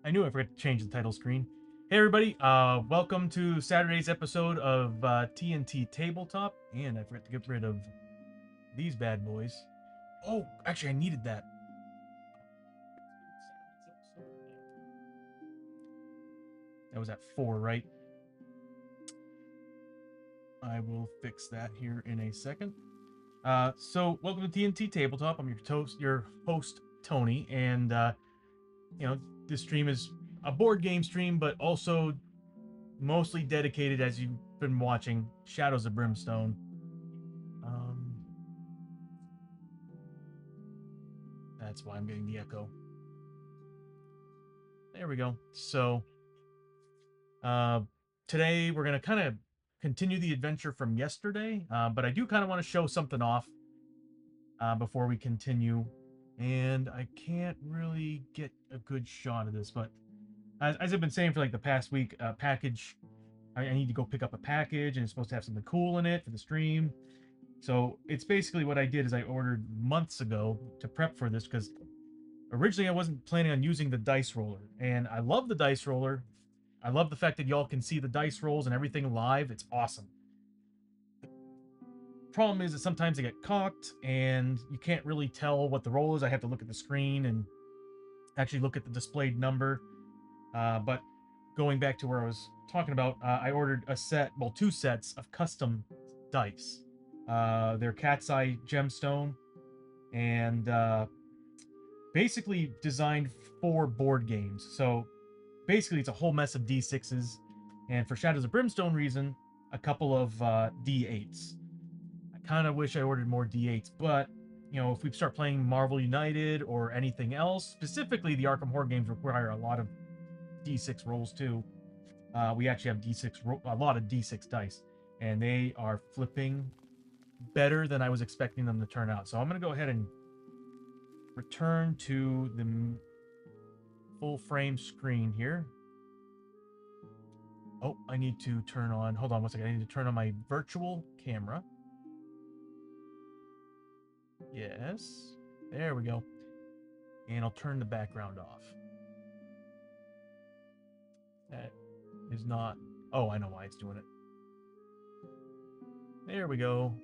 I knew I forgot to change the title screen. Hey everybody, welcome to Saturday's episode of TNT Tabletop, and I forgot to get rid of these bad boys. Oh, actually I needed that. That was at 4, right? I will fix that here in a second. So welcome to TNT Tabletop. I'm your host Tony, and this stream is a board game stream, but also mostly dedicated, as you've been watching, Shadows of Brimstone. That's why I'm getting the echo. There we go. So today we're gonna kind of continue the adventure from yesterday, but I do kind of want to show something off before we continue, and I can't really get a good shot of this, but as I've been saying for like the past week, package. I need to go pick up a package, and it's supposed to have something cool in it for the stream. So it's basically what I did is I ordered months ago to prep for this, because originally I wasn't planning on using the dice roller, and I love the dice roller. I love the fact that y'all can see the dice rolls and everything live. It's awesome. Problem is that sometimes they get cocked and you can't really tell what the roll is. I have to look at the screen and actually look at the displayed number. But going back to where I was talking about, I ordered a set, well, 2 sets of custom dice. They're Cat's Eye Gemstone, and basically designed for board games. So basically, it's a whole mess of D6s, and for Shadows of Brimstone reason, a couple of D8s. I kind of wish I ordered more D8s, but you know, if we start playing Marvel United or anything else, specifically the Arkham Horror games require a lot of D6 rolls too. We actually have a lot of D6 dice, and they are flipping better than I was expecting them to turn out. So I'm going to go ahead and return to the full frame screen here. Oh, I need to turn on, hold on one second. I need to turn on my virtual camera. Yes, there we go. And I'll turn the background off. That is not, oh, I know why it's doing it. There we go.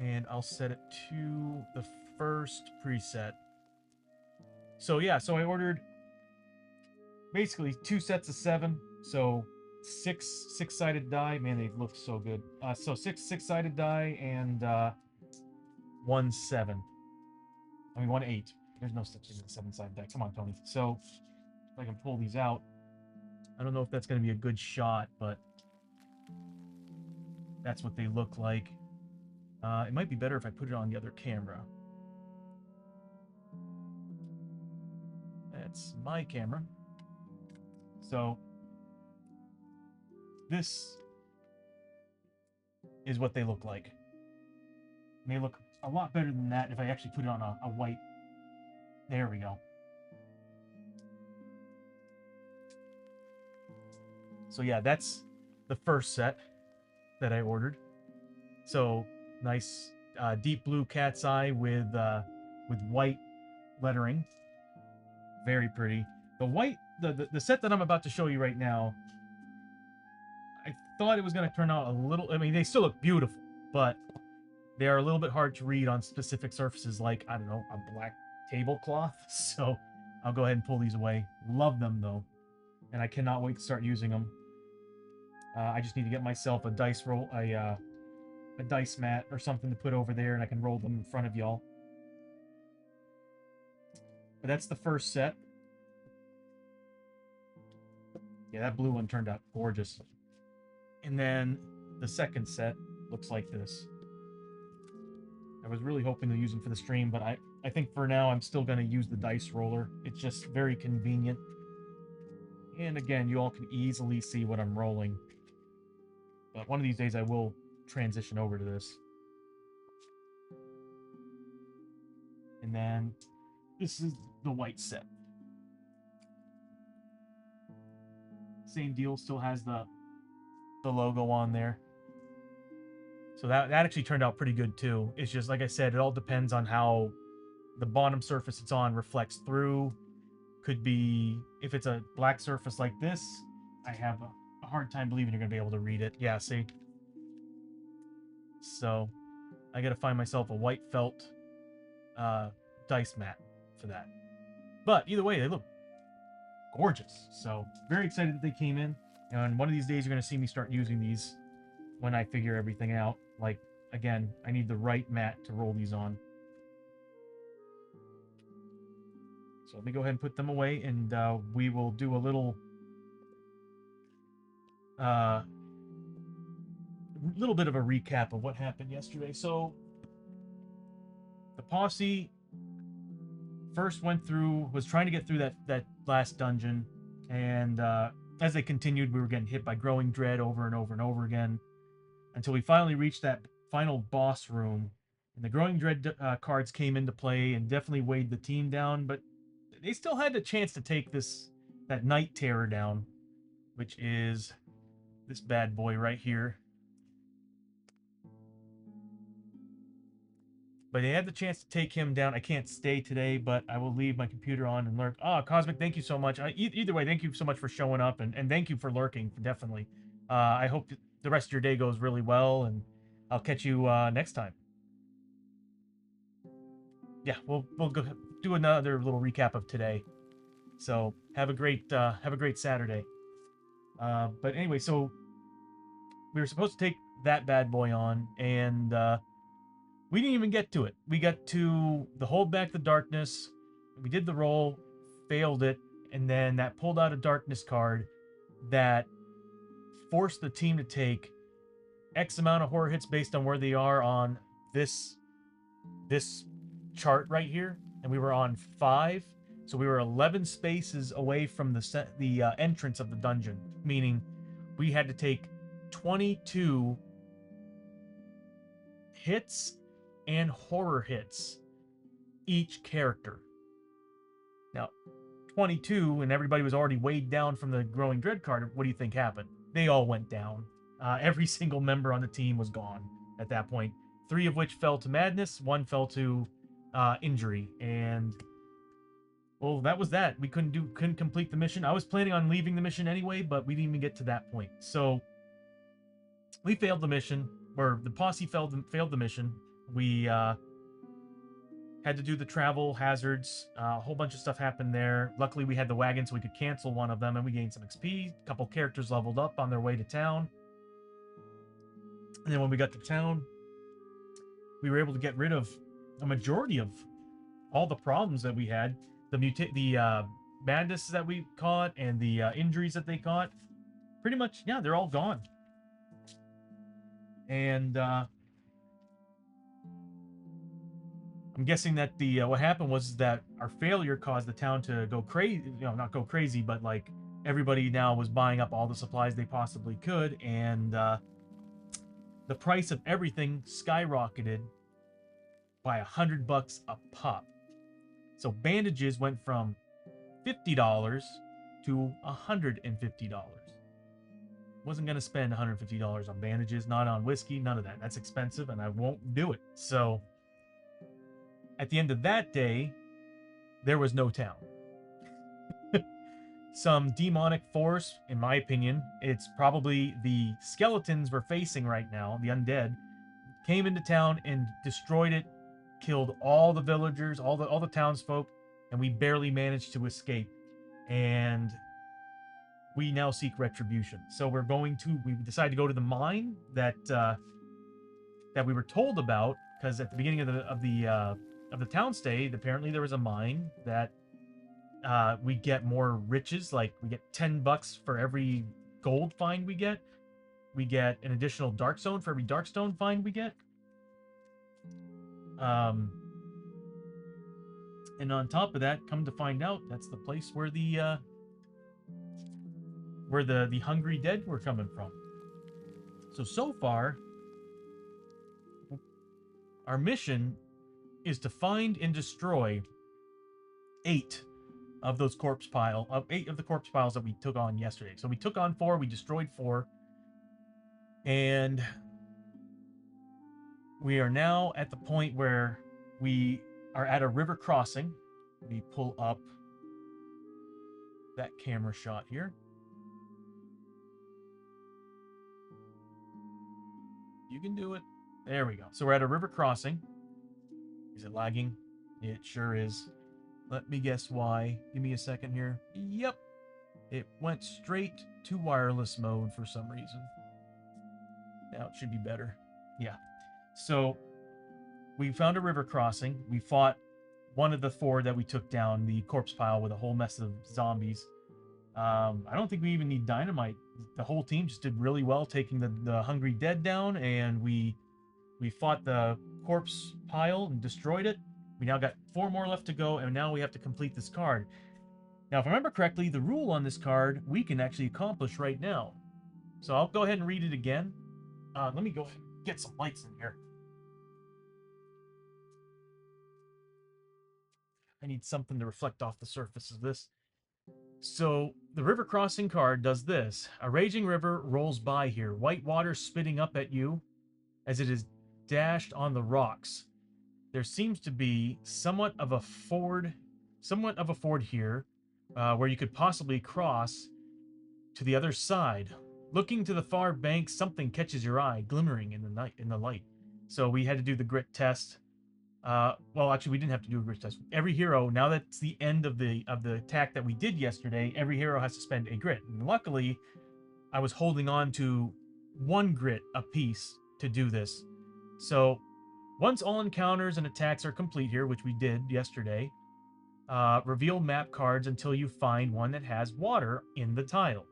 And I'll set it to the first preset. So yeah, so I ordered basically 2 sets of 7. So six-sided die. Man, they look so good. So six-sided die and 1 7. I mean 1 8. There's no such thing as a 7-sided die. Come on, Tony. So if I can pull these out, I don't know if that's going to be a good shot, but that's what they look like. It might be better if I put it on the other camera. That's my camera. So this is what they look like. And they look a lot better than that if I actually put it on a white. There we go. So yeah, that's the first set that I ordered. So nice deep blue cat's eye with white lettering. Very pretty. The white, the set that I'm about to show you right now, I thought it was going to turn out a little, I mean, they still look beautiful, but they are a little bit hard to read on specific surfaces like, I don't know, a black tablecloth. So I'll go ahead and pull these away. Love them though, and I cannot wait to start using them. I just need to get myself a dice roll, a dice mat or something to put over there, and I can roll them in front of y'all. But that's the first set. Yeah, that blue one turned out gorgeous. And then the second set looks like this. I was really hoping to use them for the stream, but I think for now I'm still going to use the dice roller. It's just very convenient. And again, you all can easily see what I'm rolling. But one of these days I will transition over to this. And then this is the white set. Same deal, still has the logo on there. So that actually turned out pretty good too. It's just, like I said, it all depends on how the bottom surface it's on reflects through. Could be, if it's a black surface like this, I have a hard time believing you're going to be able to read it. Yeah, see? So I got to find myself a white felt dice mat for that. But either way, they look gorgeous. So very excited that they came in. And one of these days you're going to see me start using these when I figure everything out. Like, again, I need the right mat to roll these on. So let me go ahead and put them away, and we will do a little bit of a recap of what happened yesterday. So the posse first was trying to get through that last dungeon, and as they continued, we were getting hit by growing dread over and over and over again, until we finally reached that final boss room, and the growing dread cards came into play and definitely weighed the team down, but they still had the chance to take that night terror down, which is this bad boy right here. But they had the chance to take him down. I can't stay today, but I will leave my computer on and lurk. Cosmic, thank you so much. Either way, thank you so much for showing up, and thank you for lurking, definitely. I hope the rest of your day goes really well, and I'll catch you next time. Yeah, we'll go do another little recap of today. So have a great Saturday. But anyway, so we were supposed to take that bad boy on, and we didn't even get to it. We got to the hold back the darkness. We did the roll, failed it, and then that pulled out a darkness card that forced the team to take X amount of horror hits based on where they are on this this chart right here, and we were on 5, so we were 11 spaces away from the entrance of the dungeon, meaning we had to take 22 hits and horror hits each character. Now, 22, and everybody was already weighed down from the growing dread card. What do you think happened? They all went down. Every single member on the team was gone at that point. 3 of which fell to madness, 1 fell to injury, and well, that was that. We couldn't complete the mission. I was planning on leaving the mission anyway, but we didn't even get to that point. So we failed the mission, or the posse failed the mission. We had to do the travel hazards. A whole bunch of stuff happened there. Luckily, we had the wagon, so we could cancel one of them, and we gained some XP. A couple characters leveled up on their way to town. And then when we got to town, we were able to get rid of a majority of all the problems that we had. The bandits that we caught and the injuries that they caught. Pretty much, yeah, they're all gone. And I'm guessing that the what happened was that our failure caused the town to go crazy. You know, not go crazy, but like everybody now was buying up all the supplies they possibly could, and the price of everything skyrocketed by $100 a pop. So bandages went from $50 to $150. Wasn't going to spend $150 on bandages, not on whiskey, none of that. That's expensive, and I won't do it. So at the end of that day, there was no town. Some demonic force, in my opinion, it's probably the skeletons we're facing right now, the undead, came into town and destroyed it, killed all the villagers, all the townsfolk, and we barely managed to escape. And we now seek retribution. So we decided to go to the mine that we were told about, because at the beginning of the town stay, apparently there was a mine that we get more riches. Like we get $10 for every gold find we get. We get an additional dark stone for every dark stone find we get. And on top of that, come to find out, that's the place where the hungry dead were coming from. So far, our mission is to find and destroy 8 of those eight of the corpse piles that we took on yesterday. So we took on 4, we destroyed 4, and we are now at the point where we are at a river crossing. Let me pull up that camera shot here. You can do it. There we go. So we're at a river crossing. Is it lagging? It sure is. Let me guess why. Give me a second here. Yep. It went straight to wireless mode for some reason. Now it should be better. Yeah. So we found a river crossing. We fought one of the 4 that we took down, the corpse pile with a whole mess of zombies. I don't think we even need dynamite. The whole team just did really well taking the hungry dead down, and we fought the corpse pile and destroyed it. We now got 4 more left to go, and now we have to complete this card. Now, if I remember correctly, the rule on this card we can actually accomplish right now. So I'll go ahead and read it again. Let me go ahead and get some lights in here. I need something to reflect off the surface of this. So the river crossing card does this. A raging river rolls by here, white water spitting up at you as it is dashed on the rocks. There seems to be somewhat of a ford here, where you could possibly cross to the other side. Looking to the far bank, something catches your eye, glimmering in the light. So we had to do the grit test. Well, actually, we didn't have to do a grit test. Every hero, now that's the end of the attack that we did yesterday, every hero has to spend a grit. And luckily, I was holding on to 1 grit apiece to do this. So once all encounters and attacks are complete here, which we did yesterday, reveal map cards until you find one that has water in the title.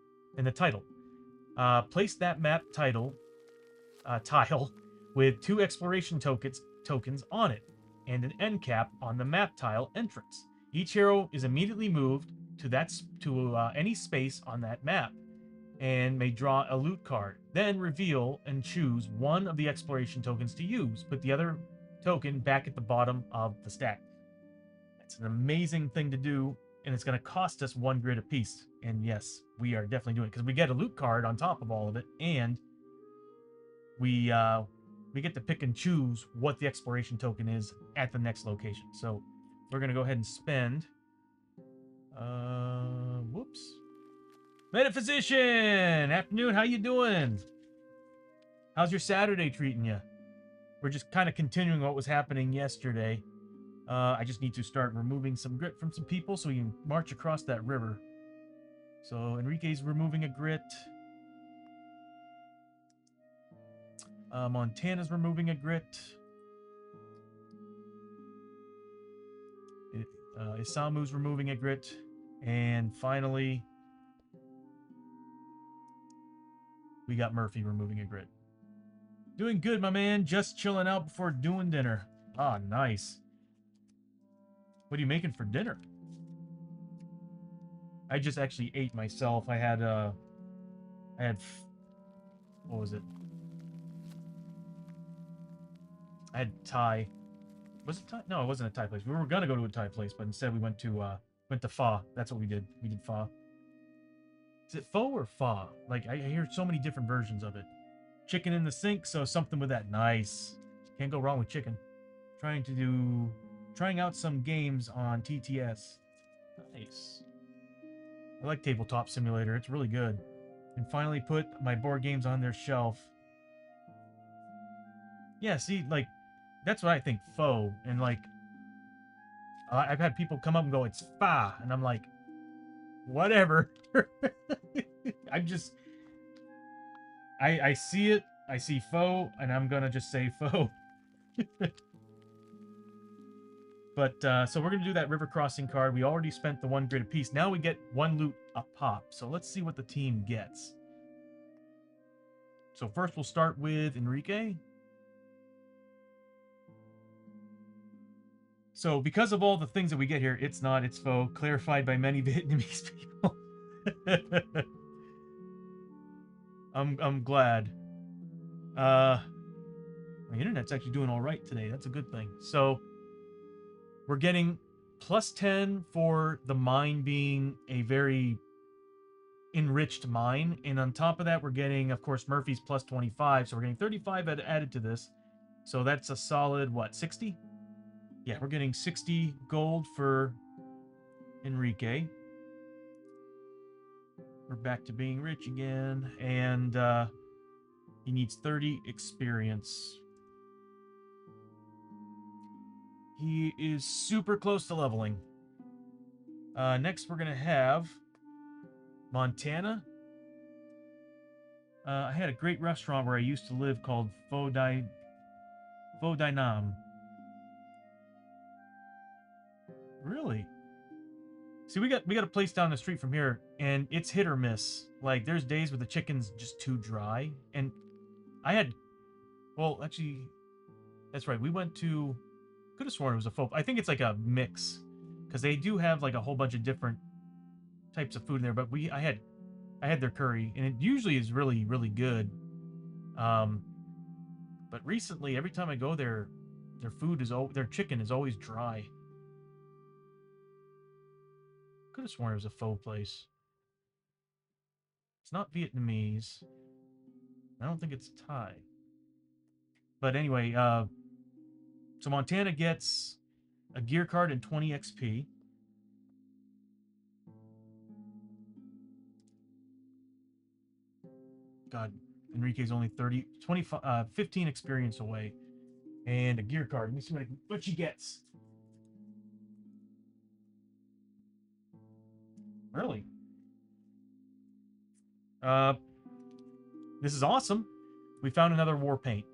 Place that map tile with 2 exploration tokens on it and an end cap on the map tile entrance. Each hero is immediately moved to any space on that map and may draw a loot card. Then reveal and choose one of the exploration tokens to use. Put the other token back at the bottom of the stack. It's an amazing thing to do, and it's going to cost us 1 grit apiece. And yes, we are definitely doing it because we get a loot card on top of all of it, and we get to pick and choose what the exploration token is at the next location. So we're going to go ahead and spend. Whoops. Metaphysician! Afternoon, how you doing? How's your Saturday treating you? We're just kind of continuing what was happening yesterday. I just need to start removing some grit from some people so we can march across that river. So Enrique's removing a grit. Montana's removing a grit. Isamu's removing a grit. And finally, we got Murphy removing a grit. Doing good, my man. Just chilling out before doing dinner. Ah, nice. What are you making for dinner? I just actually ate myself. I had what was it? I had Thai. Was it Thai? No, it wasn't a Thai place. We were gonna go to a Thai place, but instead we went to pho. That's what we did. We did pho. Is it pho or pho? Like I hear so many different versions of it. Chicken in the sink, so something with that. Nice. Can't go wrong with chicken. Trying out some games on TTS. Nice. I like Tabletop Simulator. It's really good. And finally put my board games on their shelf. Yeah, see, like, that's what I think, pho. And, like, I've had people come up and go, it's fa. And I'm like, whatever. I'm just, I see it. I see pho, and I'm going to just say pho. But, so we're going to do that river crossing card. We already spent the 1 grit apiece. Now we get 1 loot a pop. So let's see what the team gets. So first we'll start with Enrique. So because of all the things that we get here, it's pho, clarified by many Vietnamese people. I'm glad. My internet's actually doing all right today. That's a good thing. So we're getting +10 for the mine being a very enriched mine, and on top of that, we're getting, of course, Murphy's +25. So we're getting 35 added to this. So that's a solid what, 60? Yeah, we're getting 60 gold for Enrique. We're back to being rich again. And he needs 30 experience. He is super close to leveling. Next, we're going to have Montana. I had a great restaurant where I used to live called Pho Dai Nam. Really? See, we got a place down the street from here, and it's hit or miss. Like, there's days where the chicken's just too dry, and well, actually, that's right. We went to, could have sworn it was a pho. I think it's like a mix, because they do have like a whole bunch of different types of food in there. But I had their curry, and it usually is really, really good. But recently, every time I go there, their chicken is always dry. Could have sworn it was a pho place. It's not Vietnamese. I don't think it's Thai. But anyway, so Montana gets a gear card and 20 XP. God, Enrique's only 15 experience away. And a gear card. Let me see what she gets. Really? Uh, this is awesome. We found another war paint.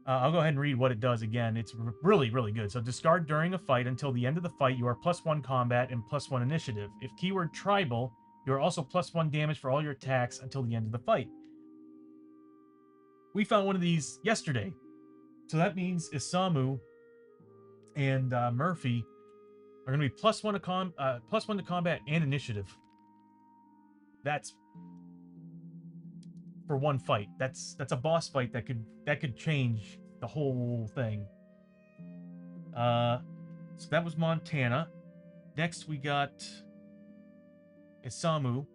I'll go ahead and read what it does again. It's really, really good. So discard during a fight. Until the end of the fight, you are +1 combat and +1 initiative. If keyword tribal, you are also +1 damage for all your attacks until the end of the fight. We found one of these yesterday. So that means Isamu and Murphy are going to be +1 to combat and initiative. That's for one fight. That's a boss fight that could change the whole thing. So that was Montana. Next we got Isamu.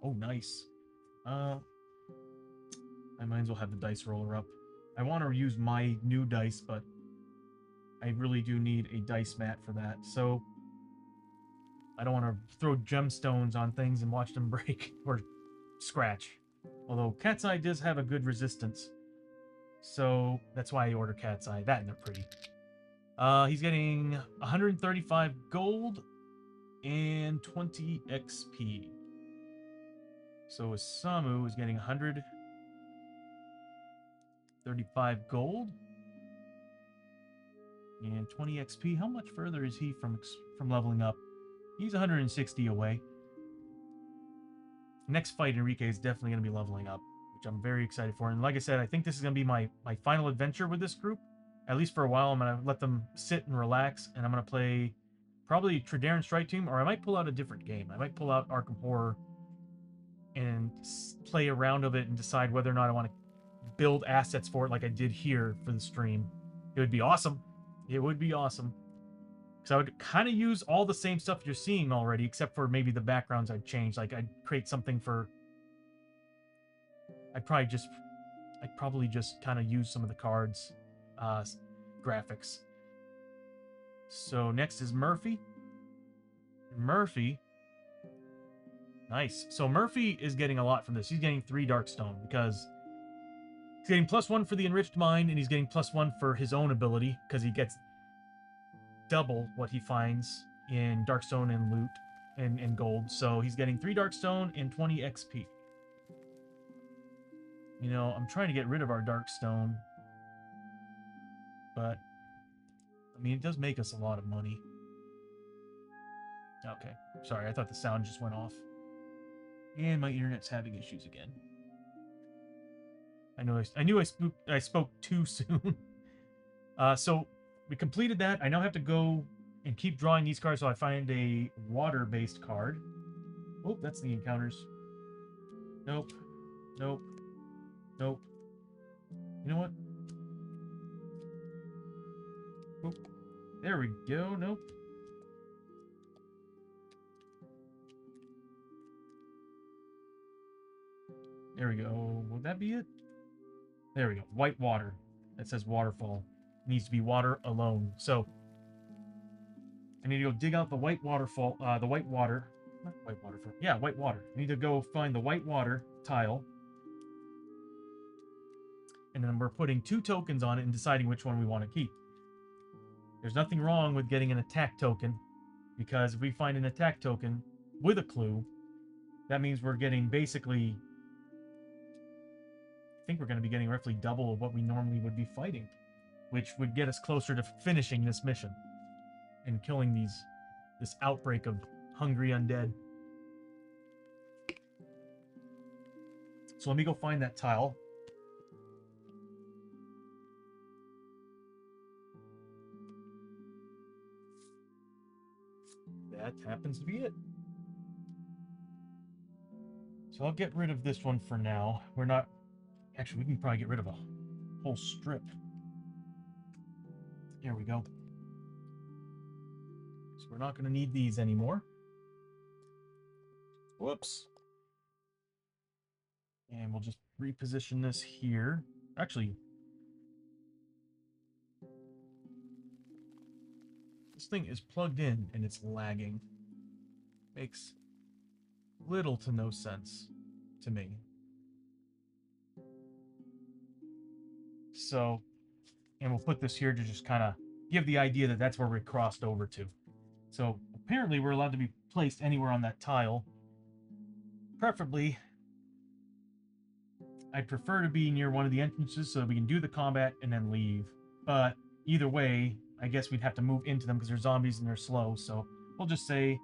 Oh, nice. I might as well have the dice roller up. I want to use my new dice, but I really do need a dice mat for that. So I don't want to throw gemstones on things and watch them break or scratch. Although Cat's Eye does have a good resistance. So that's why I order Cat's Eye. That and they're pretty. He's getting 135 gold and 20 XP. So Isamu is getting 135 gold and 20 XP. How much further is he from leveling up? He's 160 away. Next fight, Enrique is definitely going to be leveling up, which I'm very excited for. And like I said, I think this is going to be my final adventure with this group. At least for a while, I'm going to let them sit and relax, and I'm going to play probably Tredaran Strike Team, or I might pull out a different game. I might pull out Arkham Horror and play a round of it and decide whether or not I want to build assets for it like I did here for the stream. It would be awesome. It would be awesome. Because I would kind of use all the same stuff you're seeing already, except for maybe the backgrounds I'd change. Like, I'd create something for... I'd probably just kind of use some of the cards' graphics. So next is Murphy. Murphy. Nice. So Murphy is getting a lot from this. He's getting 3 Darkstone because he's getting +1 for the Enriched Mind, and he's getting +1 for his own ability because he gets double what he finds in Darkstone and loot and gold. So he's getting 3 Darkstone and 20 XP. You know, I'm trying to get rid of our Darkstone, but I mean, it does make us a lot of money. Okay, sorry, I thought the sound just went off. And my internet's having issues again. I knew I spoke too soon. So we completed that. I now have to go and keep drawing these cards so I find a water-based card. Oh, that's the encounters. Nope. Nope. Nope. You know what? Oh, there we go. Nope. There we go. Would that be it? There we go. White water. That says waterfall. It needs to be water alone. So I need to go dig out the white waterfall. The white water. Not white waterfall. Yeah, white water. I need to go find the white water tile. And then we're putting 2 tokens on it and deciding which one we want to keep. There's nothing wrong with getting an attack token, because if we find an attack token with a clue, that means we're getting basically... I think we're going to be getting roughly double of what we normally would be fighting, which would get us closer to finishing this mission and killing this outbreak of hungry undead. So let me go find that tile. That happens to be it. So I'll get rid of this one for now. We're not... Actually, we can probably get rid of a whole strip. There we go. So we're not going to need these anymore. Whoops. And we'll just reposition this here. Actually, this thing is plugged in and it's lagging. Makes little to no sense to me. So, and we'll put this here to just kind of give the idea that that's where we crossed over to. So apparently we're allowed to be placed anywhere on that tile. Preferably, I'd prefer to be near one of the entrances so that we can do the combat and then leave. But either way, I guess we'd have to move into them because they're zombies and they're slow. So we'll just say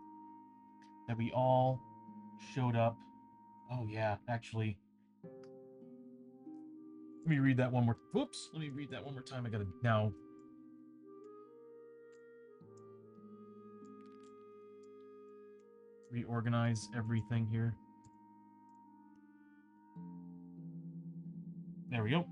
that we all showed up. Oh yeah, actually, let me read that one more. Whoops, let me read that one more time. I gotta now reorganize everything here. There we go.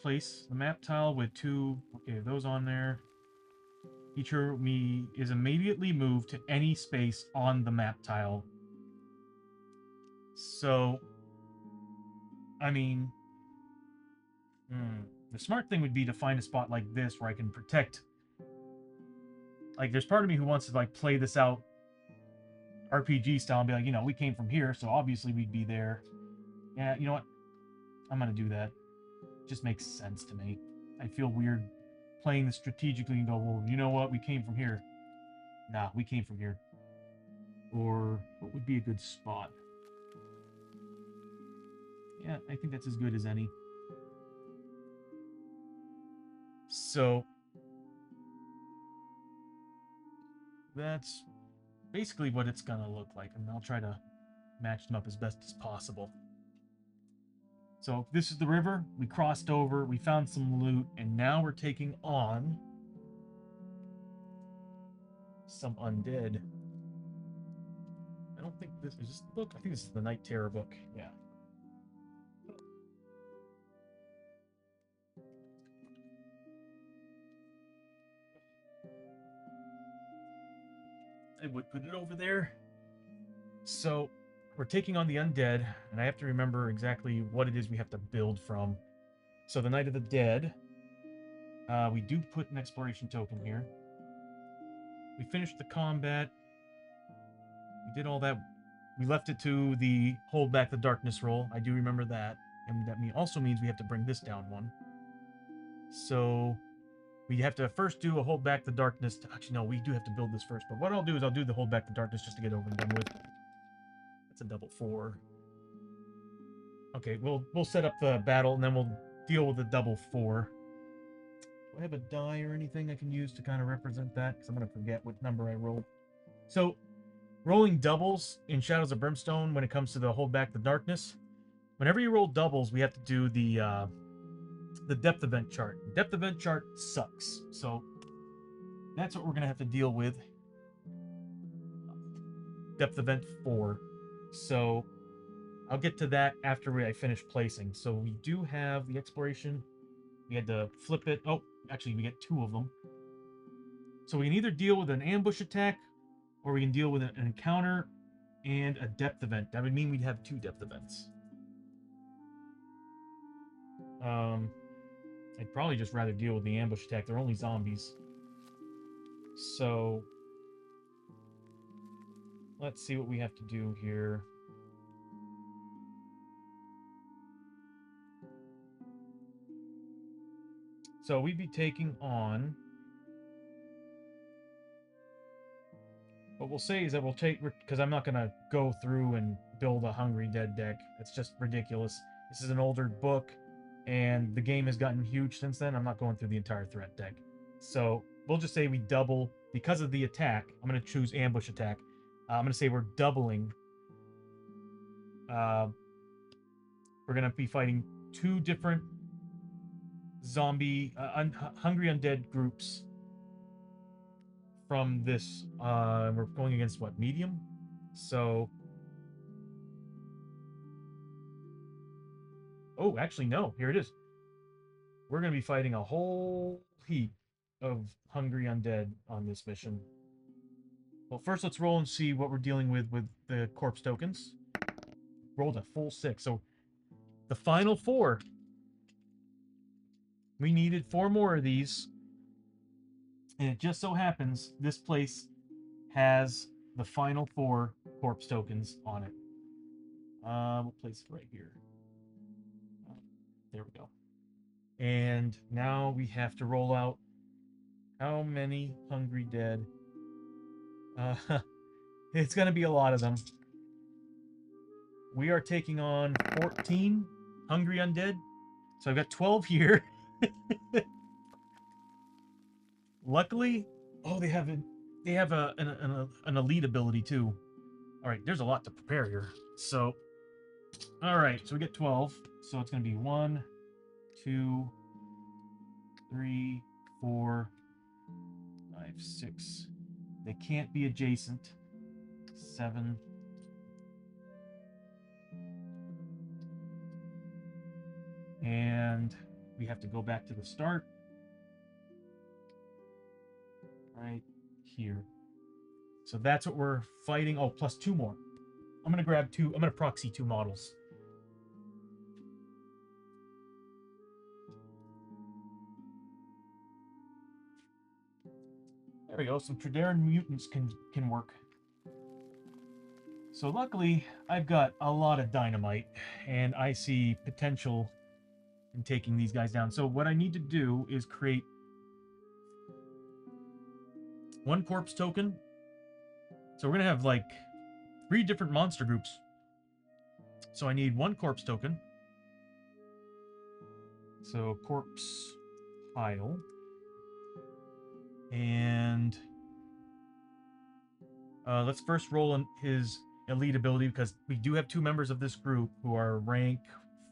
Place the map tile with two. Okay, those on there. Feature me is immediately moved to any space on the map tile. So, I mean, the smart thing would be to find a spot like this where I can protect. Like, there's part of me who wants to like play this out RPG style and be like, you know, we came from here, so obviously we'd be there. Yeah, you know what? I'm gonna do that. It just makes sense to me. I feel weird playing this strategically and go, well, you know what? We came from here. Nah, we came from here. Or what would be a good spot? Yeah, I think that's as good as any. So that's basically what it's gonna look like, and I'll try to match them up as best as possible. So this is the river. We crossed over, we found some loot, and now we're taking on some undead. I don't think this is this the book. I think this is the Night Terror book. Yeah. I would put it over there. So we're taking on the undead, and I have to remember exactly what it is we have to build from. So the Night of the Dead. We do put an exploration token here. We finished the combat. We did all that. We left it to the hold back the darkness roll. I do remember that. And that also means we have to bring this down one. So we have to first do a hold back the darkness. Actually, no, we do have to build this first. But what I'll do is I'll do the hold back the darkness just to get over and done with. That's a double 4. Okay, we'll set up the battle and then we'll deal with the double 4. Do I have a die or anything I can use to kind of represent that? Because I'm going to forget what number I rolled. So, rolling doubles in Shadows of Brimstone when it comes to the hold back the darkness. Whenever you roll doubles, we have to do the depth event chart. The depth event chart sucks. So, that's what we're going to have to deal with. Depth event 4. So, I'll get to that after I finish placing. So, we do have the exploration. We had to flip it. Oh, actually, we get 2 of them. So we can either deal with an ambush attack, or we can deal with an encounter and a depth event. That would mean we'd have 2 depth events. I'd probably just rather deal with the ambush attack. They're only zombies. So let's see what we have to do here. So we'd be taking on... What we'll say is that we'll take... Because I'm not going to go through and build a Hungry Dead deck. It's just ridiculous. This is an older book, and the game has gotten huge since then. I'm not going through the entire threat deck. So we'll just say we double... Because of the attack, I'm going to choose ambush attack. I'm going to say we're doubling. We're going to be fighting 2 different zombie, hungry undead groups from this. We're going against what, medium? So, oh, actually, no. Here it is. We're going to be fighting a whole heap of hungry undead on this mission. Well, first let's roll and see what we're dealing with the corpse tokens. Rolled a full 6. So, the final 4. We needed 4 more of these. And it just so happens this place has the final 4 corpse tokens on it. We'll place it right here. There we go. And now we have to roll out how many hungry dead? It's going to be a lot of them. We are taking on 14 hungry undead. So I've got 12 here. Luckily, oh, they have an elite ability too. All right, there's a lot to prepare here. So, all right, so we get 12. So it's going to be 1, 2, 3, 4, 5, 6. They can't be adjacent. 7. And we have to go back to the start. Right here. So that's what we're fighting. Oh, plus 2 more. I'm going to grab 2. I'm going to proxy 2 models. There we go. Some Tredaran mutants can work. So luckily, I've got a lot of dynamite, and I see potential in taking these guys down. So what I need to do is create 1 corpse token. So we're going to have like 3 different monster groups. So I need 1 corpse token. So corpse pile. And let's first roll on his elite ability, because we do have 2 members of this group who are rank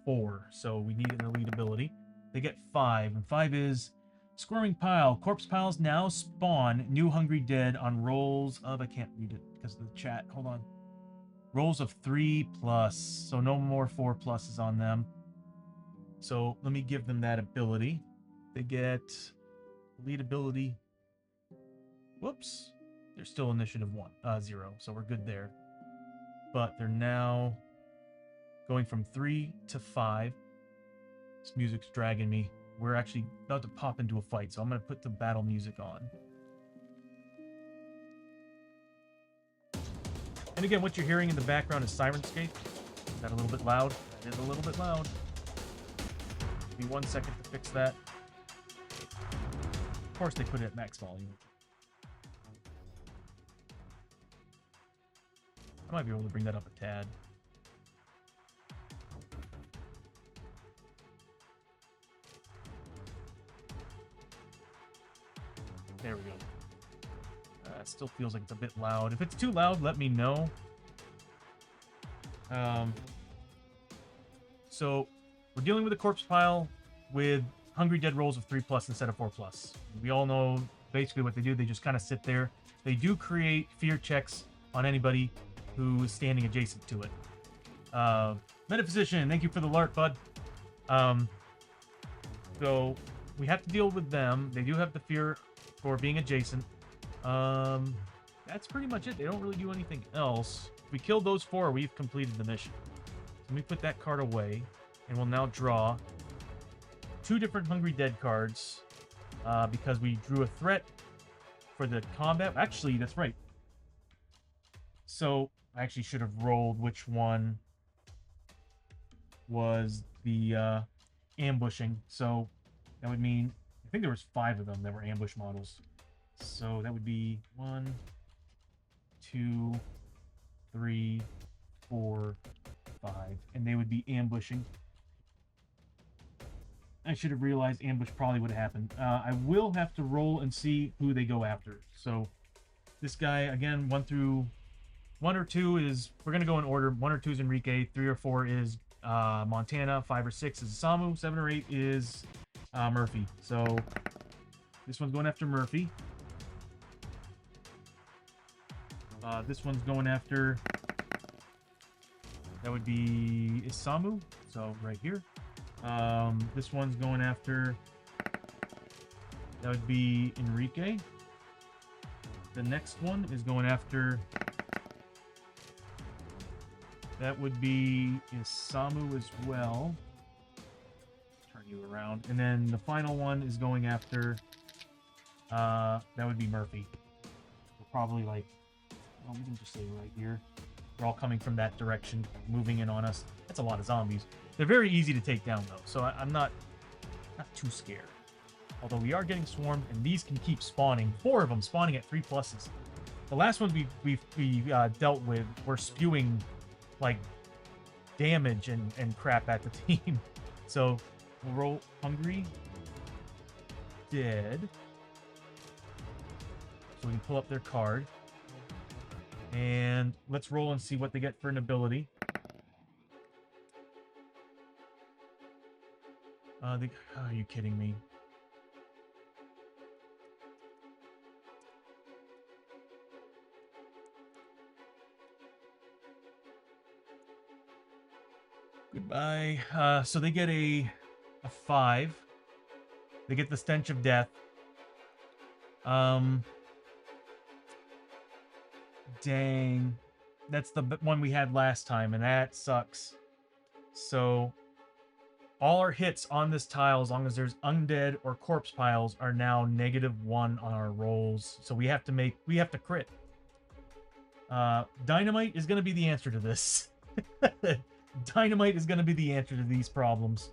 4. So we need an elite ability. They get 5, and 5 is Squirming Pile. Corpse piles now spawn new hungry dead on rolls of, I can't read it because of the chat. Hold on. Rolls of 3+, so no more 4+ on them. So let me give them that ability. They get elite ability. Whoops. They're still initiative 0, so we're good there. But they're now going from 3 to 5. This music's dragging me. We're actually about to pop into a fight, so I'm going to put the battle music on. And again, what you're hearing in the background is Sirenscape. Is that a little bit loud? That is a little bit loud. Give me 1 second to fix that. Of course, they put it at max volume. I might be able to bring that up a tad. There we go. It still feels like it's a bit loud. If it's too loud, let me know. So we're dealing with a corpse pile with hungry dead rolls of 3+ instead of 4+. We all know basically what they do. They just kind of sit there. They do create fear checks on anybody who is standing adjacent to it. Metaphysician, thank you for the alert, bud. So we have to deal with them. They do have the fear for being adjacent. That's pretty much it. They don't really do anything else. If we kill those 4, we've completed the mission. Let me put that card away, and we'll now draw 2 different Hungry Dead cards, because we drew a threat for the combat. Actually, that's right. So I actually should have rolled which one was the ambushing. So that would mean, I think there was 5 of them that were ambush models. So that would be 1, 2, 3, 4, 5, and they would be ambushing. I should have realized ambush probably would have happened. I will have to roll and see who they go after. So this guy, again, 1 or 2 is, we're going to go in order. 1 or 2 is Enrique, 3 or 4 is Montana, 5 or 6 is Samu, 7 or 8 is Murphy. So this one's going after Murphy. This one's going after, that would be Isamu, so right here. This one's going after, that would be Enrique. The next one is going after, that would be Isamu as well. Turn you around. And then the final one is going after That would be Murphy. We're probably like, well, we can just say right here. They're all coming from that direction, moving in on us. That's a lot of zombies. They're very easy to take down, though, so I'm not too scared. Although we are getting swarmed, and these can keep spawning. 4 of them spawning at 3 pluses. The last one we dealt with were spewing, like, damage and crap at the team. So, we'll roll Hungry. Dead. So we can pull up their card. And let's roll and see what they get for an ability. Are you kidding me? Goodbye. So they get a 5. They get the Stench of Death. Dang. That's the one we had last time, and that sucks. So all our hits on this tile, as long as there's undead or corpse piles, are now -1 on our rolls. So we have to crit. Dynamite is going to be the answer to this. Dynamite is going to be the answer to these problems.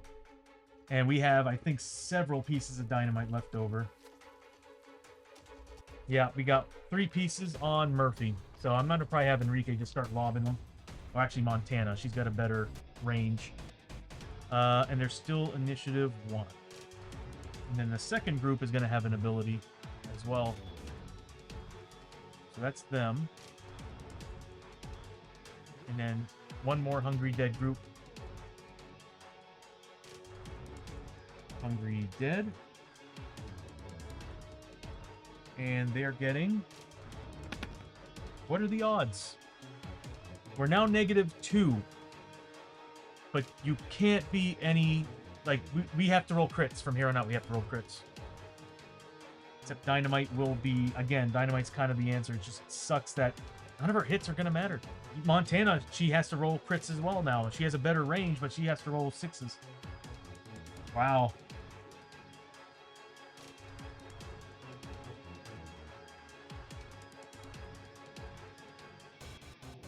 And we have, I think, several pieces of dynamite left over. Yeah, we got 3 pieces on Murphy. So I'm going to probably have Enrique just start lobbing them. Or actually, Montana. She's got a better range. And there's still initiative 1. And then the second group is going to have an ability as well. So that's them. And then one more Hungry Dead group. Hungry Dead. And they're getting... What are the odds? We're now -2. But you can't be any... Like, we have to roll crits from here on out. We have to roll crits. Except Dynamite will be... Again, Dynamite's kind of the answer. It just sucks that none of her hits are going to matter. Montana, she has to roll crits as well now. She has a better range, but she has to roll 6s. Wow.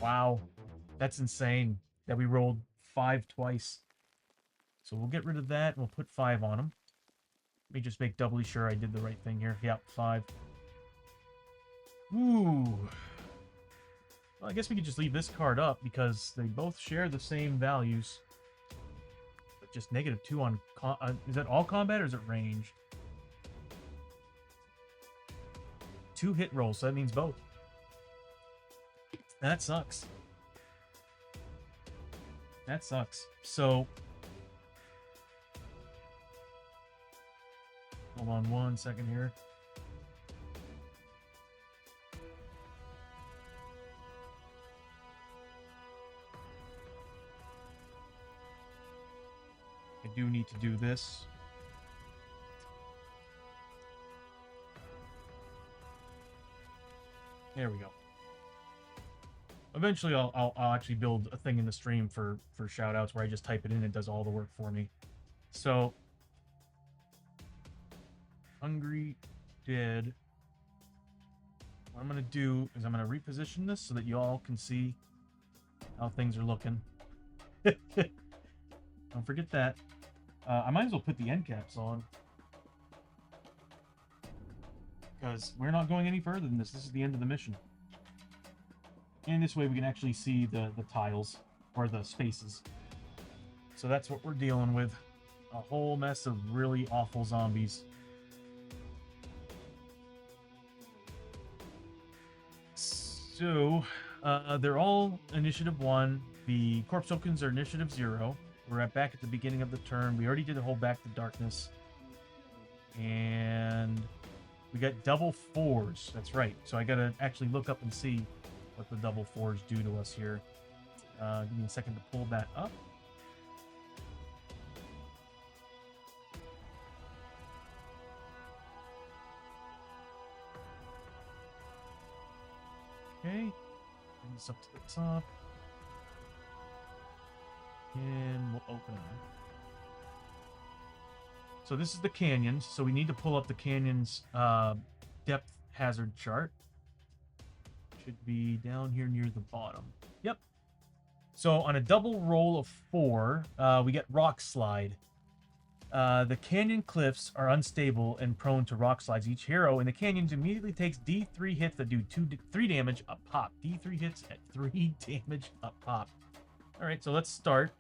Wow. That's insane that we rolled 5 twice. So we'll get rid of that, and we'll put 5 on them. Let me just make doubly sure I did the right thing here. Yep, 5. Ooh. Well, I guess we could just leave this card up because they both share the same values. But just -2 on... is that all combat or is it ranged? 2 hit rolls, so that means both. That sucks. That sucks. So... Hold on 1 second here. I do need to do this. There we go. Eventually, I'll actually build a thing in the stream for shoutouts where I just type it in and it does all the work for me. So, Hungry Dead. What I'm going to do is I'm going to reposition this so that you all can see how things are looking. Don't forget that. I might as well put the end caps on. Because we're not going any further than this. This is the end of the mission. And this way we can actually see the tiles, or the spaces. So that's what we're dealing with. A whole mess of really awful zombies. So, they're all initiative 1. The corpse tokens are initiative 0. We're back at the beginning of the turn. We already did a whole Back to Darkness. And we got double 4s. That's right. So I gotta actually look up and see what the double 4s do to us here. Give me a second to pull that up. Okay. Bring this up to the top. And we'll open them. So this is the canyons. So we need to pull up the canyons depth hazard chart. Should be down here near the bottom. Yep. So on a double roll of 4, we get Rock Slide. The canyon cliffs are unstable and prone to rock slides. Each hero in the canyons immediately takes D3 hits that do 3 damage a pop. D3 hits at 3 damage a pop. Alright, so let's start.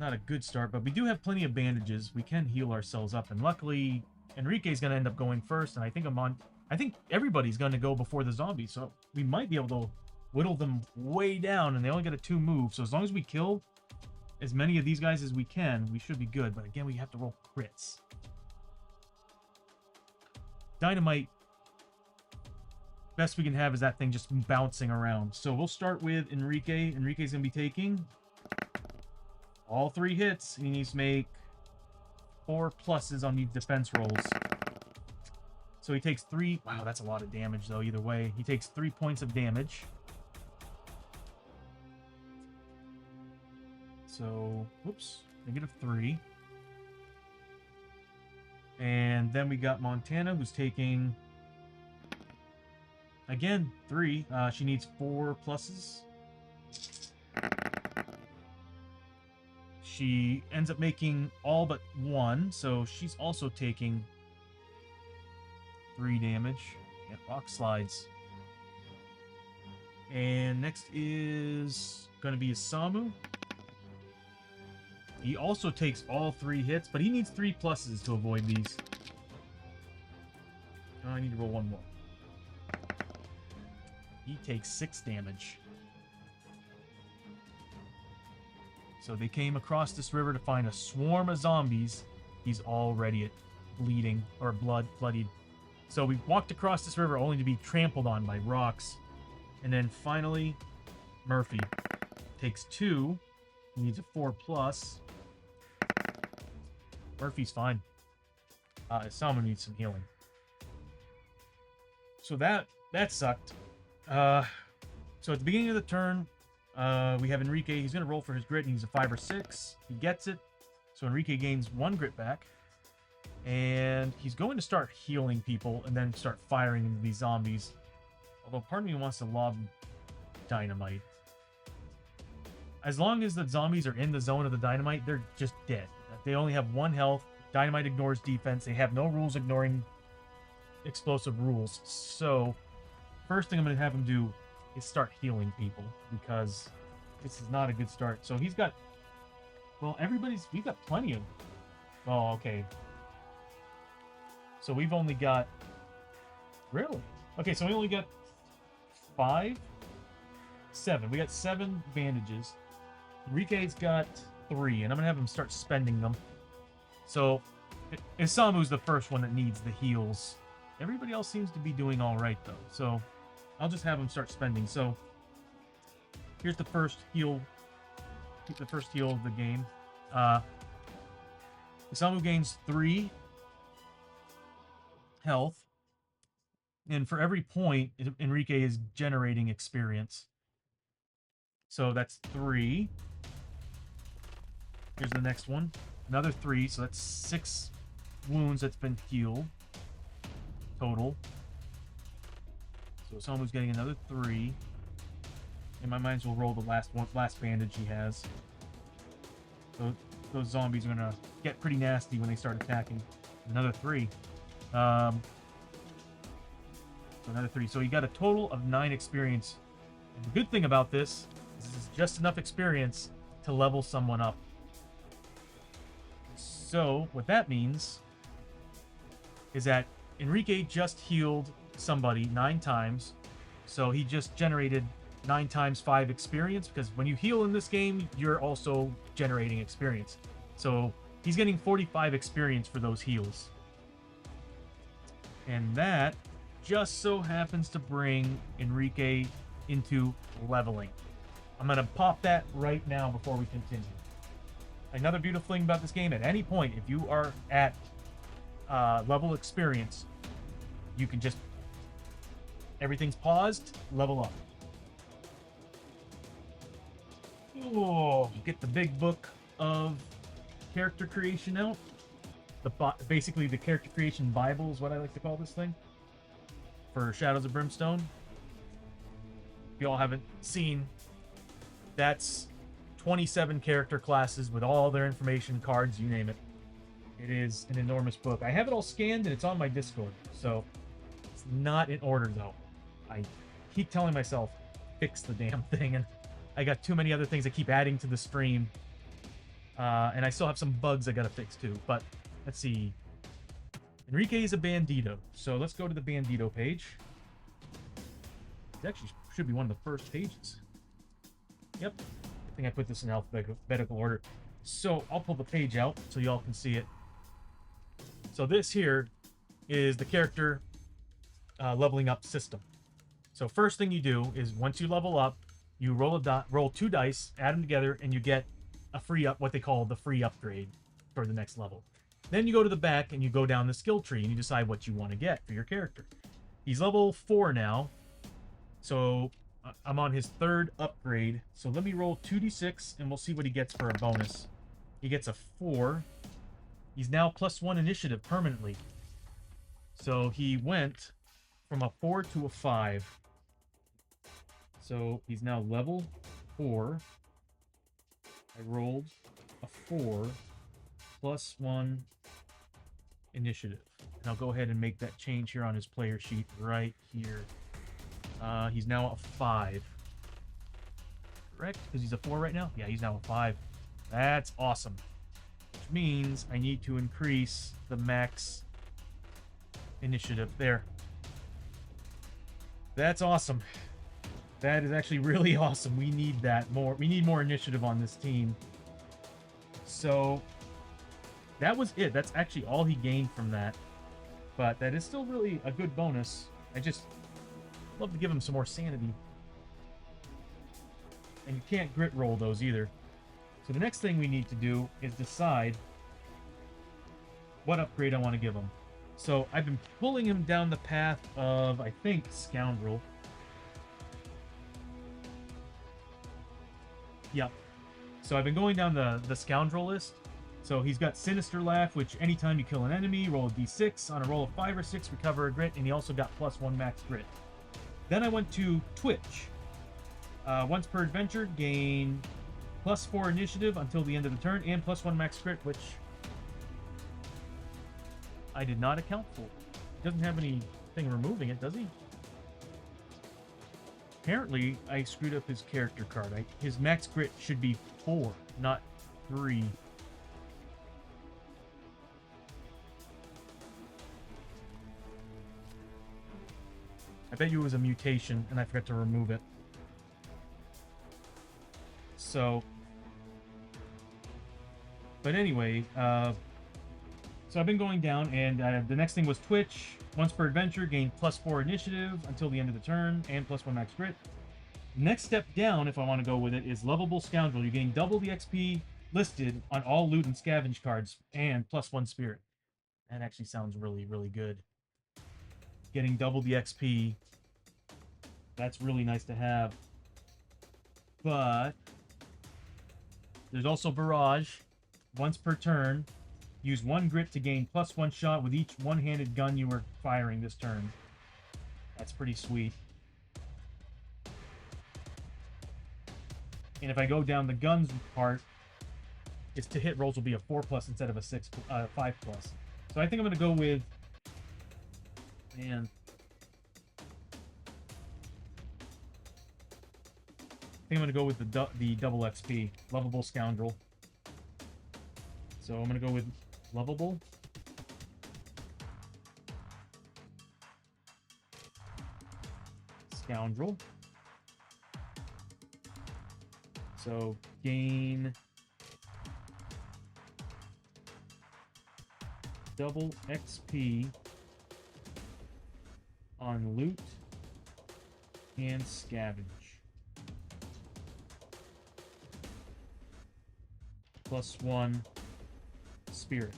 Not a good start, but we do have plenty of bandages. We can heal ourselves up, and luckily Enrique's going to end up going first, and I think everybody's going to go before the zombies, so we might be able to whittle them way down, and they only get a 2 move, so as long as we kill as many of these guys as we can, we should be good. But again, we have to roll crits. Dynamite, best we can have is that thing just bouncing around. So we'll start with Enrique. Enrique's going to be taking all 3 hits. He needs to make 4 pluses on these defense rolls. So he takes 3... Wow, that's a lot of damage, though, either way. He takes 3 points of damage. So, whoops, -3. And then we got Montana, who's taking, again, 3. She needs 4 pluses. She ends up making all but 1, so she's also taking 3 damage. Yeah, rock slides. And next is going to be Isamu. He also takes all 3 hits, but he needs 3 pluses to avoid these. Oh, I need to roll 1 more. He takes 6 damage. So they came across this river to find a swarm of zombies. He's already bleeding, or bloodied. So we walked across this river only to be trampled on by rocks. And then finally, Murphy takes 2. He needs a 4 plus. Murphy's fine. Isamu needs some healing. So that sucked. So at the beginning of the turn, we have Enrique. He's going to roll for his grit. He needs a 5 or 6. He gets it. So Enrique gains 1 grit back. And he's going to start healing people and then start firing into these zombies. Although part of me wants to lob dynamite. As long as the zombies are in the zone of the dynamite, they're just dead. They only have 1 health. Dynamite ignores defense. They have no rules ignoring explosive rules. So, first thing I'm going to have him do is start healing people, because this is not a good start. So he's got... Well, we've got plenty of... Oh, okay. So we've only got... Really? Okay, so we only got 5? 7. We got 7 bandages. Enrique's got 3, and I'm going to have him start spending them. So, Isamu's the first one that needs the heals. Everybody else seems to be doing all right, though. So, I'll just have him start spending. So, here's the first heal. The first heal of the game. Isamu gains 3 health. And for every point, Enrique is generating experience. So that's 3. Here's the next one. Another 3, so that's 6 wounds that's been healed. Total. So Isamu's getting another 3. And my minds will roll the last bandage he has. So those zombies are gonna get pretty nasty when they start attacking. Another 3. So another 3. So he got a total of 9 experience. And the good thing about this is just enough experience to level someone up. So what that means is that Enrique just healed somebody 9 times. So he just generated 9 times 5 experience, because when you heal in this game, you're also generating experience. So he's getting 45 experience for those heals. And that just so happens to bring Enrique into leveling. I'm going to pop that right now before we continue. Another beautiful thing about this game, at any point, if you are at level experience, you can just... Everything's paused, level up. Oh, get the big book of character creation out. Basically, the character creation Bible is what I like to call this thing. for Shadows of Brimstone. If you all haven't seen, that's 27 character classes with all their information, cards, you name it. It is an enormous book. I have it all scanned and it's on my Discord, so it's not in order though. I keep telling myself, fix the damn thing, and I got too many other things I keep adding to the stream. And I still have some bugs I gotta fix too. But let's see. Enrique is a bandito, so let's go to the bandito page. It actually should be one of the first pages. Yep, I think I put this in alphabetical order. So I'll pull the page out so y'all can see it. So this here is the character leveling up system. So first thing you do is once you level up, you roll 2 dice, add them together, and you get a free what they call the free upgrade for the next level. Then you go to the back and you go down the skill tree and you decide what you want to get for your character. He's level 4 now, so I'm on his 3rd upgrade. So let me roll 2d6 and we'll see what he gets for a bonus. He gets a 4. He's now +1 initiative permanently. So he went from a 4 to a 5. So he's now level 4. I rolled a 4 +1 initiative. And I'll go ahead and make that change here on his player sheet right here. He's now a 5. Correct? Because he's a 4 right now? Yeah, he's now a 5. That's awesome. Which means I need to increase the max initiative there. That's awesome. That is actually really awesome. We need that more. We need more initiative on this team. So that was it. That's actually all he gained from that. But that is still really a good bonus. I just love to give him some more sanity. And you can't grit roll those either. So the next thing we need to do is decide what upgrade I want to give him. So I've been pulling him down the path of, I think, Scoundrel. Yep. So I've been going down the Scoundrel list. So he's got Sinister Laugh, which anytime you kill an enemy, roll a d6. On a roll of 5 or 6, recover a grit. And he also got +1 max grit. Then I went to Twitch. Once per adventure, gain +4 initiative until the end of the turn, and +1 max grit, which I did not account for. He doesn't have anything removing it, does he? Apparently, I screwed up his character card. His max grit should be 4, not 3. I bet you it was a mutation, and I forgot to remove it. So, but anyway, so I've been going down, and the next thing was Twitch. Once per adventure, gain +4 initiative until the end of the turn, and +1 max grit. Next step down, if I want to go with it, is Lovable Scoundrel. You're getting double the XP listed on all loot and scavenge cards, and +1 spirit. That actually sounds really, really good. Getting double the XP. That's really nice to have. But there's also Barrage. Once per turn, use 1 grit to gain +1 shot with each one-handed gun you were firing this turn. That's pretty sweet. And if I go down the guns part, its to hit rolls will be a 4+ instead of a 5+. So I think I'm going to go with, man, I think I'm going to go with the double XP, Lovable Scoundrel. So I'm going to go with Lovable. Scoundrel. So gain double XP on loot and scavenge. +1 spirit.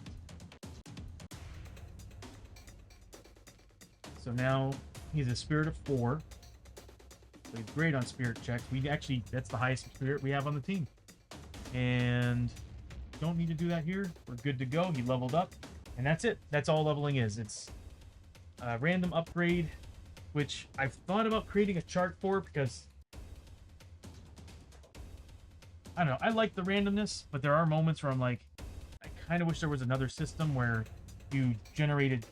So now he's a spirit of 4. So he's great on spirit checks. That's the highest spirit we have on the team. And don't need to do that here. We're good to go. He leveled up. And that's it. That's all leveling is. It's a random upgrade which I've thought about creating a chart for because I don't know. I like the randomness, but there are moments where I'm like, I kind of wish there was another system where you generated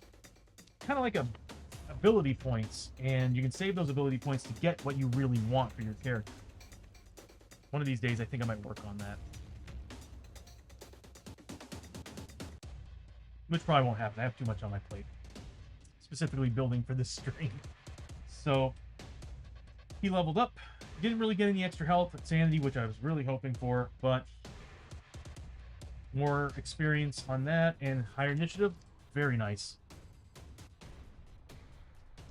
kind of like a ability points, and you can save those ability points to get what you really want for your character. One of these days, I think I might work on that. Which probably won't happen. I have too much on my plate. Specifically building for this stream. So, he leveled up. Didn't really get any extra health at sanity, which I was really hoping for, but more experience on that and higher initiative. Very nice.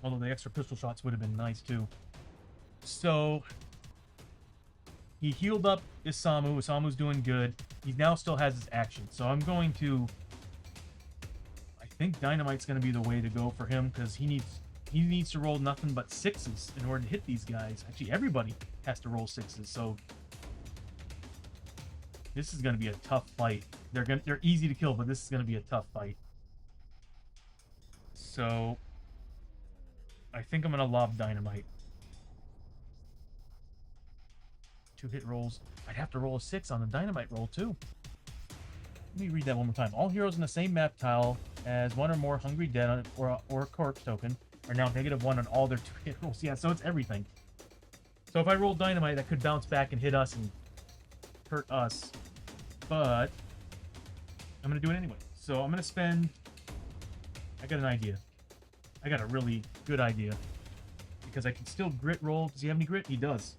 Although the extra pistol shots would have been nice too. So, he healed up Isamu. Isamu's doing good. He now still has his action. So I'm going to... I think Dynamite's going to be the way to go for him because he needs to roll nothing but 6s in order to hit these guys. Actually, everybody has to roll 6s. So this is going to be a tough fight. They're easy to kill, but this is going to be a tough fight. So I think I'm going to lob Dynamite. 2 hit rolls. I'd have to roll a 6 on the Dynamite roll, too. Let me read that one more time. All heroes in the same map tile as one or more Hungry Dead or Corpse token are now -1 on all their 2 hit rolls. Yeah, so it's everything. So if I roll Dynamite, that could bounce back and hit us and hurt us. But I'm going to do it anyway. So I'm going to spend... I got an idea. I got a really good idea. Because I can still grit roll. Does he have any grit? He does.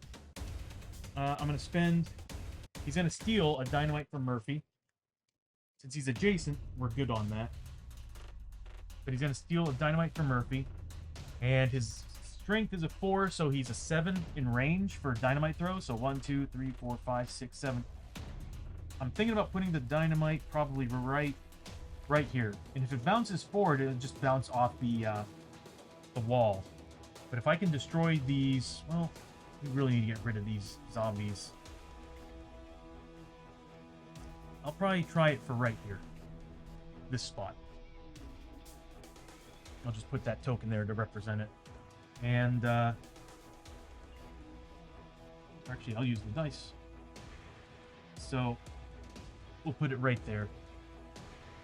I'm going to spend... He's going to steal a Dynamite from Murphy. Since he's adjacent, we're good on that. But he's going to steal a Dynamite from Murphy. And his strength is a 4, so he's a 7 in range for Dynamite throws. So 1, 2, 3, 4, 5, 6, 7. I'm thinking about putting the Dynamite probably right here. And if it bounces forward, it'll just bounce off the wall. But if I can destroy these... Well, we really need to get rid of these zombies. I'll probably try it for right here. This spot. I'll just put that token there to represent it. And, actually, I'll use the dice. So, we'll put it right there.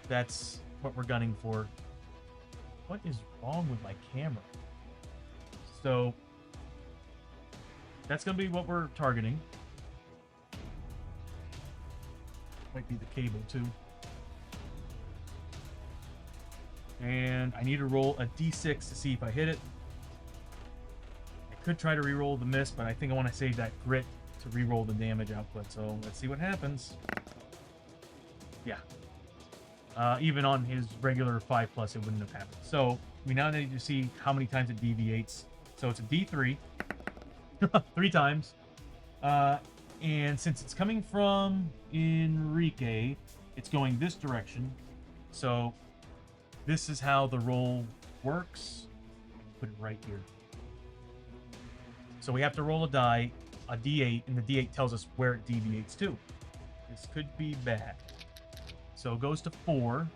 That's what we're gunning for. What is wrong with my camera? So, that's going to be what we're targeting. Might be the cable, too. And I need to roll a d6 to see if I hit it. I could try to re-roll the miss, but I think I want to save that grit to re-roll the damage output. So let's see what happens. Yeah. Even on his regular 5+, it wouldn't have happened. So we now need to see how many times it deviates. So it's a d3. 3 times. And since it's coming from Enrique, it's going this direction. So this is how the roll works. Put it right here. So we have to roll a die, a d8, and the d8 tells us where it deviates to. This could be bad. So it goes to 4.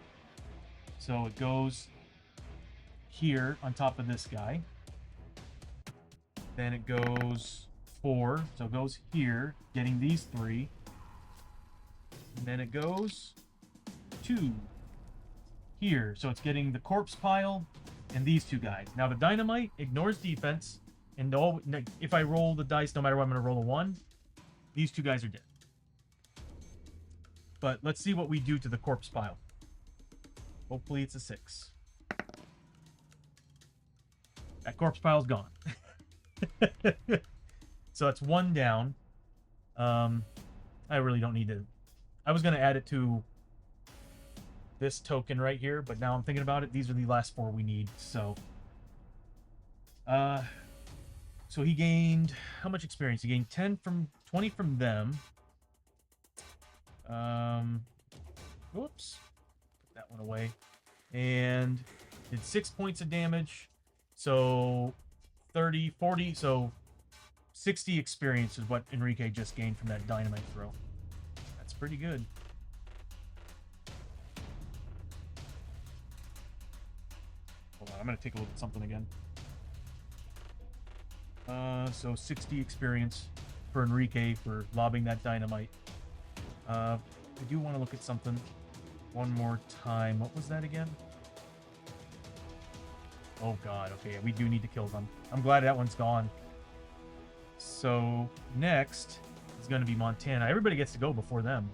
So it goes here on top of this guy. Then it goes 4. So it goes here, getting these 3. And then it goes 2 here. So it's getting the corpse pile and these 2 guys. Now the Dynamite ignores defense. And if I roll the dice, no matter what, I'm going to roll a 1. These 2 guys are dead. But let's see what we do to the corpse pile. Hopefully it's a 6. That corpse pile's gone. So it's 1 down. I really don't need to... I was going to add it to this token right here, but now I'm thinking about it. These are the last 4 we need, so... So he gained... How much experience? He gained 20 from them. Whoops. Put that one away. And did 6 points of damage. So 30, 40, so 60 experience is what Enrique just gained from that Dynamite throw. That's pretty good. Hold on, I'm going to take a look at something again. So 60 experience for Enrique for lobbing that dynamite. I do want to look at something one more time. What was that again? Oh god, okay, we do need to kill them. I'm glad that one's gone. So next is going to be Montana. Everybody gets to go before them.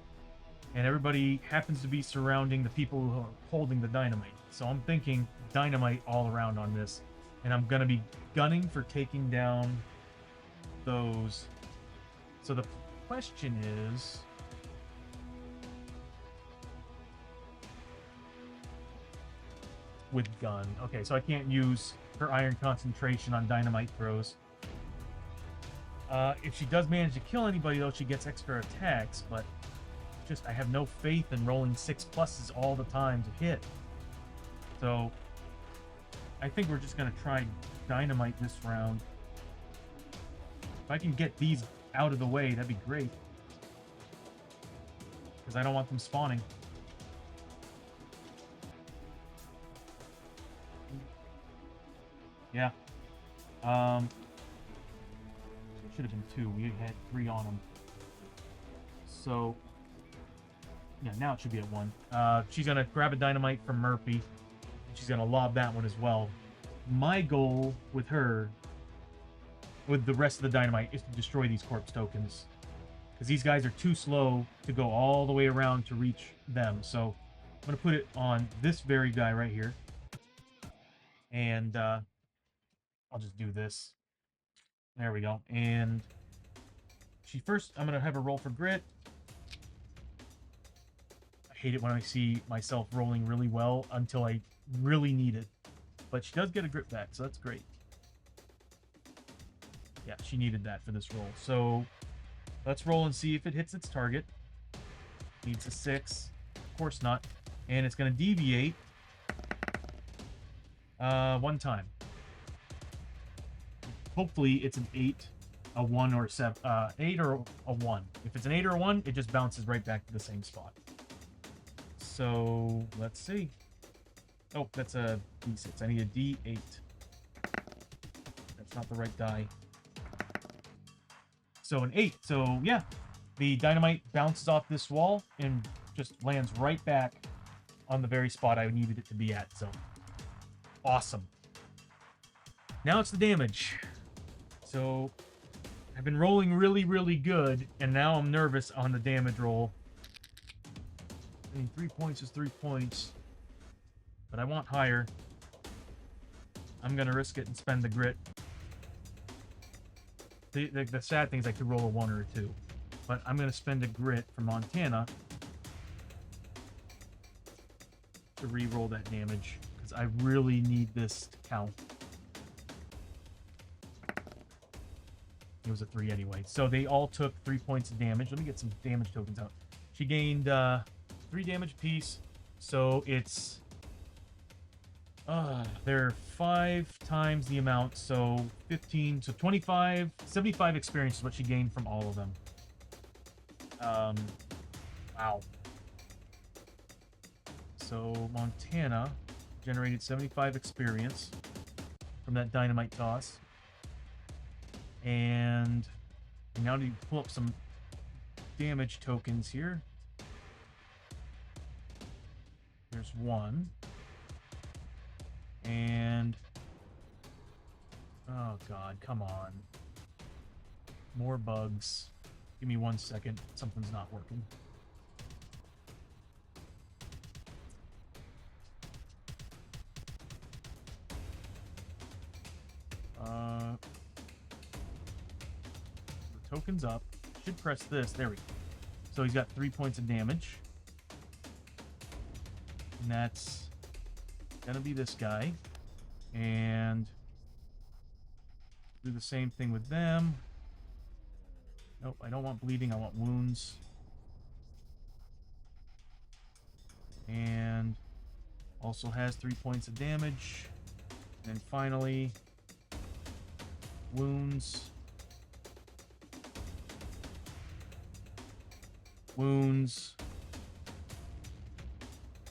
And everybody happens to be surrounding the people who are holding the dynamite. So I'm thinking dynamite all around on this. And I'm going to be gunning for taking down those. So the question is... with gun. Okay, so I can't use her iron concentration on dynamite throws. If she does manage to kill anybody, though, she gets extra attacks, but just I have no faith in rolling 6+ all the time to hit. So I think we're just going to try dynamite this round. If I can get these out of the way, that'd be great. Because I don't want them spawning. Yeah. It should have been 2. We had 3 on them. So, yeah, now it should be at 1. She's going to grab a dynamite from Murphy. And she's going to lob that one as well. My goal with her, with the rest of the dynamite, is to destroy these corpse tokens. Because these guys are too slow to go all the way around to reach them. So, I'm going to put it on this very guy right here. And, I'll just do this. There we go. And she first, I'm going to have her roll for grit. I hate it when I see myself rolling really well until I really need it. But she does get a grit back, so that's great. Yeah, she needed that for this roll. So let's roll and see if it hits its target. Needs a 6. Of course not. And it's going to deviate 1 time. Hopefully it's an 8, a 1, or a 7, 8 or a 1. If it's an 8 or a 1, it just bounces right back to the same spot. So let's see. Oh, that's a D6. I need a D8. That's not the right die. So an 8. So yeah, the dynamite bounces off this wall and just lands right back on the very spot I needed it to be at. So awesome. Now it's the damage. So I've been rolling really, really good, and now I'm nervous on the damage roll. I mean, 3 points is 3 points, but I want higher. I'm going to risk it and spend the grit. The sad thing is I could roll a 1 or a 2, but I'm going to spend a grit for Montana to re-roll that damage, because I really need this to count. It was a 3 anyway. So they all took 3 points of damage. Let me get some damage tokens out. She gained 3 damage apiece. So it's... they're 5 times the amount. So 15. So 25. 75 experience is what she gained from all of them. Wow. So Montana generated 75 experience from that dynamite toss. And now to pull up some damage tokens here. There's 1. And... oh god, come on. More bugs. Give me 1 second. Something's not working. Tokens up. Should press this. There we go. So he's got 3 points of damage. And that's gonna be this guy. And do the same thing with them. Nope, I don't want bleeding. I want wounds. And also has 3 points of damage. And then finally, wounds. Wounds.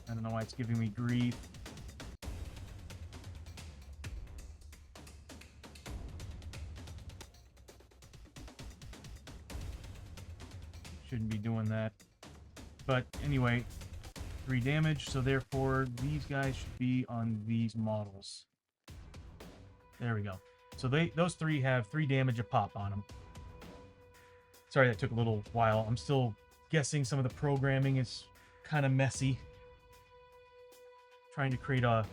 I don't know why it's giving me grief. Shouldn't be doing that. But anyway, 3 damage, so therefore these guys should be on these models. There we go. So those 3 have 3 damage a pop on them. Sorry that took a little while. I'm still guessing some of the programming is kind of messy. Trying to create a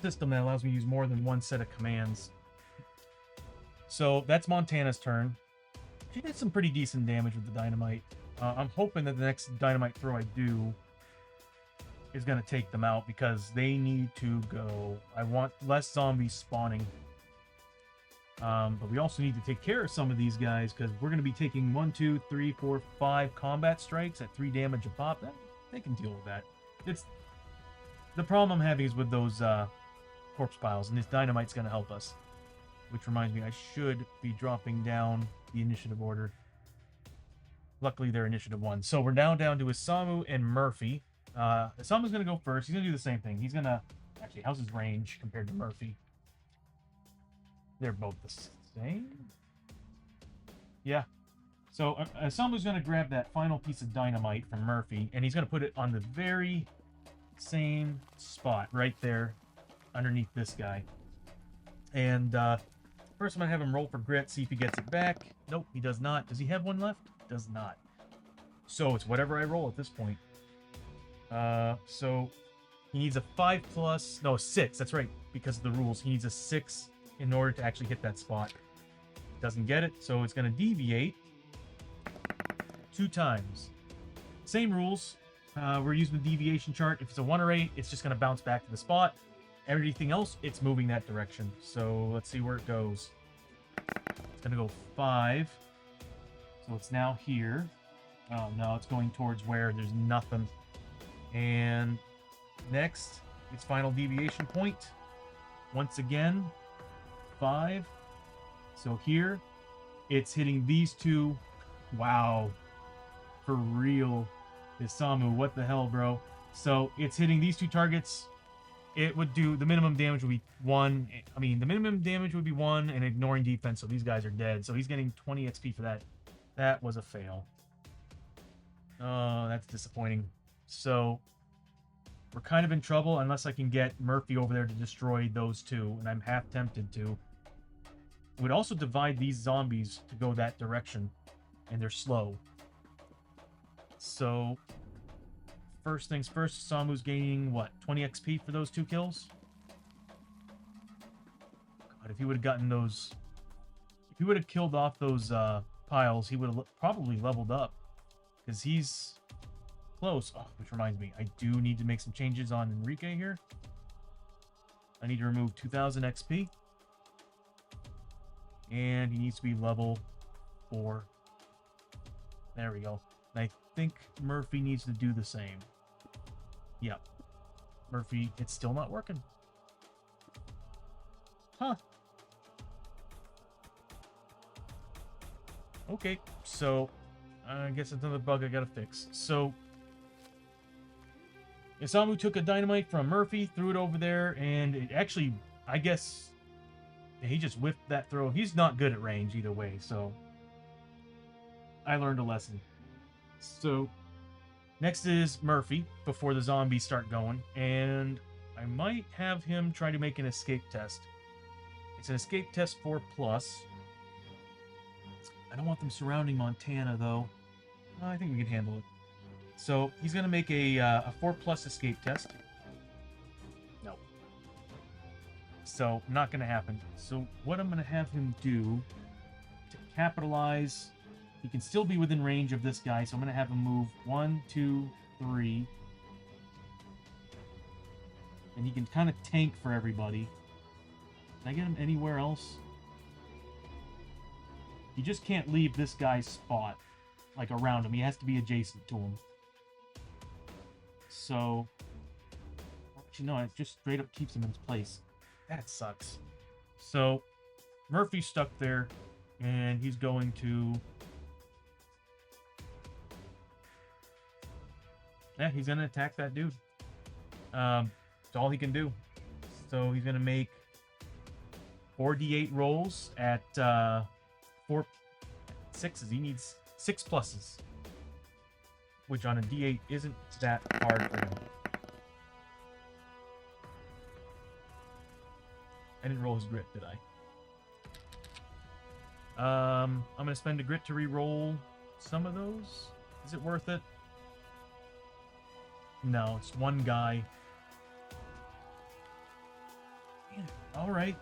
system that allows me to use more than one set of commands. So that's Montana's turn. She did some pretty decent damage with the dynamite. I'm hoping that the next dynamite throw I do is going to take them out because they need to go. I want less zombies spawning. But we also need to take care of some of these guys because we're going to be taking 1, 2, 3, 4, 5 combat strikes at 3 damage a pop. They can deal with that. It's the problem I'm having is with those corpse piles, and this dynamite's going to help us. Which reminds me, I should be dropping down the initiative order. Luckily, they're initiative 1. So we're down to Isamu and Murphy. Isamu's going to go first. He's going to do the same thing. He's going to... Actually, how's his range compared to Murphy? They're both the same? Yeah. So Isamu's going to grab that final piece of dynamite from Murphy, and he's going to put it on the very same spot right there underneath this guy. And first I'm going to have him roll for grit, see if he gets it back. Nope, he does not. Does he have one left? Does not. So it's whatever I roll at this point. So he needs a 5 plus... No, 6. That's right, because of the rules. He needs a 6 in order to actually hit that spot. Doesn't get it, so it's going to deviate 2 times. Same rules. We're using the deviation chart. If it's a 1 or 8, it's just going to bounce back to the spot. Everything else, it's moving that direction. So let's see where it goes. It's going to go 5. So it's now here. Oh no, it's going towards where there's nothing. And next, its final deviation point. Once again, 5. So here, it's hitting these 2. Wow. For real. Isamu, what the hell, bro? So it's hitting these 2 targets. It would do, the minimum damage would be 1. I mean, the minimum damage would be 1 and ignoring defense, so these guys are dead. So he's getting 20 XP for that. That was a fail. Oh, that's disappointing. So we're kind of in trouble unless I can get Murphy over there to destroy those 2, and I'm half tempted to. It would also divide these zombies to go that direction, and they're slow. So first things first, Samu's gaining, what, 20 XP for those 2 kills? God, if he would have gotten those... If he would have killed off those piles, he would have probably leveled up. Because he's close. Oh, which reminds me, I do need to make some changes on Enrique here. I need to remove 2,000 XP. And he needs to be level 4. There we go. And I think Murphy needs to do the same. Yep. Murphy, it's still not working. Huh. Okay, so I guess it's another bug I gotta fix. So Isamu took a dynamite from Murphy, threw it over there, and it actually, I guess, he just whiffed that throw. He's not good at range either way, so I learned a lesson. So next is Murphy, before the zombies start going, and I might have him try to make an escape test. It's an escape test 4+. I don't want them surrounding Montana, though. I think we can handle it. So he's going to make a 4+ escape test. No. So not going to happen. So what I'm going to have him do to capitalize... He can still be within range of this guy, so I'm going to have him move 1, 2, 3. And he can kind of tank for everybody. Can I get him anywhere else? He just can't leave this guy's spot, like around him. He has to be adjacent to him. So, actually, no, it just straight up keeps him in his place. That sucks. So, Murphy's stuck there, and he's going to... Yeah, he's going to attack that dude. It's all he can do. So he's going to make 4d8 rolls at 4 6s. He needs 6 pluses, which on a D8 isn't that hard for him. I didn't roll his grit, did I? I'm gonna spend a grit to re-roll some of those. Is it worth it? No, it's one guy. Man, all right,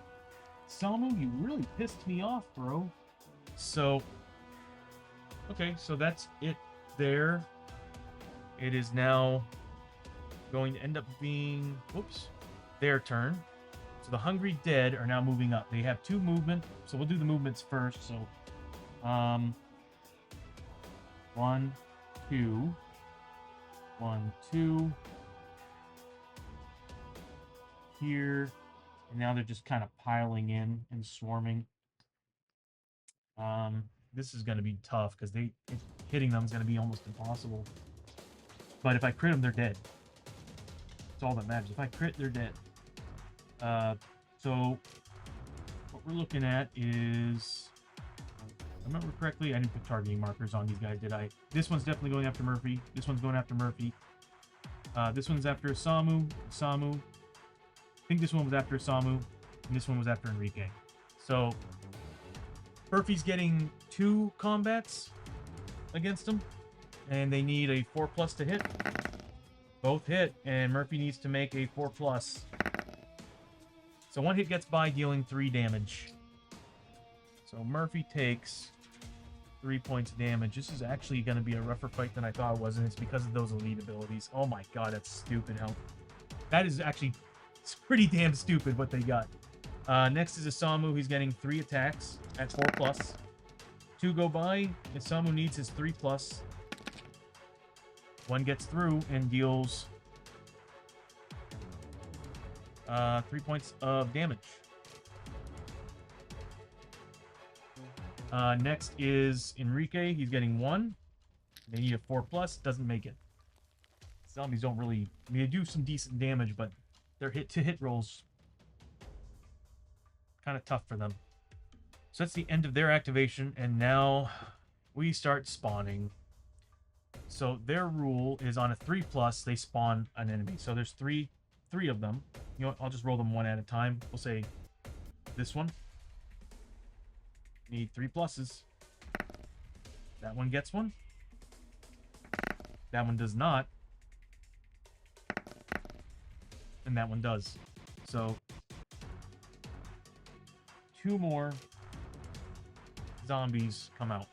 Samu, you really pissed me off, bro. So, okay, so that's it there. It is now going to end up being, whoops, their turn. So the Hungry Dead are now moving up. They have 2 movement, so we'll do the movements first. So, 1, 2, 1, 2. Here, and now they're just kind of piling in and swarming. This is going to be tough because hitting them is going to be almost impossible. But if I crit them, they're dead. That's all that matters. If I crit, they're dead. So what we're looking at is, if I remember correctly, I didn't put targeting markers on these guys, did I? This one's definitely going after Murphy. This one's going after Murphy. This one's after Samu. I think this one was after Samu, and this one was after Enrique. So Murphy's getting 2 combats against him, and they need a 4+ to hit. Both hit, and Murphy needs to make a 4+. So 1 hit gets by, dealing 3 damage. So Murphy takes 3 points of damage. This is actually going to be a rougher fight than I thought it was, and it's because of those elite abilities. Oh my god, that's stupid how... That is actually... It's pretty damn stupid what they got. Next is Isamu. He's getting 3 attacks at 4+. 2 go by. Isamu needs his 3+. 1 gets through and deals 3 points of damage. Next is Enrique. He's getting 1. They need a 4+. Doesn't make it. Zombies don't really... I mean, they do some decent damage, but their hit-to-hit rolls kind of tough for them. So that's the end of their activation, and now we start spawning. So their rule is on a 3+, they spawn an enemy. So there's three of them. You know what? I'll just roll them one at a time. We'll say this one. Need 3 pluses. That one gets 1. That one does not. And that one does. So 2 more zombies come out.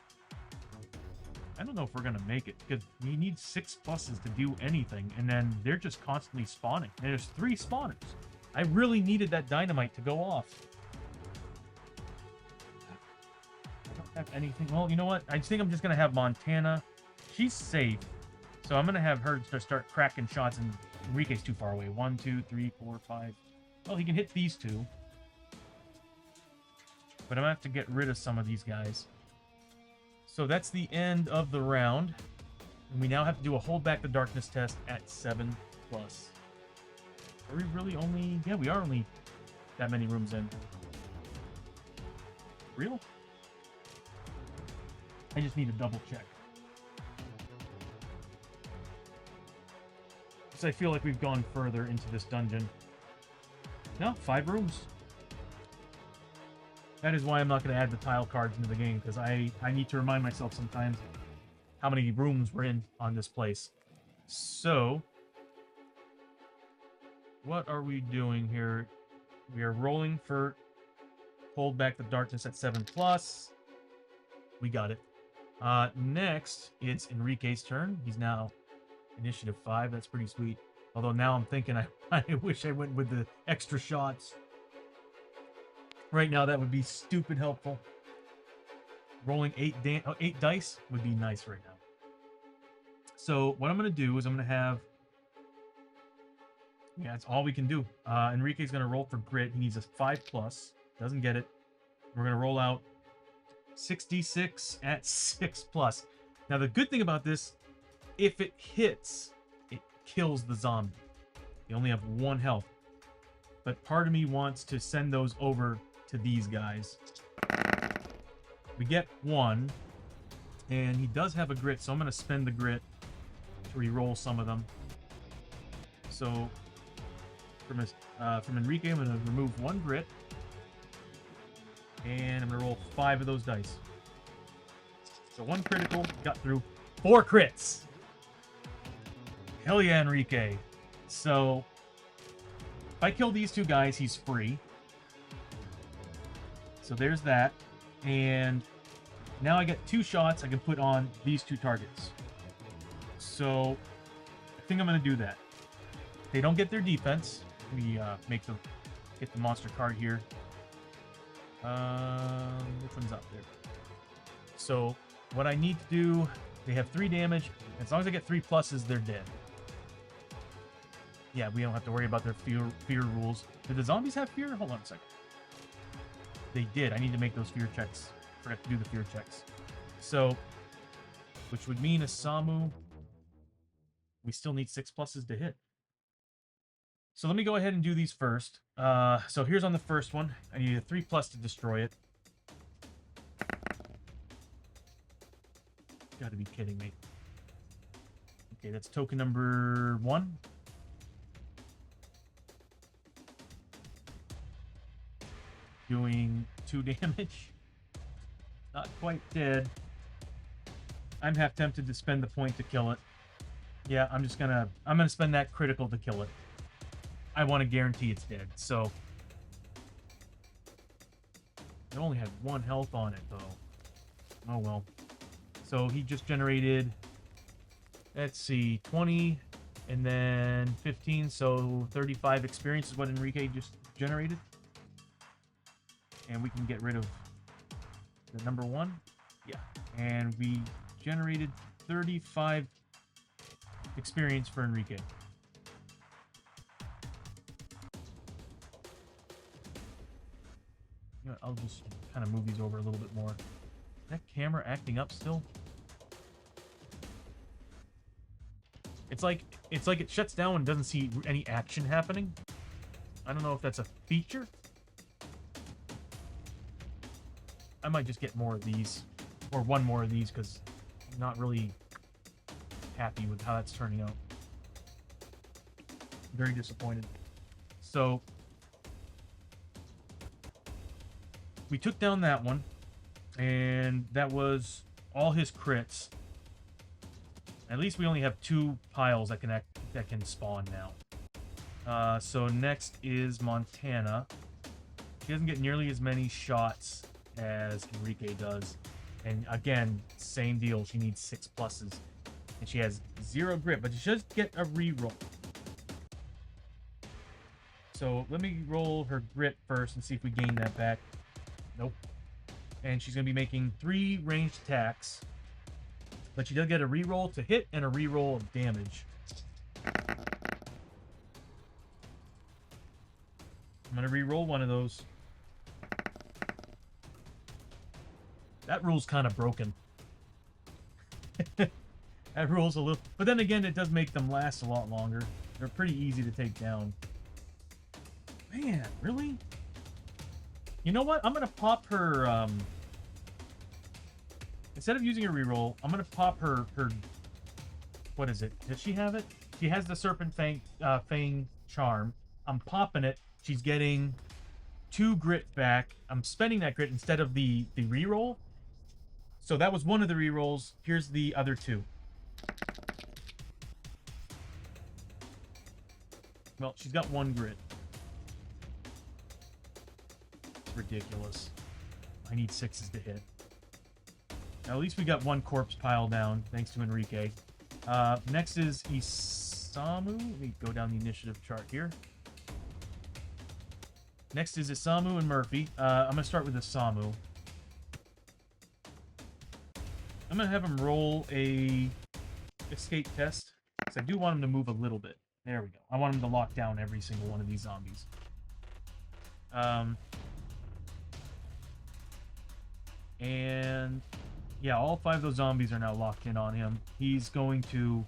I don't know if we're gonna make it because we need 6 pluses to do anything, and then they're just constantly spawning. And there's 3 spawners. I really needed that dynamite to go off. I don't have anything. Well, you know what? I think I'm just gonna have Montana. She's safe, so I'm gonna have her start cracking shots, and Enrique's too far away. 1, 2, 3, 4, 5. Well, he can hit these 2. But I'm gonna have to get rid of some of these guys. So that's the end of the round. And we now have to do a hold back the darkness test at 7+. Are we really only... Yeah, we are only that many rooms in. Real? I just need to double check. Because I feel like we've gone further into this dungeon. No, 5 rooms. That is why I'm not going to add the tile cards into the game, because I need to remind myself sometimes how many rooms we're in on this place. So, what are we doing here? We are rolling for hold back the darkness at 7+. We got it. Next, it's Enrique's turn. He's now initiative 5. That's pretty sweet. Although now I'm thinking I wish I went with the extra shots. Right now, that would be stupid helpful. Rolling 8 dice would be nice right now. So what I'm going to do is I'm going to have... Yeah, that's all we can do. Enrique's going to roll for grit. He needs a 5+. Doesn't get it. We're going to roll out 6d6 at 6+. Now, the good thing about this, if it hits, it kills the zombie. They only have 1 health. But part of me wants to send those over to these guys. We get 1. And he does have a grit, so I'm going to spend the grit to re-roll some of them. So from Enrique, I'm going to remove 1 grit. And I'm going to roll 5 of those dice. So 1 critical, got through 4 crits. Hell yeah, Enrique. So if I kill these 2 guys, he's free. So there's that. And now I get 2 shots I can put on these 2 targets. So I think I'm going to do that. They don't get their defense. We get the monster card here. Which one's up there? So what I need to do, they have 3 damage. As long as I get 3 pluses, they're dead. Yeah, we don't have to worry about their fear rules. Did the zombies have fear? Hold on a second. They did. I need to make those fear checks. Forgot to do the fear checks. So, which would mean a Samu, we still need 6 pluses to hit. So let me go ahead and do these first. So here's on the first one. I need a 3+ to destroy it. Gotta be kidding me. Okay, that's token number 1. Doing 2 damage. Not quite dead. I'm half tempted to spend the point to kill it. Yeah, I'm gonna spend that critical to kill it. I want to guarantee it's dead, so it only had 1 health on it though. Oh well. So he just generated, let's see, 20 and then 15, so 35 experience is what Enrique just generated. And we can get rid of the number 1. Yeah. And we generated 35 experience for Enrique. You know, I'll just kind of move these over a little bit more. Is that camera acting up still? It's like it shuts down and doesn't see any action happening. I don't know if that's a feature. I might just get more of these, or 1 more of these, because I'm not really happy with how that's turning out. Very disappointed. So we took down that one, and that was all his crits. At least we only have 2 piles that can spawn now. So next is Montana. She doesn't get nearly as many shots as Enrique does, and again, same deal. She needs 6 pluses, and she has 0 grit, but she does get a reroll. So let me roll her grit first and see if we gain that back. Nope. And she's going to be making 3 ranged attacks. But she does get a reroll to hit and a reroll of damage. I'm going to reroll one of those. That rule's kind of broken. That rule's a little... But then again, it does make them last a lot longer. They're pretty easy to take down. Man, really? You know what? I'm going to pop her... Instead of using a reroll, I'm going to pop her... What is it? Does she have it? She has the Serpent Fang charm. I'm popping it. She's getting 2 grit back. I'm spending that grit instead of the reroll. So that was one of the rerolls. Here's the other 2. Well, she's got 1 grit. Ridiculous. I need 6s to hit. Now, at least we got 1 corpse pile down, thanks to Enrique. Next is Isamu. Let me go down the initiative chart here. Next is Isamu and Murphy. I'm going to start with Isamu. I'm going to have him roll a escape test, because I do want him to move a little bit. There we go. I want him to lock down every single one of these zombies. And yeah, all 5 of those zombies are now locked in on him. He's going to...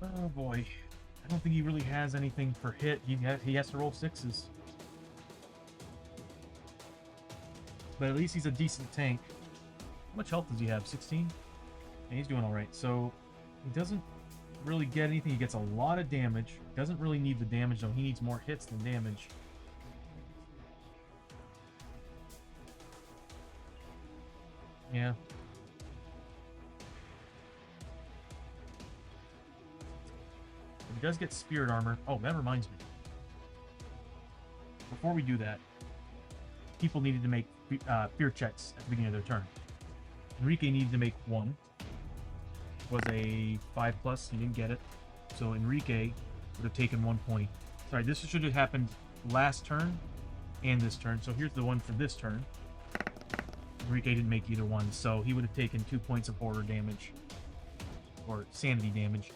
Oh boy. I don't think he really has anything for hit. He has to roll 6s. But at least he's a decent tank. How much health does he have? 16? And he's doing alright. So, he doesn't really get anything. He gets a lot of damage. Doesn't really need the damage, though. He needs more hits than damage. Yeah. But he does get spirit armor. Oh, that reminds me. Before we do that, people needed to make fear checks at the beginning of their turn. Enrique needed to make one. It was a 5+. He didn't get it. So Enrique would have taken 1 point. Sorry, this should have happened last turn and this turn. So here's the one for this turn. Enrique didn't make either one, so he would have taken 2 points of horror damage. Or sanity damage.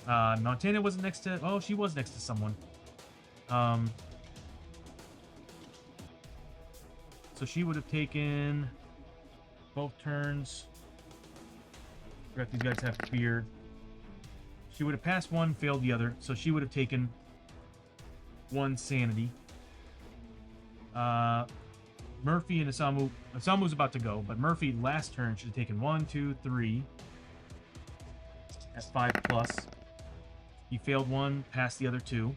Montana wasn't next to... Oh, she was next to someone. So she would have taken both turns. Forgot these guys have fear. She would have passed one, failed the other, so she would have taken 1 sanity. Murphy and Isamu. Isamu's about to go, but Murphy last turn should have taken 1, 2, 3. At 5+. He failed one, passed the other 2.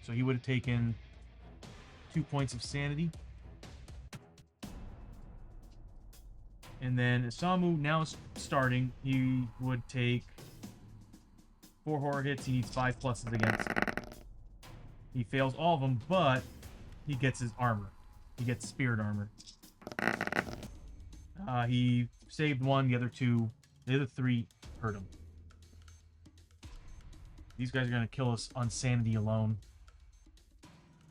So he would have taken 2 points of sanity. And then Isamu now starting. He would take 4 horror hits. He needs 5+ against. He fails all of them, but he gets his armor. He gets spirit armor. He saved one. The other 3 hurt him. These guys are going to kill us on sanity alone.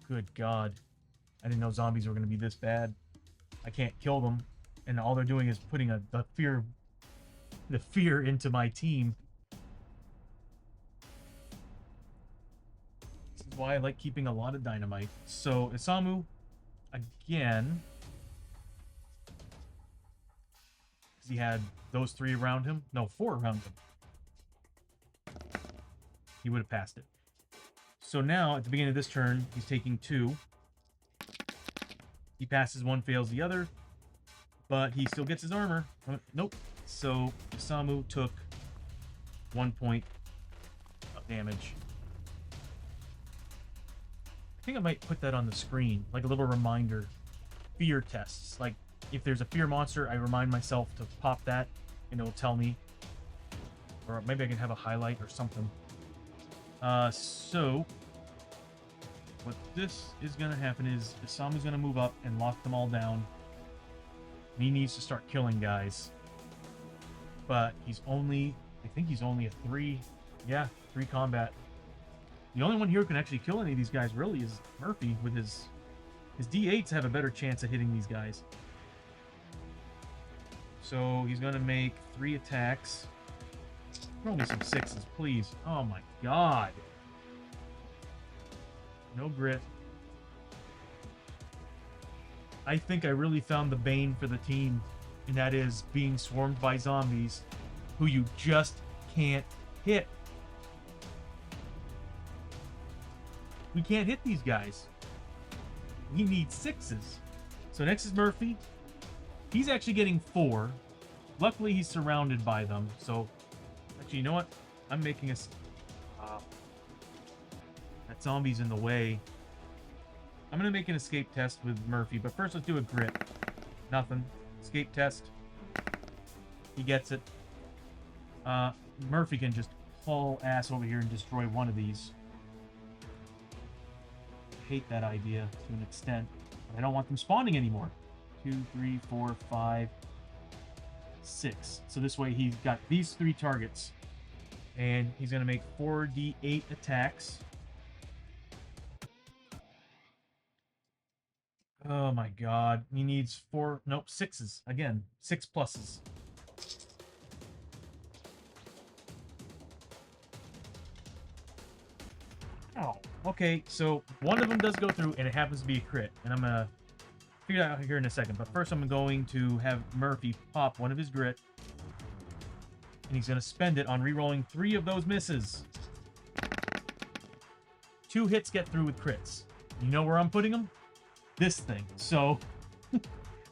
Good God. I didn't know zombies were going to be this bad. I can't kill them. And all they're doing is putting the fear into my team. This is why I like keeping a lot of dynamite. So, Isamu, again, because he had those 3 around him. No, 4 around him. He would have passed it. So now, at the beginning of this turn, he's taking 2. He passes one, fails the other. But he still gets his armor. Nope. So, Isamu took 1 point of damage. I think I might put that on the screen, like a little reminder. Fear tests. Like, if there's a fear monster, I remind myself to pop that, and it'll tell me. Or maybe I can have a highlight or something. So, what this is going to happen is Isamu's going to move up and lock them all down. He needs to start killing guys. But he's only... I think he's only a 3... Yeah, 3 combat. The only one here who can actually kill any of these guys, really, is Murphy. With his D8s have a better chance of hitting these guys. So he's going to make 3 attacks. Throw me some 6s, please. Oh my God. No grit. I think I really found the bane for the team, and that is being swarmed by zombies who you just can't hit. We can't hit these guys. We need 6s. So next is Murphy. He's actually getting 4. Luckily, he's surrounded by them. So, actually, you know what? I'm making a... that zombie's in the way. I'm going to make an escape test with Murphy, but first let's do a grit. Nothing. Escape test. He gets it. Murphy can just haul ass over here and destroy one of these. I hate that idea to an extent. But I don't want them spawning anymore. 2, 3, 4, 5, 6. So this way he's got these 3 targets. And he's going to make 4d8 attacks. Oh my God. He needs 6s. Again, 6+. Oh, okay. So one of them does go through, and it happens to be a crit. And I'm going to figure that out here in a second. But first I'm going to have Murphy pop one of his grit. And he's going to spend it on re-rolling 3 of those misses. 2 hits get through with crits. You know where I'm putting them? This thing. So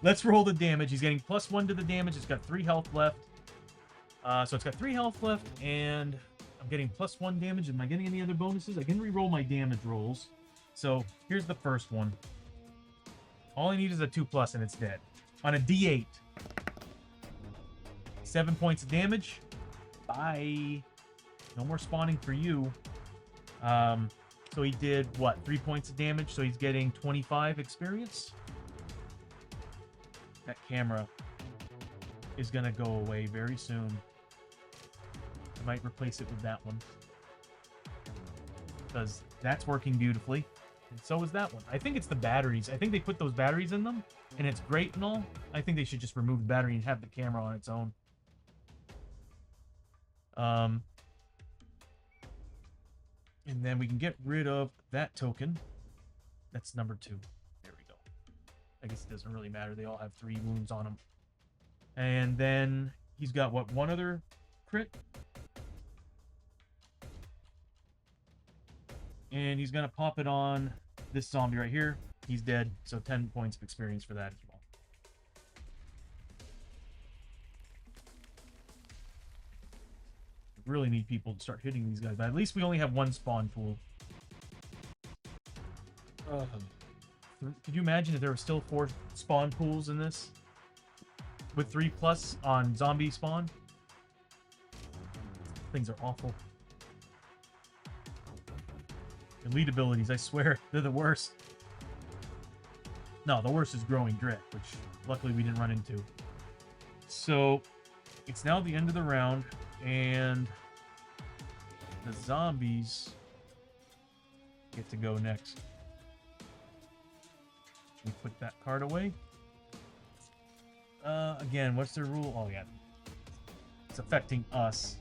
Let's roll the damage. He's getting +1 to the damage. It's got 3 health left. So it's got 3 health left, and I'm getting +1 damage. Am I getting any other bonuses? I can re-roll my damage rolls. So here's the first one. All I need is a 2+, and it's dead. On a D8. 7 points of damage. Bye. No more spawning for you. So he did, what, 3 points of damage? So he's getting 25 experience. That camera is going to go away very soon. I might replace it with that one. Because that's working beautifully. And so is that one. I think it's the batteries. I think they put those batteries in them. And it's great and all. I think they should just remove the battery and have the camera on its own. And then we can get rid of that token. That's number 2. There we go. I guess it doesn't really matter. They all have 3 wounds on them. And then he's got, what, 1 other crit? And he's going to pop it on this zombie right here. He's dead, so 10 points of experience for that as well. Really need people to start hitting these guys, but at least we only have 1 spawn pool. Could you imagine if there were still 4 spawn pools in this? With 3+ on zombie spawn? Things are awful. Elite abilities, I swear, they're the worst. No, the worst is Growing Grit, which luckily we didn't run into. So, it's now the end of the round, and the zombies get to go next. We put that card away. Again, what's their rule? Oh, yeah. It's affecting us.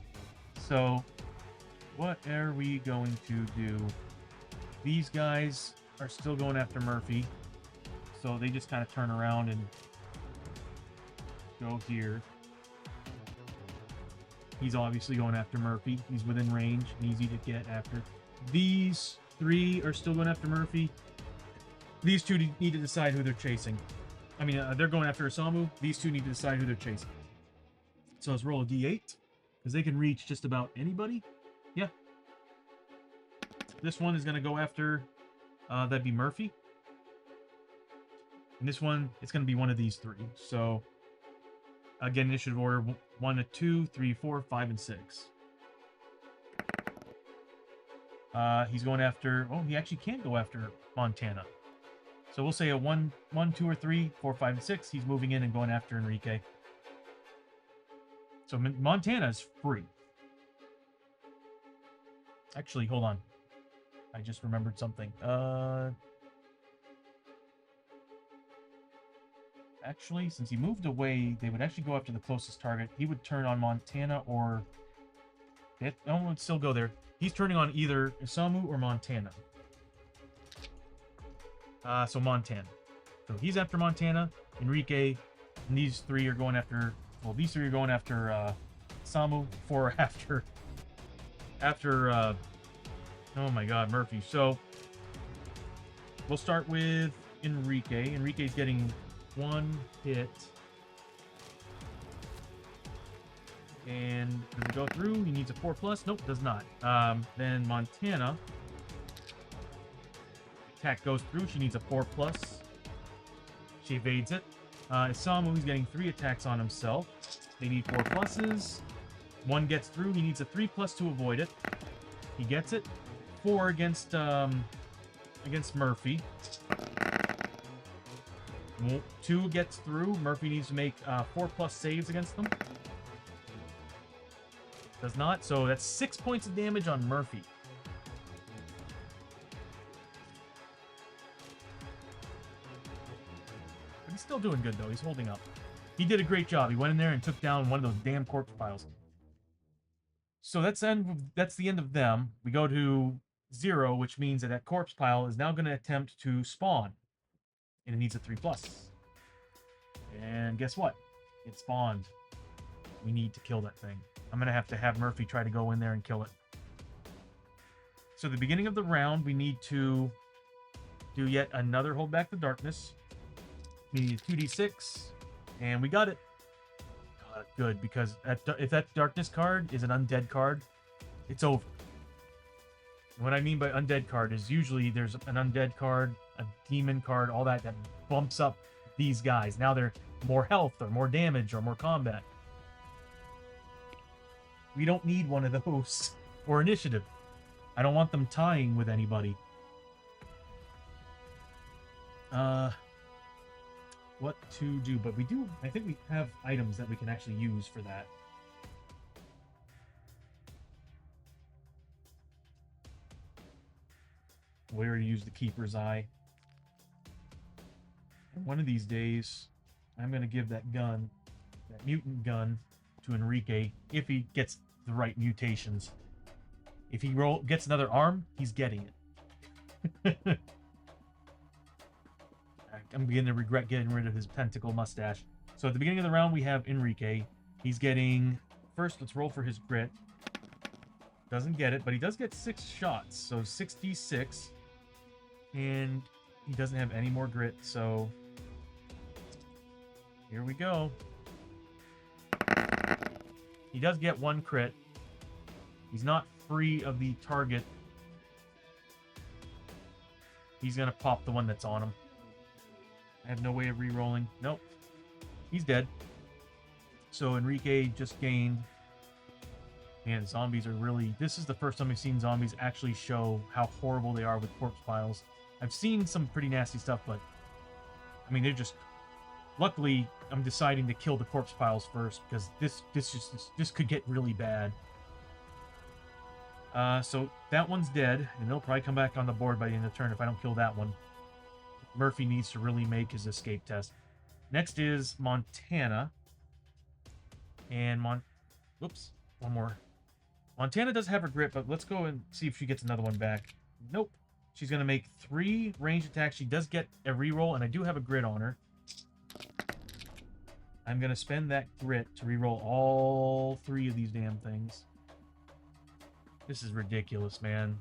So, what are we going to do? These guys are still going after Murphy. So they just kind of turn around and go here. He's obviously going after Murphy. He's within range and easy to get after. These 3 are still going after Murphy. These 2 need to decide who they're chasing. I mean, they're going after Isamu. These 2 need to decide who they're chasing. So let's roll a D8. Because they can reach just about anybody. Yeah. This one is going to go after... that'd be Murphy. And this one, it's going to be one of these 3. So, again, initiative order 1 to 2, 3, 4, 5, and 6. He's going after... Oh, he actually can't go after Montana. So we'll say a 1, 2, or 3, 4, 5, and 6. He's moving in and going after Enrique. So Montana is free. Actually, hold on. I just remembered something. Actually, since he moved away, they would actually go after the closest target. He would turn on Montana or... No one would still go there. He's turning on either Isamu or Montana. So Montana. So he's after Montana, Enrique, and these 3 are going after... Well, these 3 are going after Isamu. 4 are after oh my god, Murphy. So we'll start with Enrique. Enrique's getting 1 hit. And does it go through? He needs a 4+. Nope, does not. Then Montana. Attack goes through. She needs a 4+. She evades it. Isamu, he's getting 3 attacks on himself. They need 4+. 1 gets through. He needs a 3+ to avoid it. He gets it. 4 against Murphy. 2 gets through. Murphy needs to make 4+ saves against them. Does not. So that's 6 points of damage on Murphy. But he's still doing good, though. He's holding up. He did a great job. He went in there and took down one of those damn corpse piles. So that's the end of them. We go to 0, which means that that corpse pile is now going to attempt to spawn. And it needs a 3+. And guess what? It spawned. We need to kill that thing. I'm going to have Murphy try to go in there and kill it. So at the beginning of the round, we need to do yet another Hold Back the Darkness. We need 2d6, and we got it. God, good, because if that darkness card is an undead card, it's over. What I mean by undead card is usually there's an undead card, a demon card, all that bumps up these guys. Now they're more health or more damage or more combat. We don't need one of those. Or initiative. I don't want them tying with anybody. What to do? But we do, I think we have items that we can actually use for that. We already used the Keeper's Eye. And one of these days, I'm going to give that gun, that mutant gun, to Enrique if he gets the right mutations. If he gets another arm, he's getting it. I'm beginning to regret getting rid of his tentacle mustache. So at the beginning of the round, we have Enrique. He's getting... First, let's roll for his grit. Doesn't get it, but he does get 6 shots. So 6d6. And he doesn't have any more grit, so... Here we go. He does get 1 crit. He's not free of the target. He's going to pop the one that's on him. I have no way of re-rolling. Nope. He's dead. So Enrique just gained... Man, zombies are really... This is the first time we've seen zombies actually show how horrible they are with corpse piles. I've seen some pretty nasty stuff, but... I mean, they're just... Luckily, I'm deciding to kill the corpse piles first, because this could get really bad. So that one's dead, and they'll probably come back on the board by the end of the turn if I don't kill that one. Murphy needs to really make his escape test. Next is Montana. And Whoops, one more. Montana does have her grit, but let's go and see if she gets another one back. Nope. She's going to make 3 ranged attacks. She does get a reroll, and I do have a grit on her. I'm going to spend that grit to reroll all 3 of these damn things. This is ridiculous, man.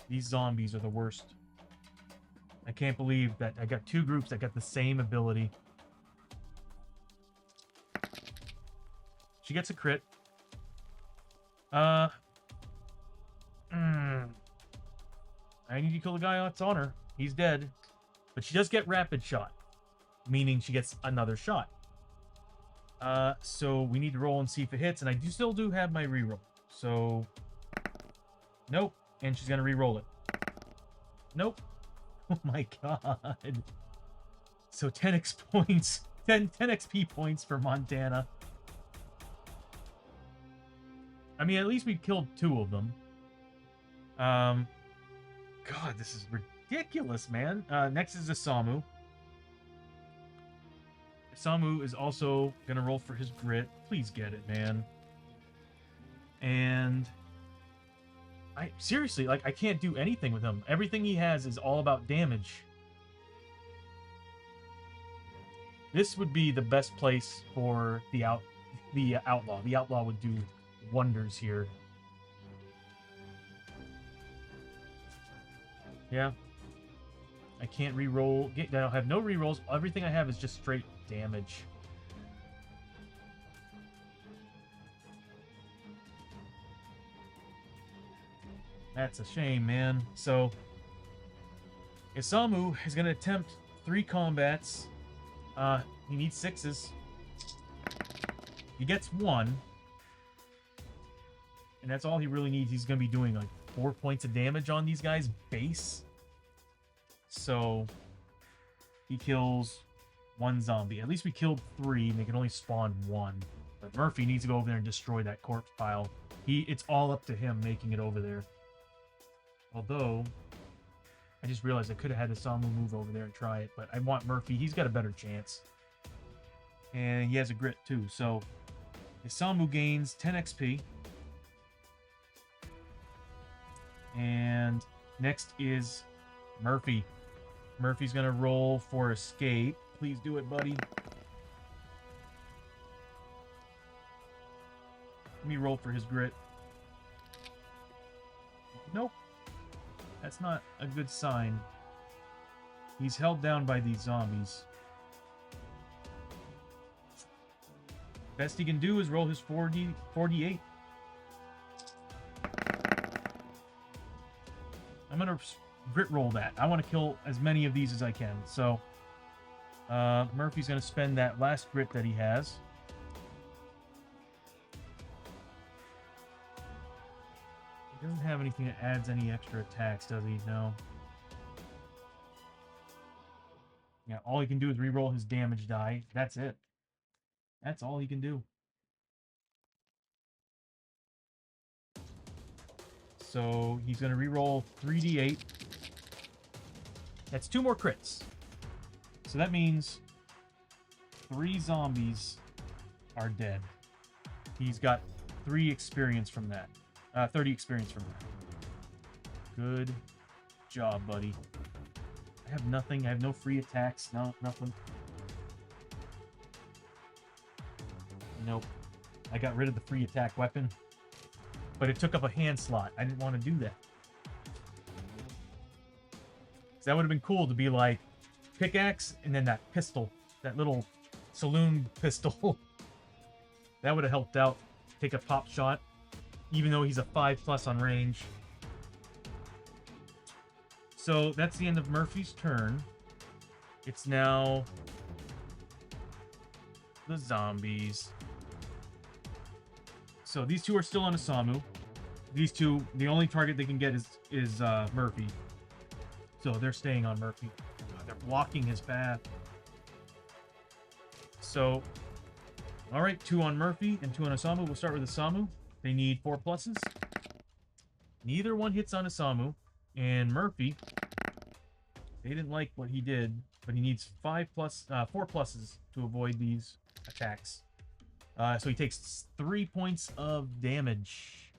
These zombies are the worst. I can't believe that I got 2 groups that got the same ability. She gets a crit. I need to kill the guy that's on her. He's dead. But she does get rapid shot, meaning she gets another shot. So we need to roll and see if it hits, and I still do have my reroll. So, nope. And she's gonna reroll it. Nope. Oh my god. So 10 points, 10 XP points for Montana. I mean, at least we killed 2 of them. God, this is ridiculous, man. Next is Isamu. Isamu is also gonna roll for his grit. Please get it, man. And seriously, like, I can't do anything with him. Everything he has is all about damage. This would be the best place for the outlaw. The outlaw would do wonders here. Yeah. I can't re-roll. I don't have no re-rolls. Everything I have is just straight damage. That's a shame, man. So, Isamu is going to attempt 3 combats. He needs 6s. He gets 1. And that's all he really needs. He's going to be doing like 4 points of damage on these guys base. So, he kills 1 zombie. At least we killed 3, and they can only spawn 1. But Murphy needs to go over there and destroy that corpse pile. It's all up to him making it over there. Although, I just realized I could have had Isamu move over there and try it, but I want Murphy. He's got a better chance. And he has a grit too, so Isamu gains 10 XP. And next is Murphy. Murphy's going to roll for escape. Please do it, buddy. Let me roll for his grit. Nope. That's not a good sign. He's held down by these zombies. Best he can do is roll his 48. I'm going to grit roll that. I want to kill as many of these as I can. So, Murphy's going to spend that last grit that he has. He doesn't have anything that adds any extra attacks, does he? No. Yeah, all he can do is re-roll his damage die. That's it. That's all he can do. So he's going to re-roll 3d8. That's 2 more crits. So that means 3 zombies are dead. He's got 3 experience from that. 30 experience from that. Good job, buddy. I have nothing. I have no free attacks. No, nothing. Nope. I got rid of the free attack weapon. But it took up a hand slot. I didn't want to do that. That would have been cool to be like pickaxe and then that pistol. That little saloon pistol. That would have helped out. Take a pop shot. Even though he's a 5+ on range. So that's the end of Murphy's turn. It's now the zombies. So these 2 are still on Osamu. These 2, the only target they can get is Murphy. So they're staying on Murphy. They're blocking his path. So, all right, 2 on Murphy and 2 on Osamu. We'll start with Osamu. They need 4 pluses. Neither one hits on Osamu. And Murphy, they didn't like what he did, but he needs 4 pluses to avoid these attacks. So he takes 3 points of damage.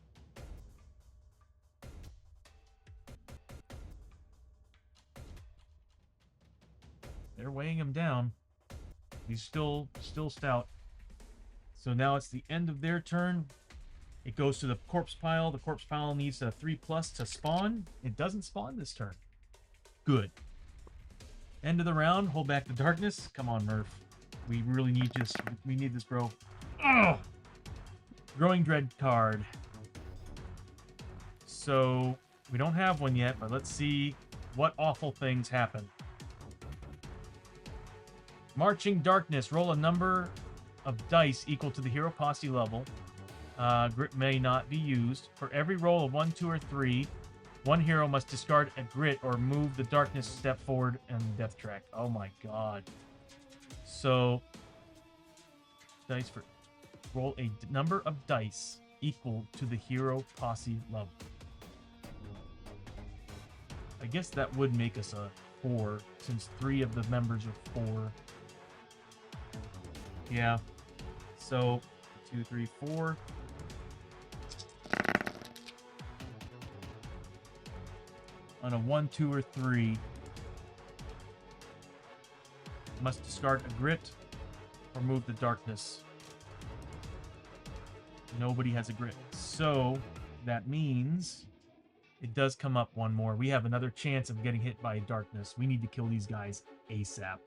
They're weighing him down. He's still stout. So now it's the end of their turn. It goes to the corpse pile. The corpse pile needs a 3+ to spawn. It doesn't spawn this turn. Good. End of the round. Hold back the darkness. Come on, Murph. We really need this. We need this, bro. Ugh! Growing Dread card. So, we don't have one yet, but let's see what awful things happen. Marching Darkness. Roll a number of dice equal to the hero posse level. Grit may not be used. For every roll of 1, 2, or 3, one hero must discard a grit or move the darkness step forward and death track. Oh my god. So, dice for... Roll a number of dice equal to the hero posse level. I guess that would make us a 4, since 3 of the members are 4. Yeah. So, 2, 3, 4. On a 1, 2, or 3, must discard a grit or move the darkness. Nobody has a grit. So, that means it does come up one more. We have another chance of getting hit by darkness. We need to kill these guys ASAP.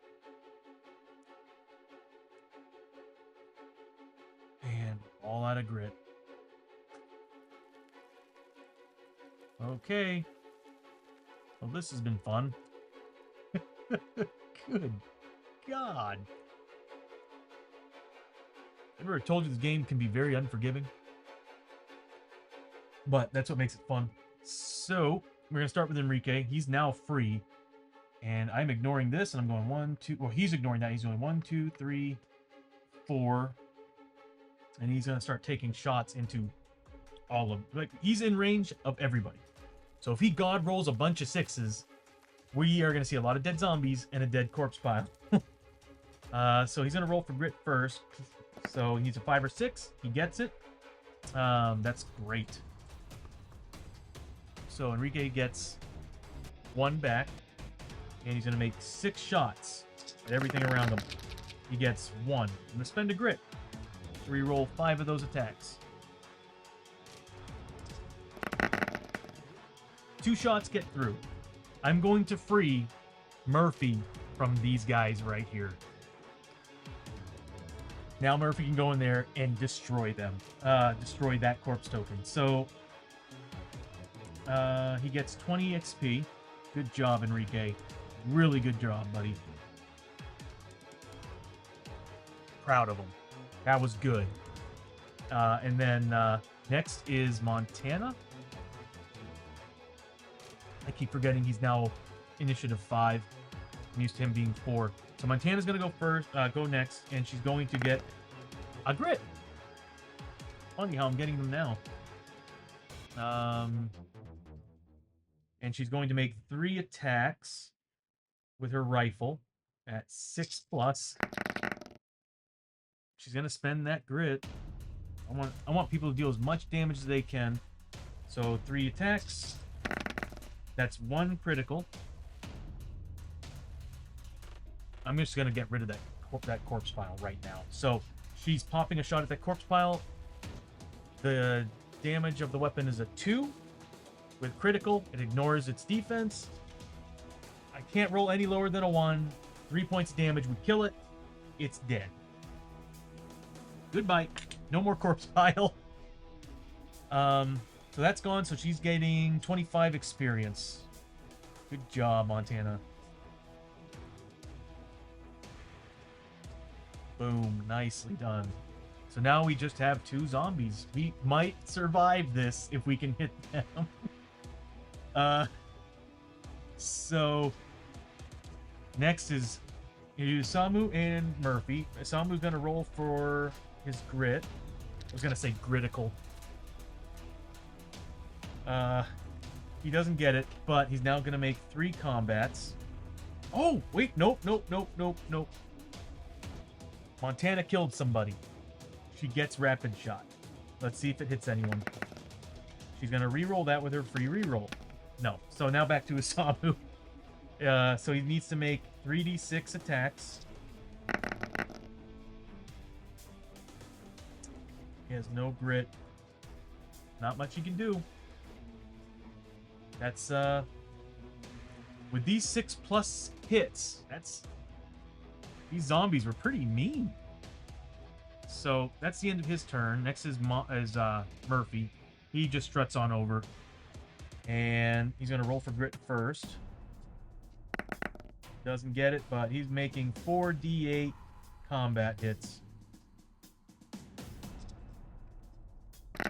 And all out of grit. Okay. Well, this has been fun. Good God. Ever told you this game can be very unforgiving? But that's what makes it fun. So, we're going to start with Enrique. He's now free. And I'm ignoring this, and I'm going 1, 2... Well, he's ignoring that. He's going 1, 2, 3, 4. And he's going to start taking shots into all of... Like, he's in range of everybody. So if he god rolls a bunch of 6s, we are going to see a lot of dead zombies and a dead corpse pile. So he's going to roll for grit first. So he needs a 5 or 6. He gets it. That's great. So Enrique gets 1 back. And he's going to make 6 shots at everything around him. He gets 1. I'm going to spend a grit to reroll 5 of those attacks. 2 shots get through. I'm going to free Murphy from these guys right here. Now Murphy can go in there and destroy them. Destroy that corpse token. So he gets 20 XP. Good job, Enrique. Really good job, buddy. Proud of him. That was good. And then next is Montana. I keep forgetting he's now initiative 5. I'm used to him being 4. So Montana's going to go first, go next, and she's going to get a grit. Funny how I'm getting them now. And she's going to make 3 attacks with her rifle at 6+. She's going to spend that grit. I want people to deal as much damage as they can. So 3 attacks. That's 1 critical. I'm just going to get rid of that corpse pile right now. So she's popping a shot at that corpse pile. The damage of the weapon is a 2. With critical, it ignores its defense. I can't roll any lower than a 1. 3 points of damage would kill it. It's dead. Goodbye. No more corpse pile. So that's gone. So she's getting 25 experience. Good job, Montana. Boom. Nicely done. So now we just have 2 zombies. We might survive this if we can hit them. So next is Samu and Murphy. Samu's gonna roll for his grit. I was gonna say critical. He doesn't get it, but he's now gonna make 3 combats. Oh, wait, nope. Montana killed somebody. She gets rapid shot. Let's see if it hits anyone. She's gonna re-roll that with her free re-roll. No. So now back to Isamu. So he needs to make 3d6 attacks. He has no grit. Not much he can do. That's with these 6+ hits, these zombies were pretty mean. So that's the end of his turn. Next is Murphy. He just struts on over. And he's going to roll for grit first. Doesn't get it, but he's making 4d8 combat hits. He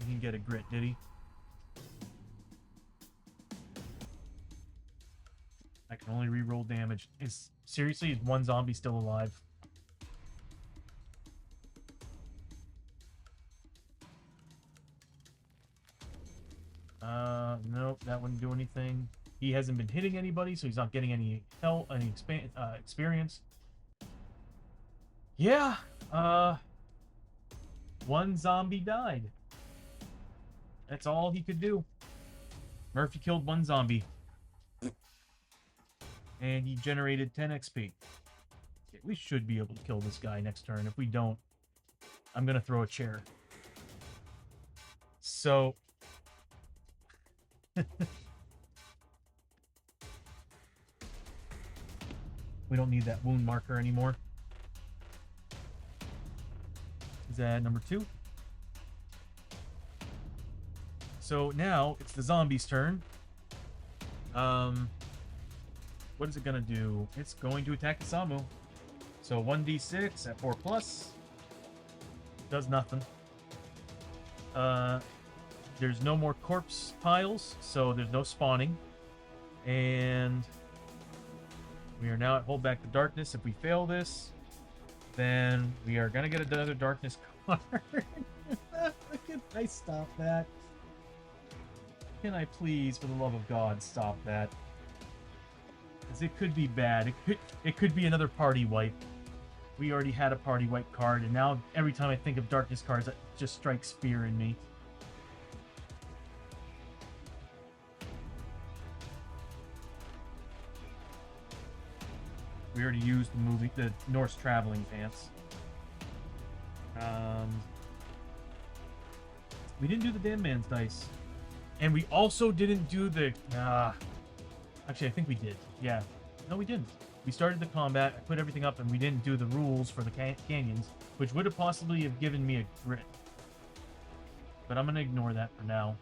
didn't get a grit, did he? I can only re-roll damage. Seriously, is 1 zombie still alive? Nope, that wouldn't do anything. He hasn't been hitting anybody, so he's not getting any experience. Yeah, 1 zombie died. That's all he could do. Murphy killed 1 zombie. And he generated 10 XP. Okay, we should be able to kill this guy next turn. If we don't, I'm going to throw a chair. So... we don't need that wound marker anymore. Is that number 2? So now it's the zombie's turn. What is it gonna do? It's going to attack Isamu. So 1d6 at 4+. Does nothing. There's no more corpse piles, so there's no spawning. And we are now at Hold Back the Darkness. If we fail this, then we are going to get another darkness card. Can I stop that? Can I please, for the love of God, stop that? Because it could be bad. It could be another party wipe. We already had a party wipe card, and now every time I think of darkness cards, it just strikes fear in me. We already used the Norse traveling pants. We didn't do the Damn Man's dice. And we also didn't do the... I Actually, I think we did. Yeah. No, we didn't. We started the combat, I put everything up, and we didn't do the rules for the canyons, which would have possibly have given me a grit. But I'm going to ignore that for now.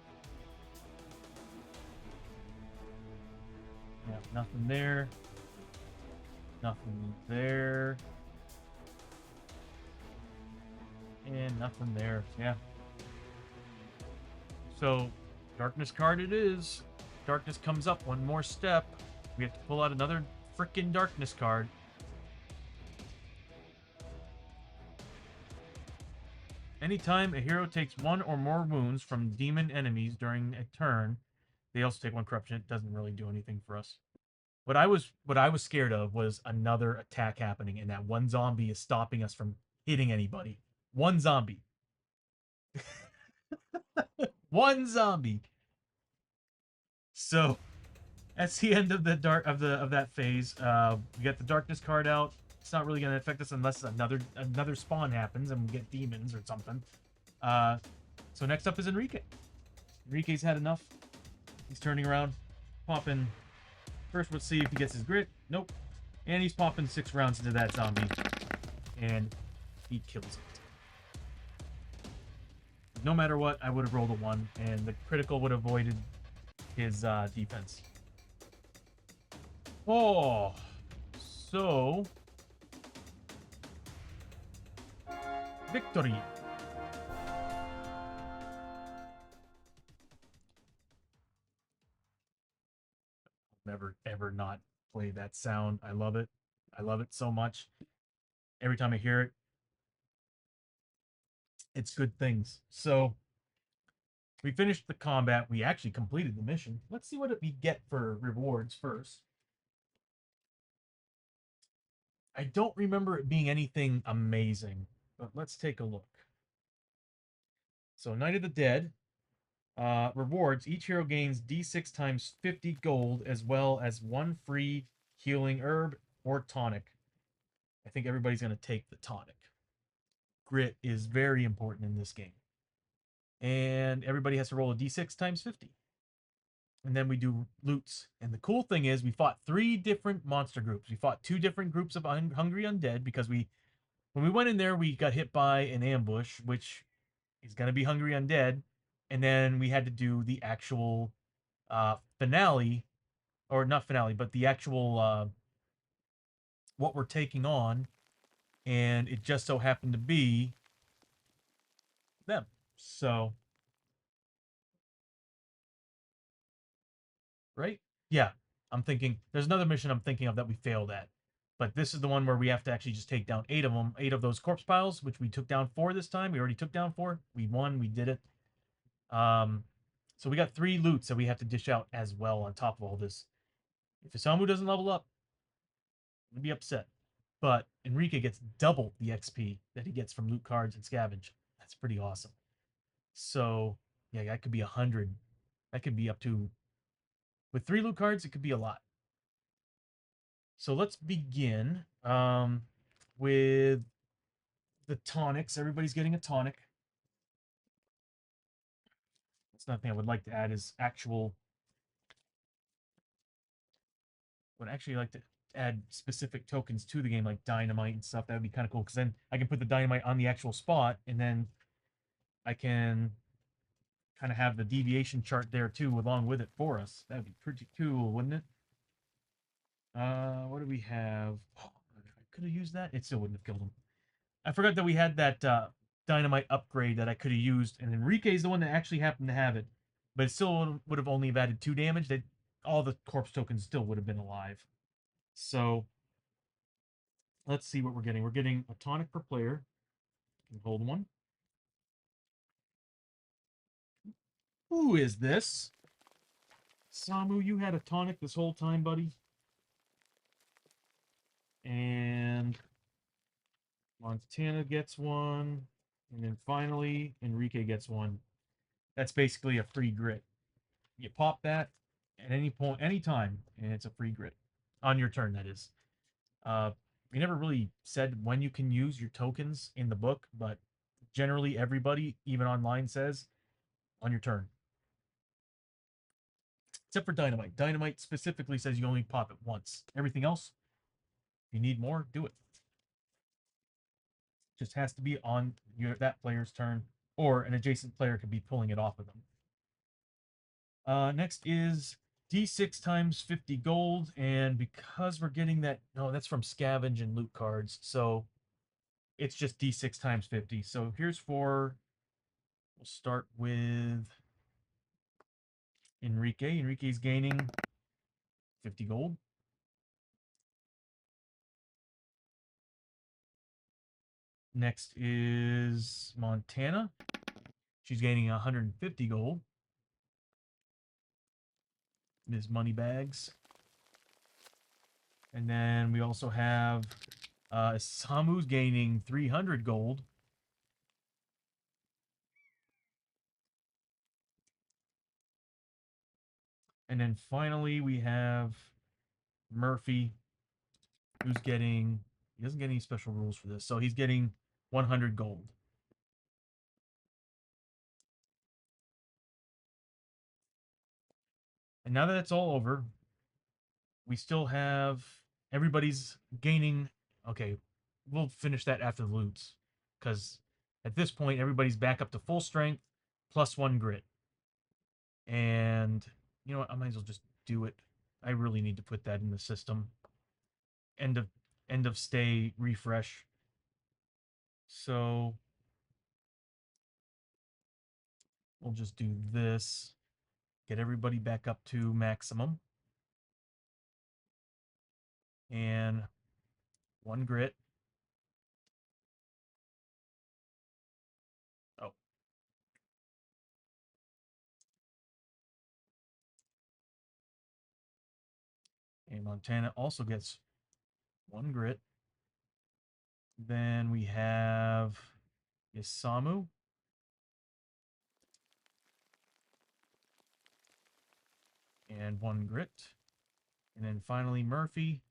Yeah, nothing there. Nothing there. And nothing there. Yeah. So, darkness card it is. Darkness comes up one more step. We have to pull out another freaking darkness card. Anytime a hero takes one or more wounds from demon enemies during a turn, they also take one corruption. It doesn't really do anything for us. What I was scared of was another attack happening, and that one zombie is stopping us from hitting anybody. One zombie. One zombie. So that's the end of the dark of that phase. We got the darkness card out. It's not really going to affect us unless another spawn happens and we get demons or something. Uh, so next up is Enrique. Enrique's had enough. He's turning around, popping. First, let's see if he gets his grit. Nope. And he's popping 6 rounds into that zombie, and he kills it. No matter what, I would have rolled a 1, and the critical would have avoided his defense. Oh, so victory. Never ever not play that sound. I love it. I love it so much. Every time I hear it, it's good things. So we finished the combat. We actually completed the mission. Let's see what we get for rewards first. I don't remember it being anything amazing, but let's take a look. So Night of the Dead, rewards. Each hero gains D6 times 50 gold, as well as 1 free healing herb or tonic. I think everybody's going to take the tonic. Grit is very important in this game. And everybody has to roll a D6 times 50. And then we do loots. And the cool thing is we fought 3 different monster groups. We fought 2 different groups of hungry undead because when we went in there, we got hit by an ambush, which is going to be hungry undead. And then we had to do the actual finale, or not finale, but the actual what we're taking on. And it just so happened to be them. So, right? Yeah. I'm thinking there's another mission I'm thinking of that we failed at. But this is the one where we have to actually just take down 8 of them, 8 of those corpse piles, which we took down 4 this time. We already took down 4. We won. We did it. Um, so we got 3 loots that we have to dish out as well on top of all this. If Isamu doesn't level up, I'm gonna be upset. But Enrique gets double the XP that he gets from loot cards and scavenge. That's pretty awesome. So yeah, that could be 100. That could be up to, with 3 loot cards, it could be a lot. So let's begin with the tonics. Everybody's getting a tonic. That's another thing I would like to add is actual. Would actually like to add specific tokens to the game, like dynamite and stuff. That would be kind of cool because then I can put the dynamite on the actual spot, and then I can kind of have the deviation chart there too, along with it for us. That'd be pretty cool, wouldn't it? What do we have? Oh, I could have used that. It still wouldn't have killed him. I forgot that we had that dynamite upgrade that I could have used, and Enrique's the one that actually happened to have it, but it still would have only added 2 damage. That all the corpse tokens still would have been alive. So let's see what we're getting. We're getting a tonic per player. Hold one. Who is this? Samu, you had a tonic this whole time, buddy. And Montana gets one. And then finally, Enrique gets one. That's basically a free grit. You pop that at any point, any time, and it's a free grit. On your turn, that is. We never really said when you can use your tokens in the book, but generally everybody, even online, says on your turn. except for dynamite. Dynamite specifically says you only pop it once. Everything else, if you need more, do it. Just has to be on that player's turn, or an adjacent player could be pulling it off of them. Next is D6 times 50 gold, and because we're getting that, no, that's from scavenge and loot cards, so it's just D6 times 50. So here's for, we'll start with Enrique. Enrique's gaining 50 gold. Next is Montana. She's gaining 150 gold. Ms. Moneybags. And then we also have Samu's gaining 300 gold. And then finally we have Murphy, who's getting, he doesn't get any special rules for this, so he's getting 100 gold. And now that it's all over, we still have, everybody's gaining. Okay, we'll finish that after the loots, because at this point everybody's back up to full strength plus 1 grit. And you know what, I might as well just do it. I really need to put that in the system. End of stay refresh. So we'll just do this, get everybody back up to maximum, and 1 grit. Oh, and Montana also gets 1 grit. Then we have Isamu, and 1 grit. And then finally Murphy.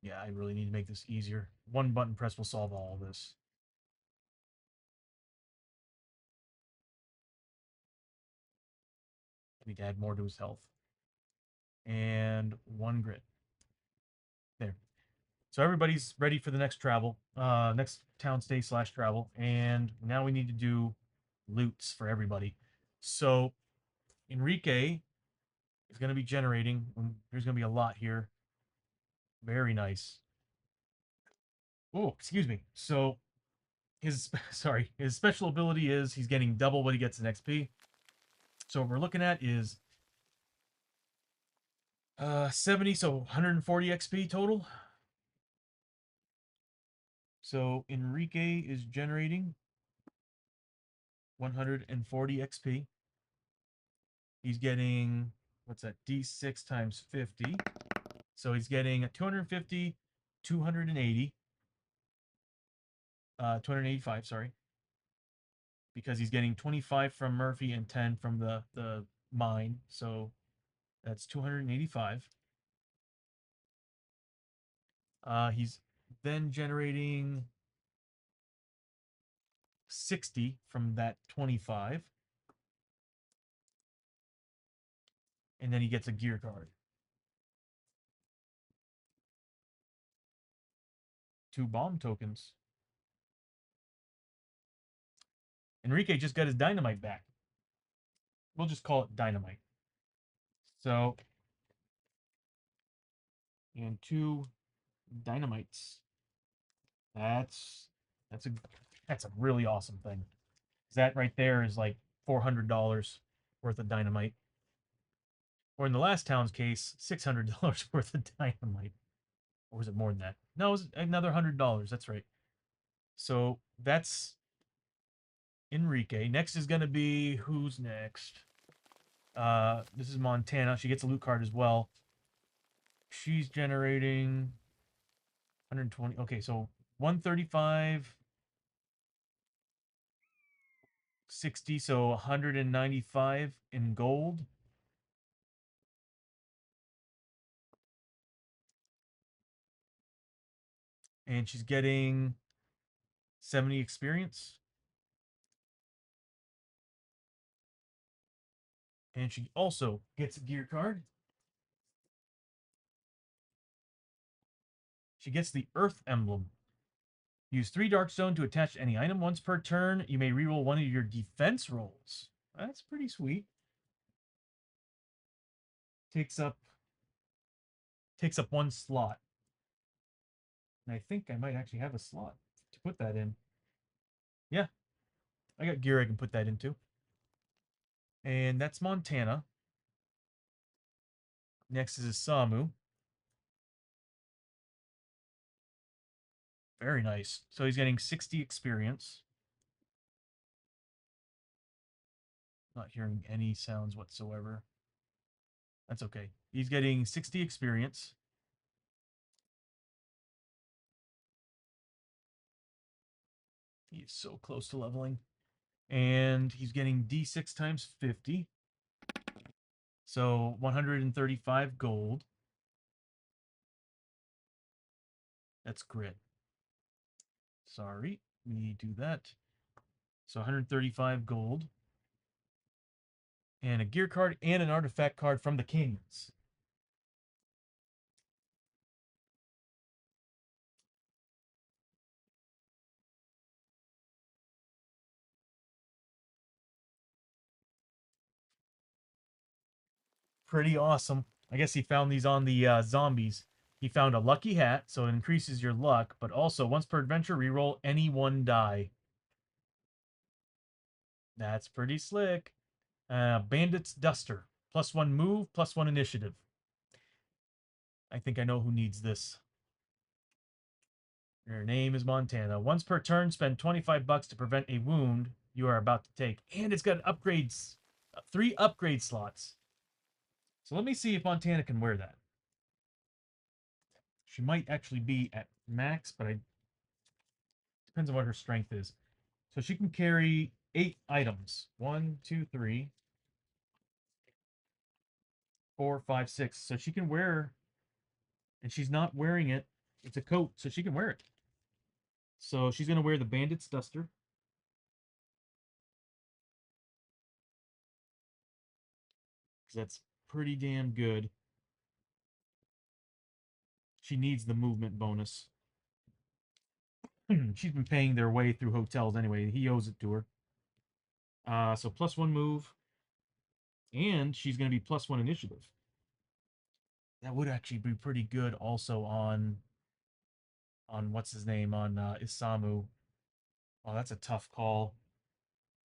Yeah, I really need to make this easier. 1 button press will solve all of this. I need to add more to his health. And 1 grit. There. So everybody's ready for the next travel, next town stay / travel, and now we need to do loots for everybody. So Enrique is going to be generating. There's going to be a lot here. Very nice. Oh, excuse me. So his sorry, his special ability is he's getting double what he gets in XP. So what we're looking at is 70, so 140 XP total. So Enrique is generating 140 XP. He's getting, what's that, D6 times 50. So he's getting a 250, 280, 285, sorry. Because he's getting 25 from Murphy and 10 from the mine. So that's 285. He's then generating 60 from that 25. And then he gets a gear card. 2 bomb tokens. Enrique just got his dynamite back. We'll just call it dynamite. So, and 2 dynamites. That's that's a that's a really awesome thing. That right there is like $400 worth of dynamite. Or in the last town's case, $600 worth of dynamite. Or was it more than that? No, it was another $100. That's right. So that's Enrique. Next is going to be, who's next? This is Montana. She gets a loot card as well. She's generating 120. Okay, so 135, 60, so 195 in gold. And she's getting 70 experience. And she also gets a gear card. She gets the Earth Emblem. Use 3 Darkstone to attach to any item once per turn. You may reroll one of your defense rolls. That's pretty sweet. Takes up 1 slot. And I think I might actually have a slot to put that in. Yeah, I got gear I can put that into. And that's Montana. Next is Samu. Very nice. So he's getting 60 experience. Not hearing any sounds whatsoever. That's okay. He's getting 60 experience. He's so close to leveling. And he's getting D6 times 50. So 135 gold. That's grit. Sorry, we do that. So 135 gold. And a gear card and an artifact card from the Canyons. Pretty awesome. I guess he found these on the zombies. He found a lucky hat, so it increases your luck, but also once per adventure, reroll any 1 die. That's pretty slick. Bandit's Duster. +1 move, +1 initiative. I think I know who needs this. Your name is Montana. Once per turn, spend 25 bucks to prevent a wound you are about to take. And it's got upgrades, 3 upgrade slots. So let me see if Montana can wear that. She might actually be at max, but it depends on what her strength is. So she can carry 8 items. 1, 2, 3, 4, 5, 6. So she can wear, and she's not wearing it. It's a coat, so she can wear it. So she's going to wear the Bandit's Duster. Because that's pretty damn good. She needs the movement bonus. She's been paying their way through hotels anyway. He owes it to her. So +1 move. And she's going to be +1 initiative. That would actually be pretty good also on what's his name, on Isamu. Oh, that's a tough call.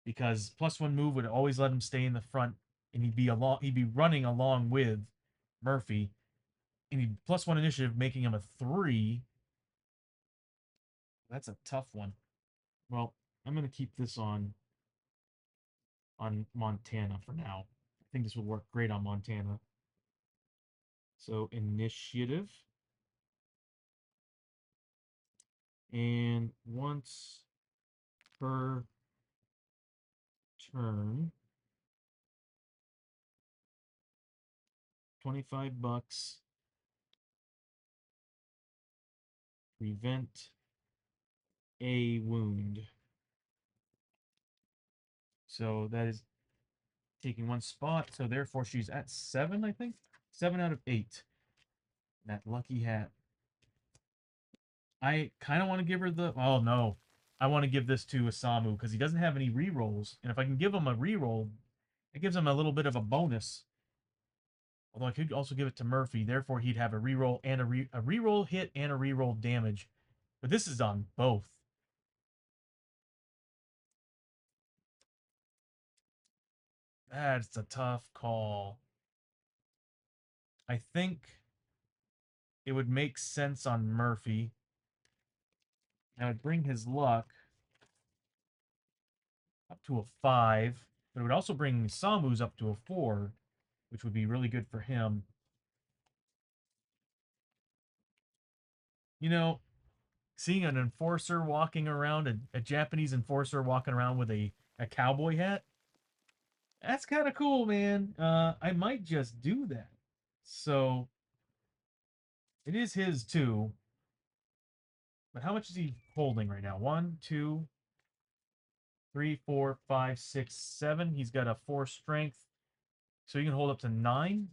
Because +1 move would always let him stay in the front, and he'd be running along with Murphy. And he'd +1 initiative, making him a 3. That's a tough one. Well, I'm gonna keep this on Montana for now. I think this will work great on Montana. So initiative. And once per turn, 25 bucks. Prevent a wound. So that is taking 1 spot. So therefore she's at 7, I think. 7 out of 8. That lucky hat. I kind of want to give her the... Oh, no. I want to give this to Isamu because he doesn't have any rerolls. And if I can give him a reroll, it gives him a little bit of a bonus. Although I could also give it to Murphy. Therefore, he'd have a reroll and a reroll hit and a reroll damage. But this is on both. That's a tough call. I think it would make sense on Murphy. I would bring his luck up to a 5, but it would also bring Samu's up to a 4, which would be really good for him. You know, seeing an enforcer walking around, a Japanese enforcer walking around with a cowboy hat, that's kind of cool, man. I might just do that. So it is his too. But how much is he holding right now? 1, 2, 3, 4, 5, 6, 7. He's got a 4 strength. So you can hold up to 9.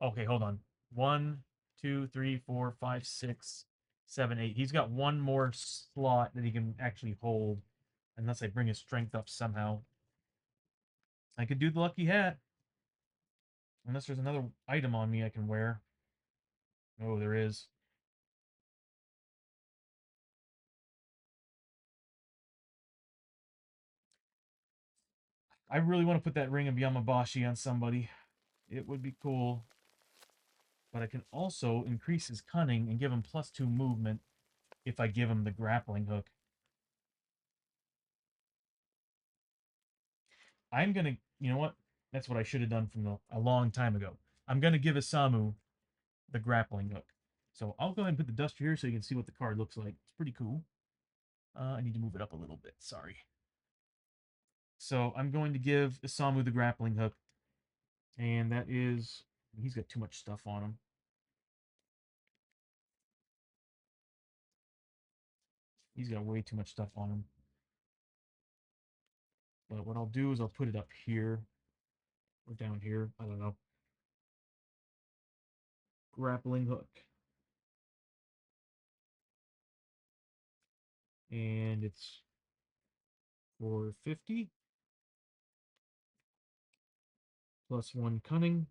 Okay, hold on. 1, 2, 3, 4, 5, 6, 7, 8. He's got one more slot that he can actually hold, unless I bring his strength up somehow. I could do the lucky hat, unless there's another item on me I can wear. Oh, there is. I really want to put that ring of Yamabashi on somebody. It would be cool. But I can also increase his cunning and give him +2 movement if I give him the grappling hook. I'm going to, you know what? That's what I should have done from a long time ago. I'm going to give Isamu the grappling hook. So I'll go ahead and put the duster here so you can see what the card looks like. It's pretty cool. I need to move it up a little bit. Sorry. So I'm going to give Isamu the grappling hook. And that is... He's got too much stuff on him. He's got way too much stuff on him. But what I'll do is I'll put it up here. Or down here. I don't know. Grappling hook. And it's for 50. +1 cunning.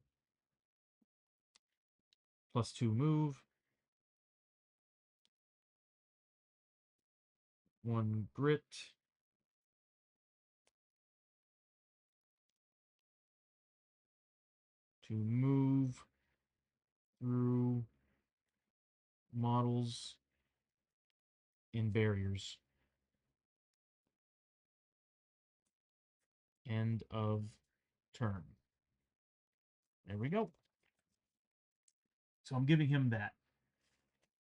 +2 move. 1 grit. To move through models in barriers. End of turn. There we go. So I'm giving him that.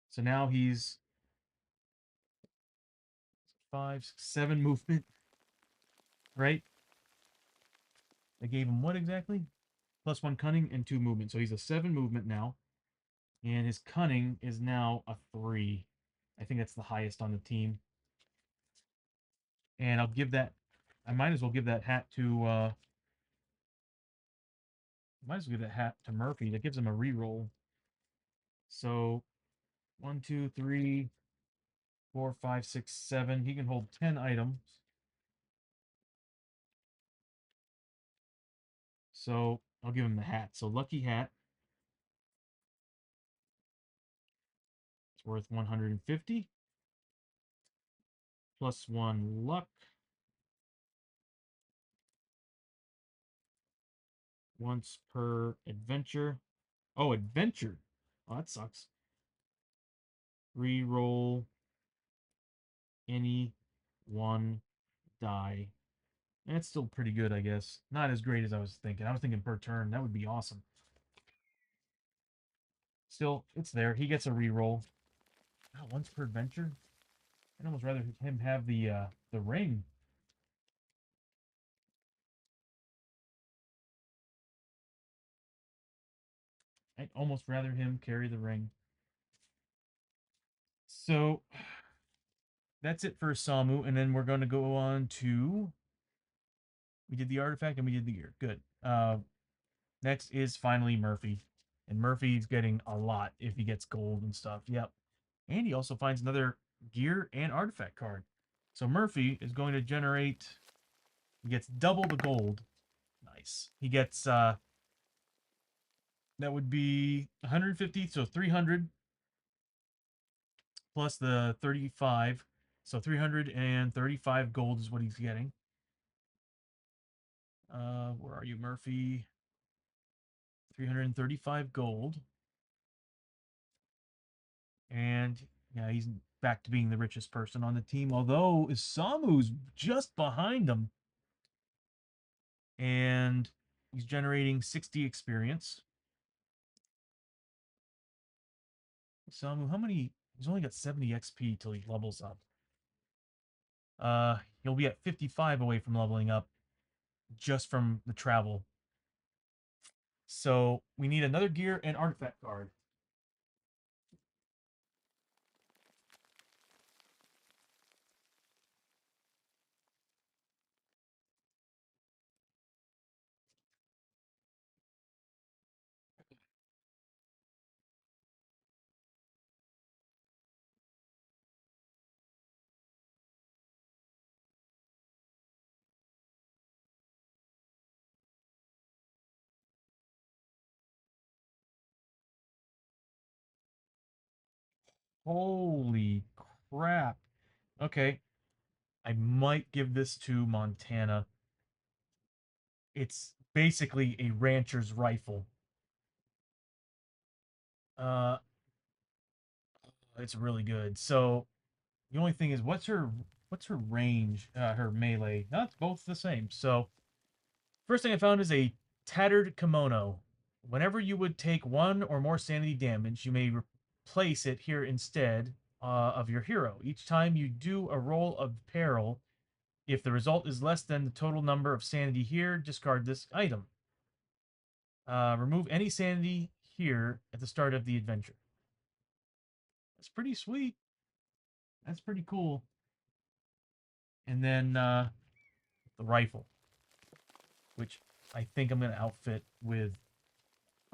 So now he's 5, 6, 7 movement, right? I gave him what exactly? +1 cunning and 2 movement. So he's a 7 movement now. And his cunning is now a 3. I think that's the highest on the team. And I'll give that... I might as well give that hat to... might as well give that hat to Murphy. That gives him a reroll. So 1, 2, 3, 4, 5, 6, 7. He can hold 10 items. So I'll give him the hat. So lucky hat. It's worth 150. +1 luck. Once per adventure. Oh, adventure. Oh, that sucks. Reroll any one die. That's still pretty good, I guess. Not as great as I was thinking. I was thinking per turn. That would be awesome. Still, it's there. He gets a reroll. Oh, once per adventure? I'd almost rather him have the ring. I'd almost rather him carry the ring. So that's it for Samu, and then we're going to go on to... We did the artifact and we did the gear. Good. Next is finally Murphy. And Murphy's getting a lot if he gets gold and stuff. Yep. And he also finds another gear and artifact card. So Murphy is going to generate... He gets double the gold. Nice. He gets... that would be 150, so 300 plus the 35. So 335 gold is what he's getting. Where are you, Murphy? 335 gold. And yeah, he's back to being the richest person on the team. Although Isamu's just behind him. And he's generating 60 experience. Isamu, how many? He's only got 70 XP till he levels up. He'll be at 55 away from leveling up just from the travel. So we need another gear and artifact card. Holy crap. Okay, I might give this to Montana. It's basically a rancher's rifle. Uh, it's really good. So the only thing is, what's her range? Her melee. No, it's both the same. So first thing I found is a tattered kimono. Whenever you would take one or more sanity damage, you may replace it here instead of your hero. Each time you do a roll of peril, if the result is less than the total number of sanity here, discard this item. Remove any sanity here at the start of the adventure. That's pretty sweet. That's pretty cool. And then the rifle, which I think I'm gonna outfit with.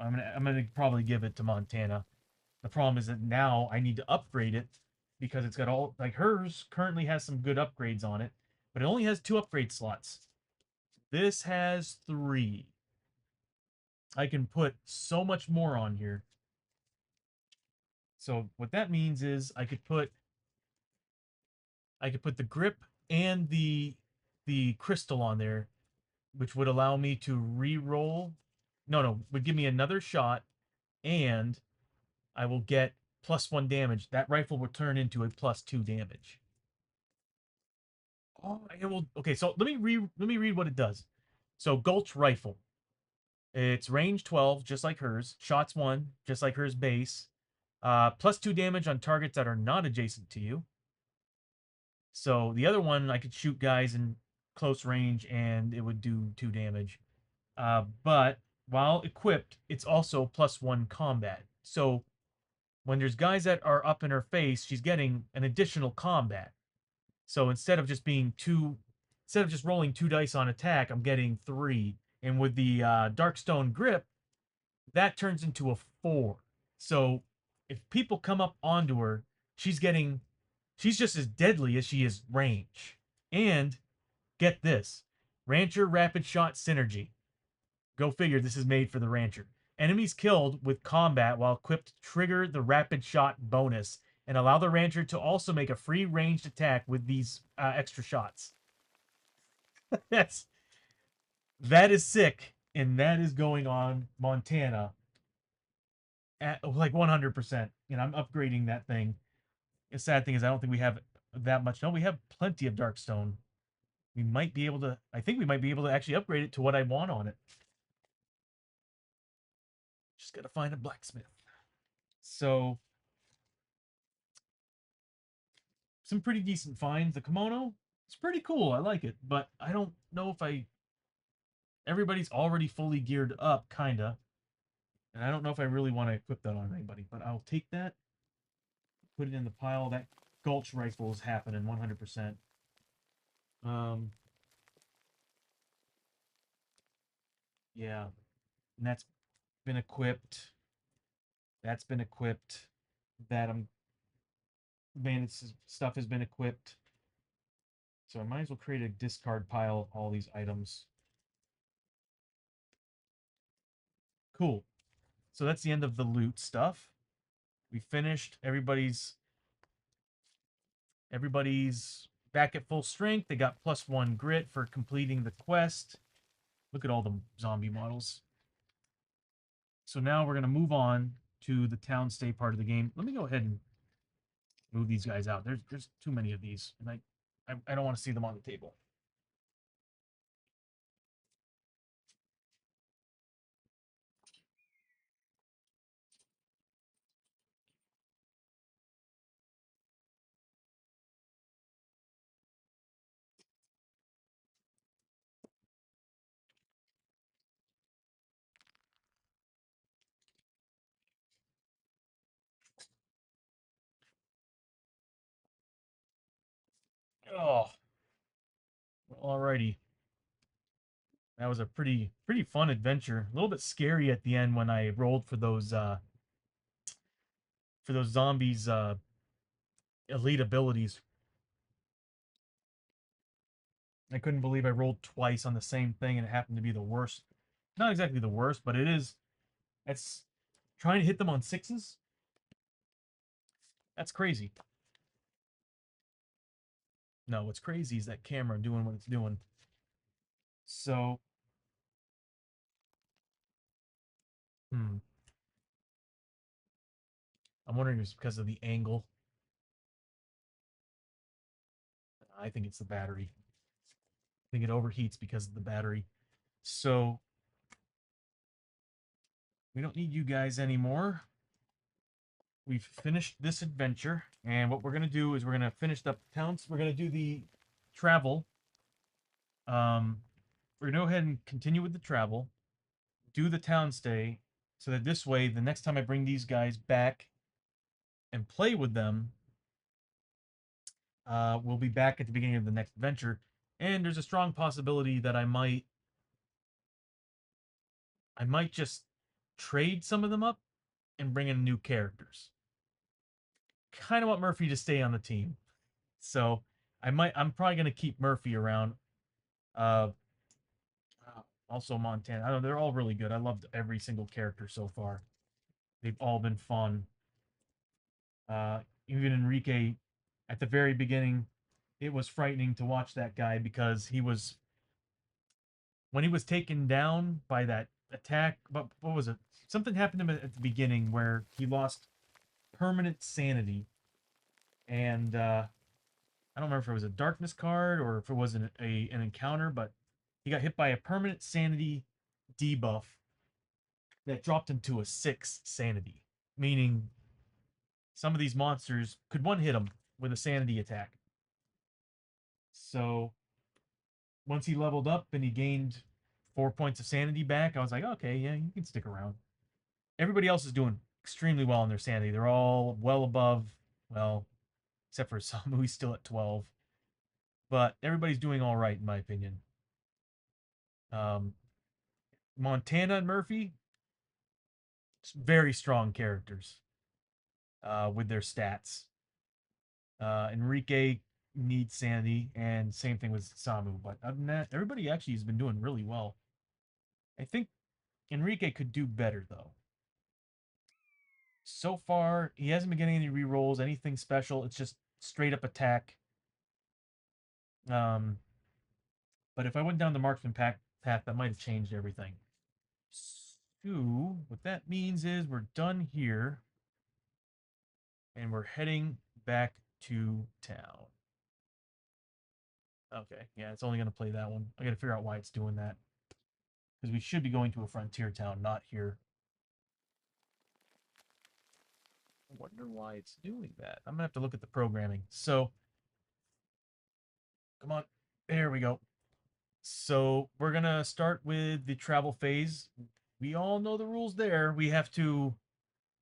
I'm gonna probably give it to Montana. The problem is that now I need to upgrade it because it's got all like hers currently has some good upgrades on it, but it only has 2 upgrade slots. This has 3. I can put so much more on here. So what that means is I could put the grip and the crystal on there, which would allow me to re-roll. No, would give me another shot, and I will get +1 damage. That rifle will turn into a +2 damage. Oh, it will. Okay, so let me read what it does. So Gulch rifle. It's range 12, just like hers. Shots 1, just like hers base. +2 damage on targets that are not adjacent to you. So the other one, I could shoot guys in close range and it would do 2 damage. But while equipped, it's also +1 combat. So when there's guys that are up in her face, she's getting an additional combat. So instead of just rolling 2 dice on attack, I'm getting 3. And with the Darkstone grip, that turns into a 4. So if people come up onto her, she's getting she's just as deadly as she is range. And get this, Rancher Rapid Shot Synergy. Go figure, this is made for the Rancher. Enemies killed with combat while equipped trigger the Rapid Shot bonus and allow the Rancher to also make a free ranged attack with these extra shots. That's that is sick, and that is going on Montana at like 100%. And I'm upgrading that thing. The sad thing is, I don't think we have that much. No, we have plenty of Darkstone. We might be able to. I think we might be able to actually upgrade it to what I want on it. Just gotta find a blacksmith. So some pretty decent finds. The kimono, it's pretty cool. I like it, but I don't know if I. Everybody's already fully geared up, kinda, and I don't know if I really want to equip that on anybody. But I'll take that, put it in the pile. That Gulch rifle is happening 100%. Um, yeah, and that's been equipped. That's been equipped. That I'm Bandit's stuff has been equipped. So I might as well create a discard pile of all these items. Cool. So that's the end of the loot stuff. We finished. Everybody's back at full strength. They got +1 grit for completing the quest. Look at all the zombie models. So now we're gonna move on to the town stay part of the game. Let me go ahead and move these guys out. There's too many of these, and I don't want to see them on the table. Oh, alrighty. That was a pretty fun adventure. A little bit scary at the end when I rolled for those zombies elite abilities. I couldn't believe I rolled twice on the same thing and it happened to be the worst. Not exactly the worst, but it is. It's trying to hit them on 6s. That's crazy. No, what's crazy is that camera doing what it's doing. So, hmm, I'm wondering if it's because of the angle. I think it's the battery. I think it overheats because of the battery. So, we don't need you guys anymore. We've finished this adventure, and what we're gonna do is we're gonna finish up the towns. We're gonna do the travel. Um, we're gonna go ahead and continue with the travel, do the town stay, so that this way, the next time I bring these guys back and play with them, we'll be back at the beginning of the next adventure. And there's a strong possibility that I might just trade some of them up and bring in new characters. Kind of want Murphy to stay on the team, so I'm probably gonna keep Murphy around. Uh, Also Montana. I don't know, they're all really good. I loved every single character so far. They've all been fun. Even Enrique, at the very beginning, it was frightening to watch that guy because he was when he was taken down by that attack. But what was it? Something happened to him at the beginning where he lost permanent sanity, and I don't remember if it was a darkness card or if it was an encounter, but he got hit by a permanent sanity debuff that dropped him to a 6 sanity, meaning some of these monsters could one hit him with a sanity attack. So once he leveled up and he gained 4 points of sanity back, I was like, okay, yeah, you can stick around. Everybody else is doing extremely well in their sanity. They're all well above, well, except for Samu, he's still at 12. But everybody's doing all right, in my opinion. Um, Montana and Murphy, very strong characters with their stats. Enrique needs sanity, and same thing with Samu. But other than that, everybody actually has been doing really well. I think Enrique could do better though. So far, he hasn't been getting any rerolls, anything special. It's just straight up attack. Um, but if I went down the marksman path, that might have changed everything. So what that means is we're done here, and we're heading back to town. Okay, yeah, it's only gonna play that one. I gotta figure out why it's doing that because we should be going to a frontier town, not here. I wonder why it's doing that. I'm gonna have to look at the programming. So, come on, there we go. So we're gonna start with the travel phase. We all know the rules there. We have to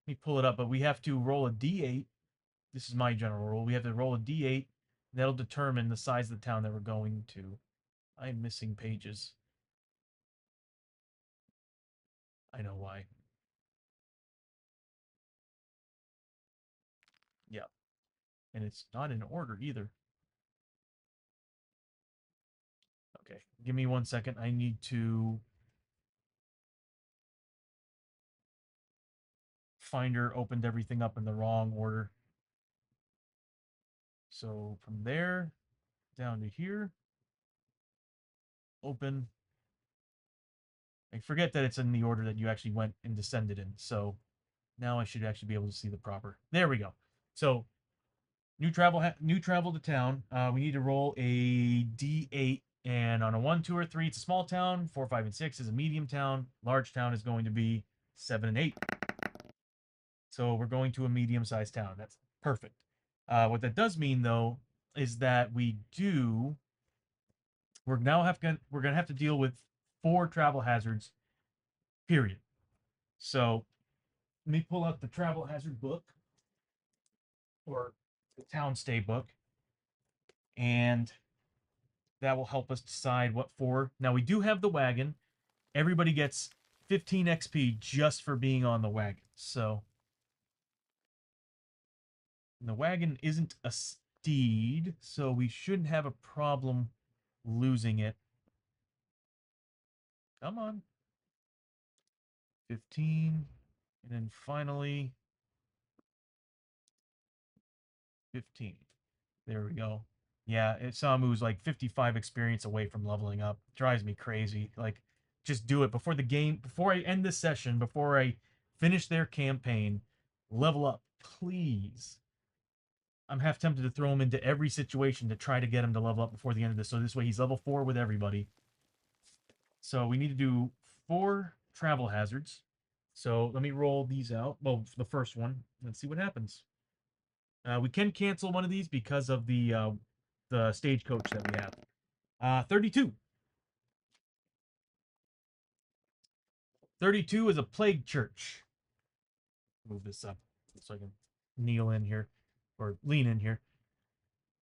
let me pull it up, but we have to roll a d8. This is my general rule. We have to roll a d8. That'll determine the size of the town that we're going to. I'm missing pages. I know why. Yeah, and it's not in order either. Okay, give me 1 second. I need to Finder opened everything up in the wrong order. So from there down to here, open. I forget that it's in the order that you actually went and descended in. So now I should actually be able to see the proper. There we go. So new travel to town. We need to roll a d8, and on a 1, 2, or 3, it's a small town. 4, 5, and 6 is a medium town. Large town is going to be 7 and 8. So we're going to a medium-sized town. That's perfect. What that does mean, though, is that we're gonna have to deal with 4 travel hazards. Period. So let me pull out the travel hazard book or the town stay book, and that will help us decide what for. Now we do have the wagon. Everybody gets 15 XP just for being on the wagon. So the wagon isn't a steed, so we shouldn't have a problem losing it. Come on. 15. And then finally, 15. There we go. Yeah, Samu's like 55 experience away from leveling up. Drives me crazy. Like, just do it before the game, before I end this session, before I finish their campaign. Level up, please. I'm half tempted to throw him into every situation to try to get him to level up before the end of this. So this way he's level 4 with everybody. So we need to do 4 travel hazards. So let me roll these out. Well, the first one. Let's see what happens. We can cancel one of these because of the stagecoach that we have. 32. 32 is a plague church. Move this up so I can kneel in here or lean in here.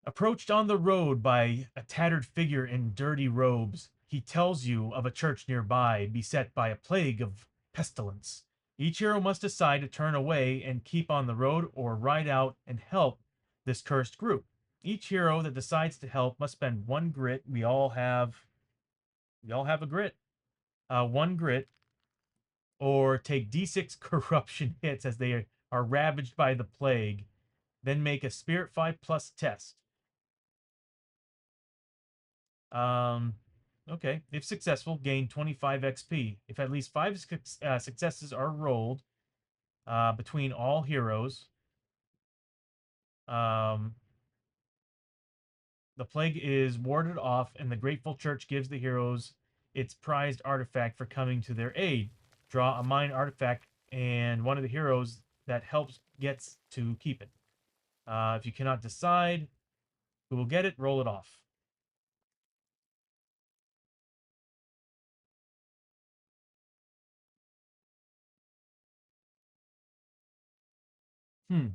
Approached on the road by a tattered figure in dirty robes, he tells you of a church nearby beset by a plague of pestilence. Each hero must decide to turn away and keep on the road or ride out and help this cursed group. Each hero that decides to help must spend 1 grit. We all have a grit. 1 grit, or take d6 corruption hits as they are ravaged by the plague. Then make a Spirit 5 plus test. Um, okay. If successful, gain 25 XP. If at least 5 successes are rolled between all heroes, um, the plague is warded off, and the Grateful Church gives the heroes its prized artifact for coming to their aid. Draw a mine artifact, and one of the heroes that helps gets to keep it. If you cannot decide who will get it, roll it off. Hmm.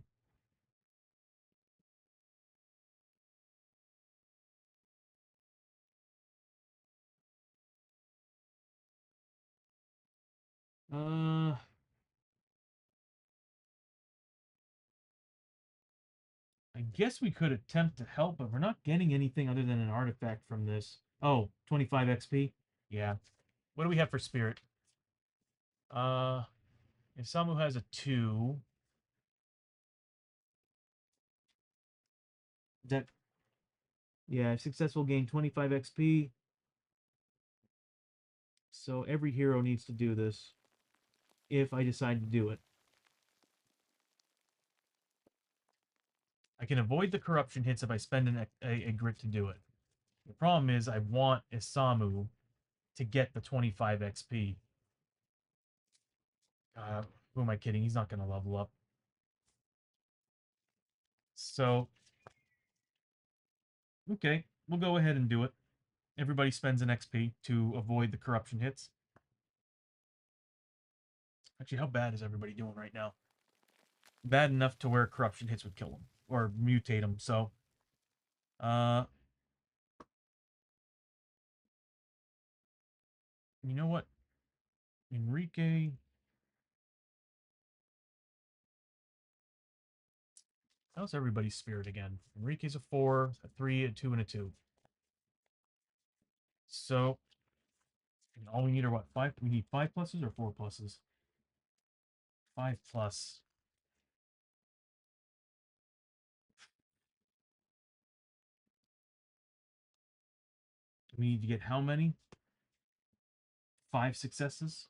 Uh, I guess we could attempt to help, but we're not getting anything other than an artifact from this. Oh, 25 XP? Yeah. What do we have for spirit? Uh, if Samu has a 2, that, yeah, successful gain 25 XP. So every hero needs to do this if I decide to do it. I can avoid the corruption hits if I spend a grit to do it. The problem is I want Isamu to get the 25 XP. Who am I kidding? He's not going to level up. So, okay, we'll go ahead and do it. Everybody spends an XP to avoid the corruption hits. Actually, how bad is everybody doing right now? Bad enough to where corruption hits would kill them or mutate them. So, uh, you know what? Enrique. How's everybody's spirit again? Enrique's a 4, a 3, a 2, and a 2. So, all we need are what? 5? We need 5 pluses or 4 pluses? 5 plus. We need to get how many? 5 successes?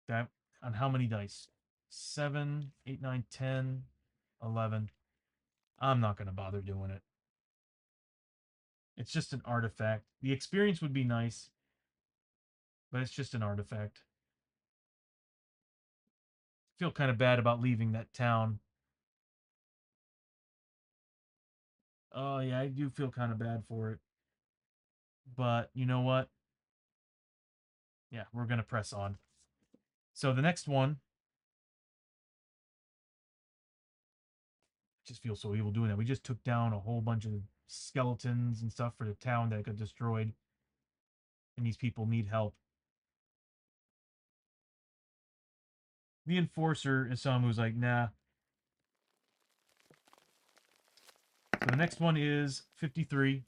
That on how many dice? 7, 8, 9, 10, 11. I'm not going to bother doing it. It's just an artifact. The experience would be nice, but it's just an artifact. Feel kind of bad about leaving that town. Oh, yeah, I do feel kind of bad for it. But you know what? Yeah, we're going to press on. So the next one, just feels so evil doing that. We just took down a whole bunch of skeletons and stuff for the town that got destroyed. And these people need help. The enforcer is someone who's like, nah. So the next one is 53.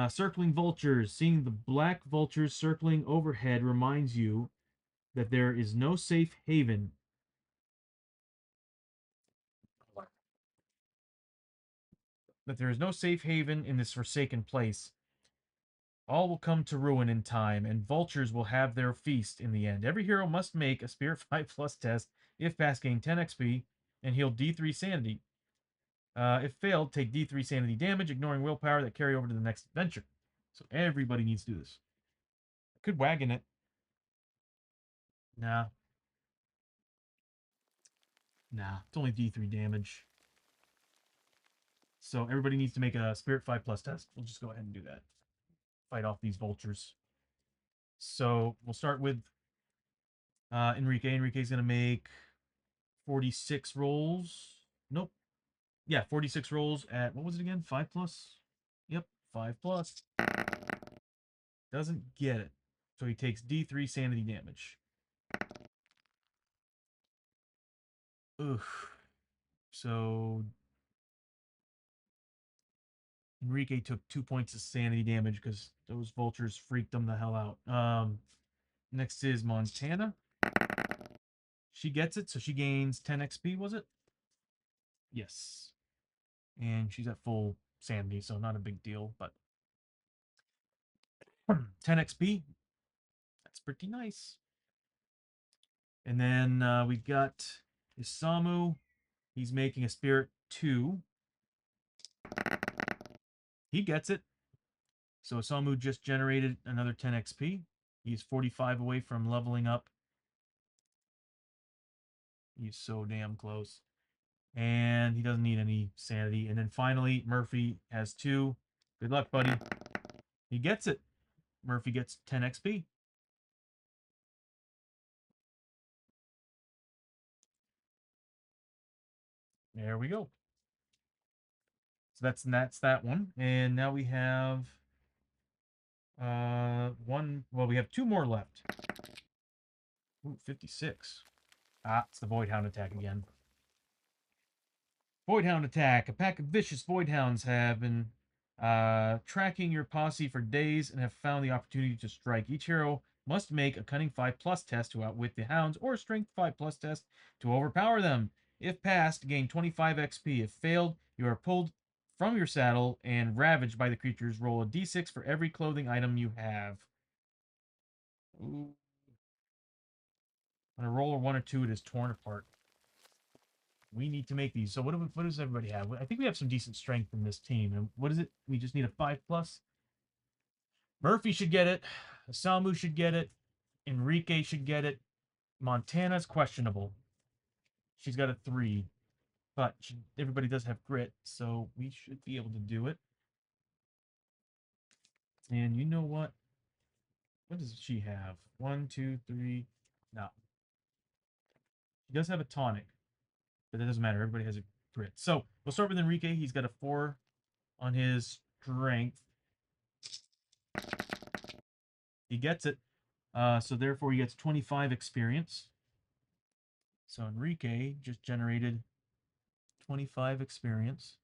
Circling vultures. Seeing the black vultures circling overhead reminds you that there is no safe haven. that there is no safe haven in this forsaken place. All will come to ruin in time, and vultures will have their feast in the end. Every hero must make a Spirit 5 plus test. If passed, gain 10 XP and heal D3 sanity. If failed, take D3 sanity damage, ignoring willpower that carry over to the next adventure. So everybody needs to do this. I could wagon it. Nah. Nah. It's only D3 damage. So everybody needs to make a Spirit 5 plus test. We'll just go ahead and do that. Fight off these vultures. So we'll start with Enrique. Enrique's going to make 46 rolls. Nope. Yeah, 46 rolls at, what was it again? 5 plus? Yep, 5 plus. Doesn't get it. So he takes D3 sanity damage. Oof. So Enrique took 2 points of sanity damage because those vultures freaked him the hell out. Next is Montana. She gets it, so she gains 10 XP, was it? Yes. And she's at full sanity, so not a big deal, but 10 XP. That's pretty nice. And then we got Isamu. He's making a Spirit 2. He gets it. So Isamu just generated another 10 XP. He's 45 away from leveling up. He's so damn close. And he doesn't need any sanity. And then finally, Murphy has 2. Good luck, buddy. He gets it. Murphy gets 10 XP. There we go. So that's that one. And now we have one. Well, we have 2 more left. Ooh, 56. Ah, it's the Voidhound attack again. Voidhound attack. A pack of vicious Voidhounds have been tracking your posse for days and have found the opportunity to strike. Each hero must make a Cunning 5 plus test to outwit the hounds or a Strength 5 plus test to overpower them. If passed, gain 25 XP. If failed, you are pulled from your saddle and ravaged by the creatures. Roll a d6 for every clothing item you have. Ooh. On a roll of 1 or 2, it is torn apart. We need to make these. So what does everybody have? I think we have some decent strength in this team. And what is it? We just need a 5 plus. Murphy should get it. Samu should get it. Enrique should get it. Montana's questionable. She's got a 3. But everybody does have grit, so we should be able to do it. And you know what? What does she have? 1, 2, 3. No. She does have a tonic, but that doesn't matter. Everybody has a grit. So we'll start with Enrique. He's got a 4 on his strength. He gets it. So therefore he gets 25 experience. So Enrique just generated 25 experience.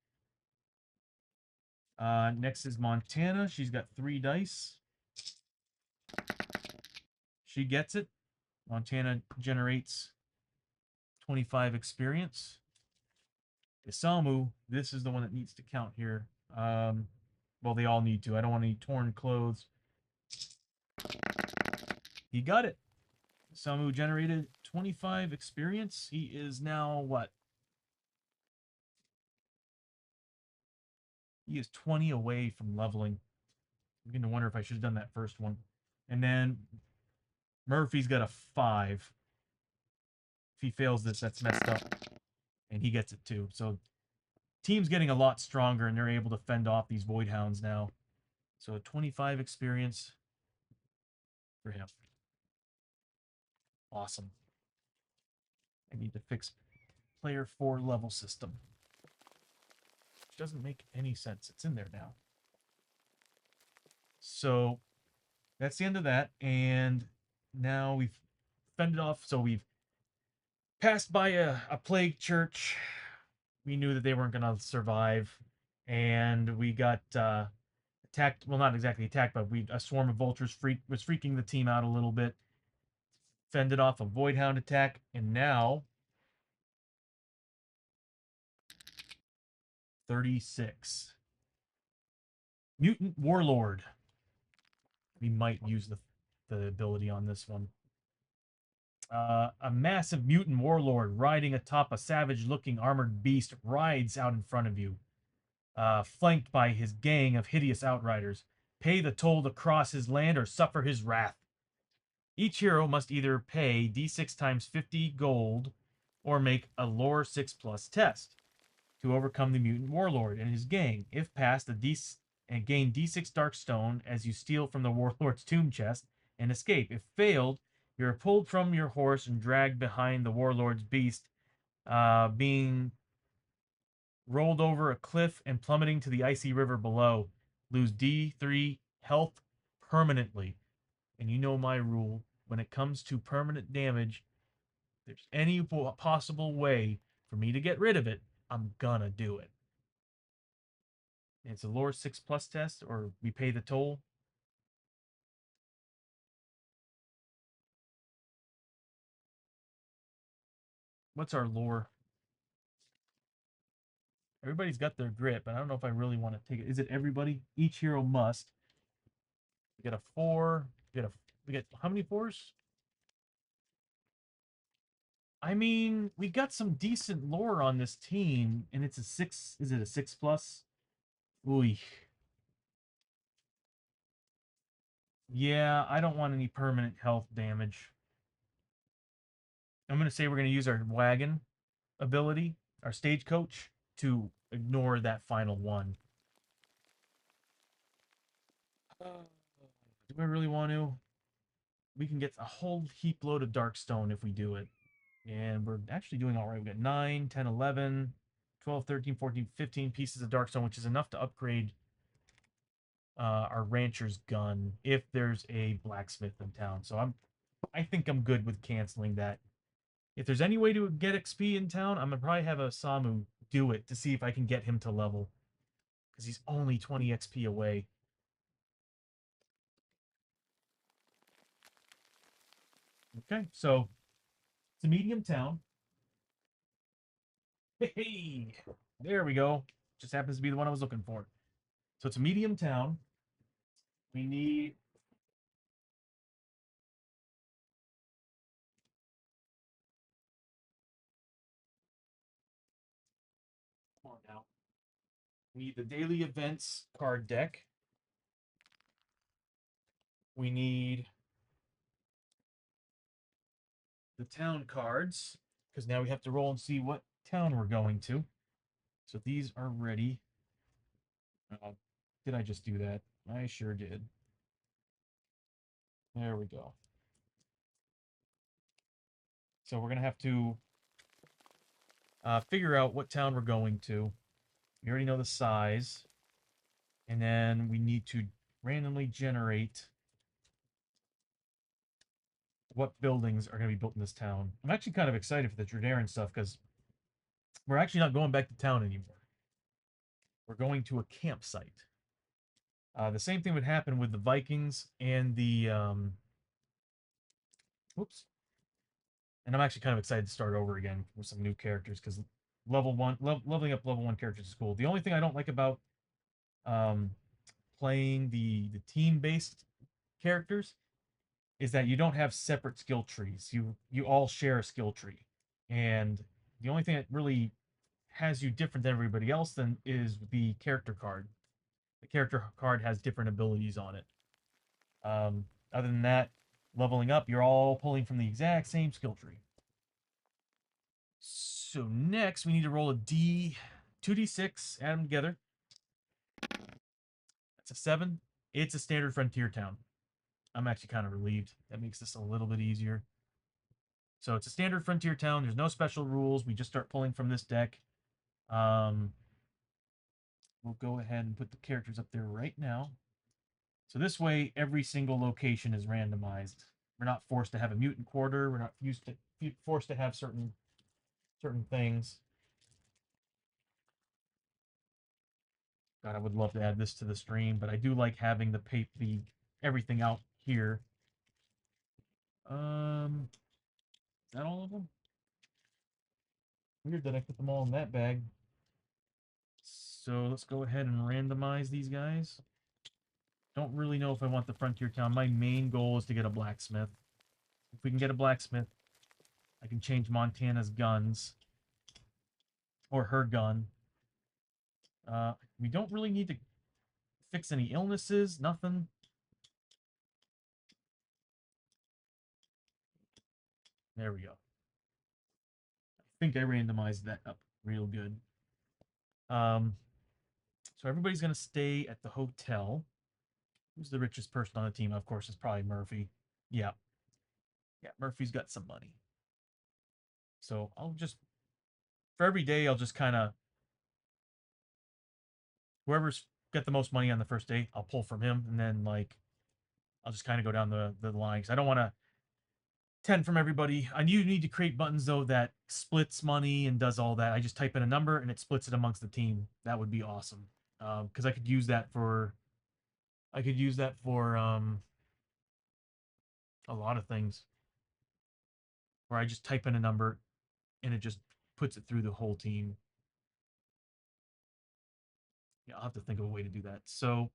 Next is Montana. She's got 3 dice. She gets it. Montana generates 25 experience. Isamu, this is the one that needs to count here. Well, they all need to. I don't want any torn clothes. He got it. Isamu generated 25 experience. He is now what? He is 20 away from leveling. I'm beginning to wonder if I should have done that first one. And then Murphy's got a 5. If he fails this, that's messed up. And he gets it too. So team's getting a lot stronger and they're able to fend off these Voidhounds now. So 25 experience for him. Awesome. I need to fix player 4 level system. Which doesn't make any sense. It's in there now. So that's the end of that. And now we've fended off. So we've passed by a plague church. We knew that they weren't going to survive. And we got attacked. Well, not exactly attacked, but a swarm of vultures was freaking the team out a little bit. Fended off a Voidhound attack. And now 36. Mutant Warlord. We might use the ability on this one. A massive mutant warlord riding atop a savage-looking armored beast rides out in front of you, flanked by his gang of hideous outriders. Pay the toll to cross his land or suffer his wrath. Each hero must either pay d6 times 50 gold or make a lore 6 plus test to overcome the mutant warlord and his gang. If passed, and gain d6 darkstone as you steal from the warlord's tomb chest and escape. If failed, you're pulled from your horse and dragged behind the warlord's beast, being rolled over a cliff and plummeting to the icy river below. Lose d3 health permanently. And you know my rule. When it comes to permanent damage, if there's any possible way for me to get rid of it, I'm gonna do it. It's a lore 6 plus test, or we pay the toll. What's our lore? Everybody's got their grip, and I don't know if I really want to take it. Is it everybody? Each hero must. We get a 4. We get how many 4s? I mean, we got some decent lore on this team, and it's a 6. Is it a 6 plus? Ooh. Yeah, I don't want any permanent health damage. I'm going to say we're going to use our wagon ability, our stagecoach, to ignore that final one. Do I really want to? We can get a whole heap load of Darkstone if we do it. And we're actually doing all right. We got 9, 10, 11, 12, 13, 14, 15 pieces of Darkstone, which is enough to upgrade our rancher's gun if there's a blacksmith in town. So I think I'm good with canceling that. If there's any way to get XP in town, I'm gonna probably have a Samu do it to see if I can get him to level. Because he's only 20 XP away. Okay, so it's a medium town. Hey, there we go. Just happens to be the one I was looking for. So it's a medium town. We need come on now. We need the daily events card deck. We need the town cards because now we have to roll and see what town we're going to. So these are ready. Did I just do that? I sure did. There we go. So we're gonna have to figure out what town we're going to. We already know the size, and then we need to randomly generate what buildings are going to be built in this town. I'm actually kind of excited for the Dredarin stuff because we're actually not going back to town anymore. We're going to a campsite. The same thing would happen with the Vikings and the whoops. And I'm actually kind of excited to start over again with some new characters because leveling up level 1 characters is cool. The only thing I don't like about um, playing the team based characters is that you don't have separate skill trees. You all share a skill tree, and the only thing that really has you different than everybody else then is the character card. The character card has different abilities on it. Other than that, leveling up, you're all pulling from the exact same skill tree. So next, we need to roll a 2d6, add them together. That's a 7. It's a standard frontier town. I'm actually kind of relieved. That makes this a little bit easier. So it's a standard frontier town. There's no special rules. We just start pulling from this deck. We'll go ahead and put the characters up there right now. So this way, every single location is randomized. We're not forced to have a mutant quarter. We're not forced to have certain things. God, I would love to add this to the stream, but I do like having the everything out here. Is that all of them? Weird that I put them all in that bag. So let's go ahead and randomize these guys. Don't really know if I want the frontier town. My main goal is to get a blacksmith. If we can get a blacksmith, I can change Montana's guns. Or her gun. We don't really need to fix any illnesses. Nothing. There we go. I think I randomized that up real good. So everybody's going to stay at the hotel. Who's the richest person on the team? Of course, it's probably Murphy. Yeah. Yeah, Murphy's got some money. So I'll just, for every day, I'll just kind of, whoever's got the most money on the first day, I'll pull from him. And then, like, I'll just kind of go down the line. Because I don't want to 10 from everybody. I do need to create buttons, though, that splits money and does all that. I just type in a number and it splits it amongst the team. That would be awesome. Because I could use that for, a lot of things. Where I just type in a number and it just puts it through the whole team. Yeah, I'll have to think of a way to do that. So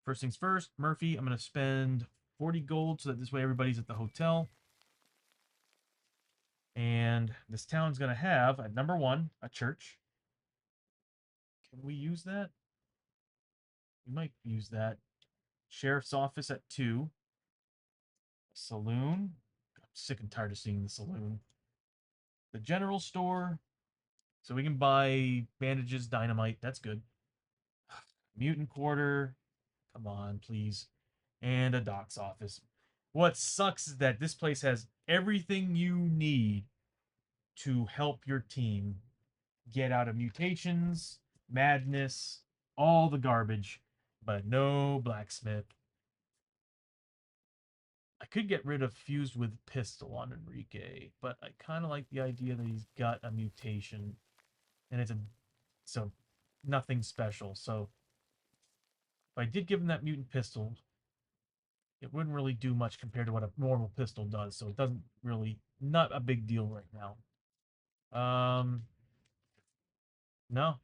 first things first, Murphy, I'm going to spend 40 gold so that this way everybody's at the hotel. And this town's going to have, at number one, a church. Can we use that? We might use that. Sheriff's office at 2. Saloon. I'm sick and tired of seeing the saloon. The general store. So we can buy bandages, dynamite. That's good. Mutant quarter. Come on, please. And a doc's office. What sucks is that this place has everything you need to help your team get out of mutations, madness, all the garbage, but no blacksmith. I could get rid of fused with pistol on Enrique, but I kind of like the idea that he's got a mutation, and so nothing special. So if I did give him that mutant pistol, it wouldn't really do much compared to what a normal pistol does. So it doesn't really, not a big deal right now. No.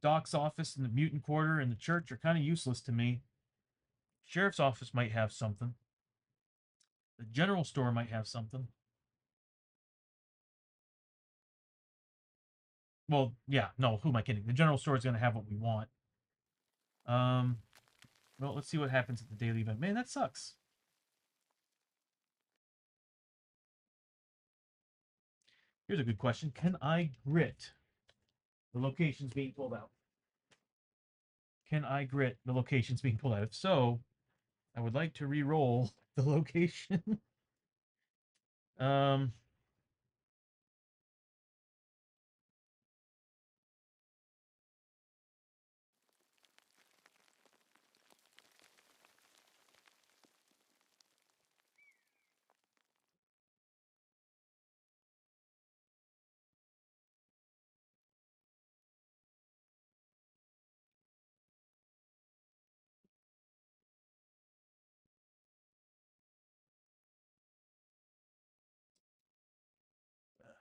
Doc's office and the mutant quarter and the church are kind of useless to me. Sheriff's office might have something. The general store might have something. Well, yeah, no, who am I kidding? The general store is going to have what we want. Um, well, let's see what happens at the daily event. Man, that sucks. Here's a good question. Can I grit the locations being pulled out? Can I grit the locations being pulled out? If so, I would like to re-roll the location. um,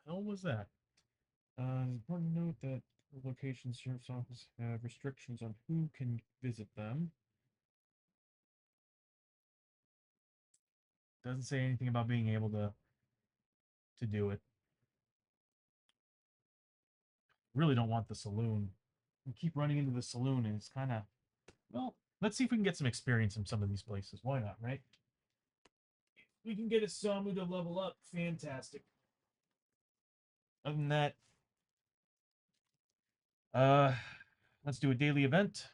the hell was that? Important to note that the location sheriff's office have restrictions on who can visit them. Doesn't say anything about being able to do it. Really don't want the saloon. We keep running into the saloon, and it's kind of, well, let's see if we can get some experience in some of these places. Why not, right? We can get a Samu to level up. Fantastic. Other than that, uh, let's do a daily event.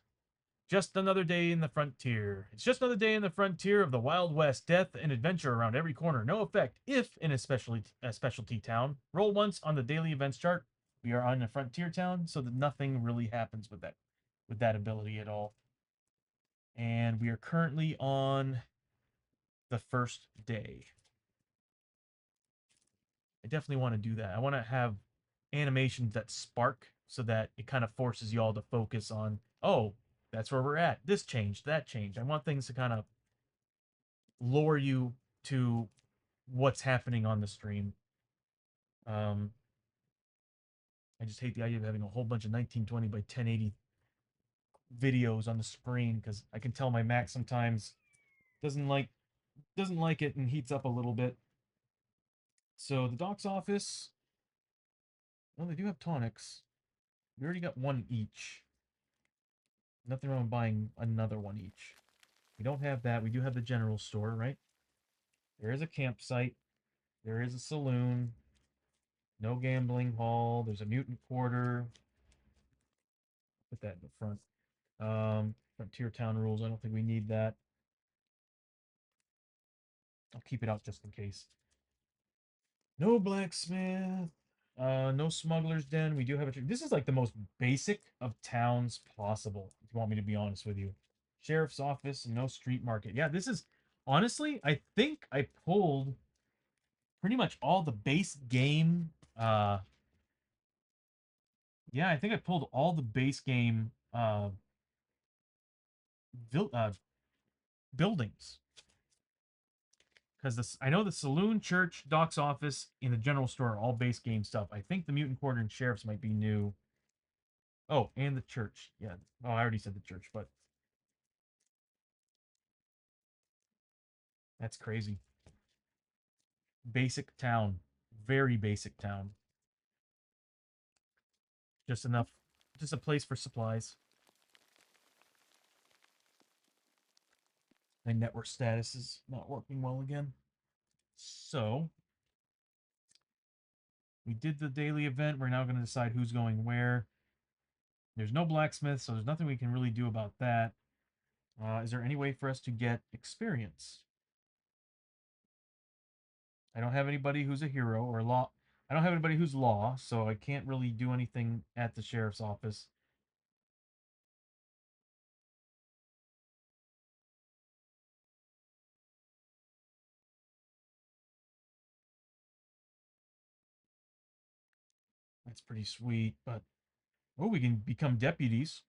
Just another day in the frontier. It's just another day in the frontier of the Wild West. Death and adventure around every corner. No effect if in a specialty town. Roll once on the daily events chart. We are on a frontier town, so that nothing really happens with that ability at all. And we are currently on the first day. I definitely want to do that. I want to have animations that spark so that it kind of forces you all to focus on, oh, that's where we're at. This changed, that changed. I want things to kind of lure you to what's happening on the stream. Um, I just hate the idea of having a whole bunch of 1920 by 1080 videos on the screen because I can tell my Mac sometimes doesn't like doesn't like it and heats up a little bit. So the doc's office, well, they do have tonics. We already got one each. Nothing wrong with buying another one each. We don't have that. We do have the general store, right? There is a campsite. There is a saloon. No gambling hall. There's a mutant quarter. Put that in the front. Frontier town rules. I don't think we need that. I'll keep it out just in case. No blacksmith. No smuggler's den. We do have a. This is like the most basic of towns possible. If you want me to be honest with you, sheriff's office and no street market. Yeah, this is honestly. I think I pulled pretty much all the base game. Yeah, I think I pulled all the base game. Vil- uh buildings because this I know the saloon, church, doc's office, and the general store are all base game stuff. I think the mutant quarter and sheriff's might be new. Oh, and the church. Yeah. Oh, I already said the church, but that's crazy. Basic town. Very basic town. Just enough. Just a place for supplies. My network status is not working well again. So, we did the daily event. We're now going to decide who's going where. There's no blacksmith, so there's nothing we can really do about that. Is there any way for us to get experience? I don't have anybody who's a hero or law. I don't have anybody who's law, so I can't really do anything at the sheriff's office. That's pretty sweet, but oh, we can become deputies.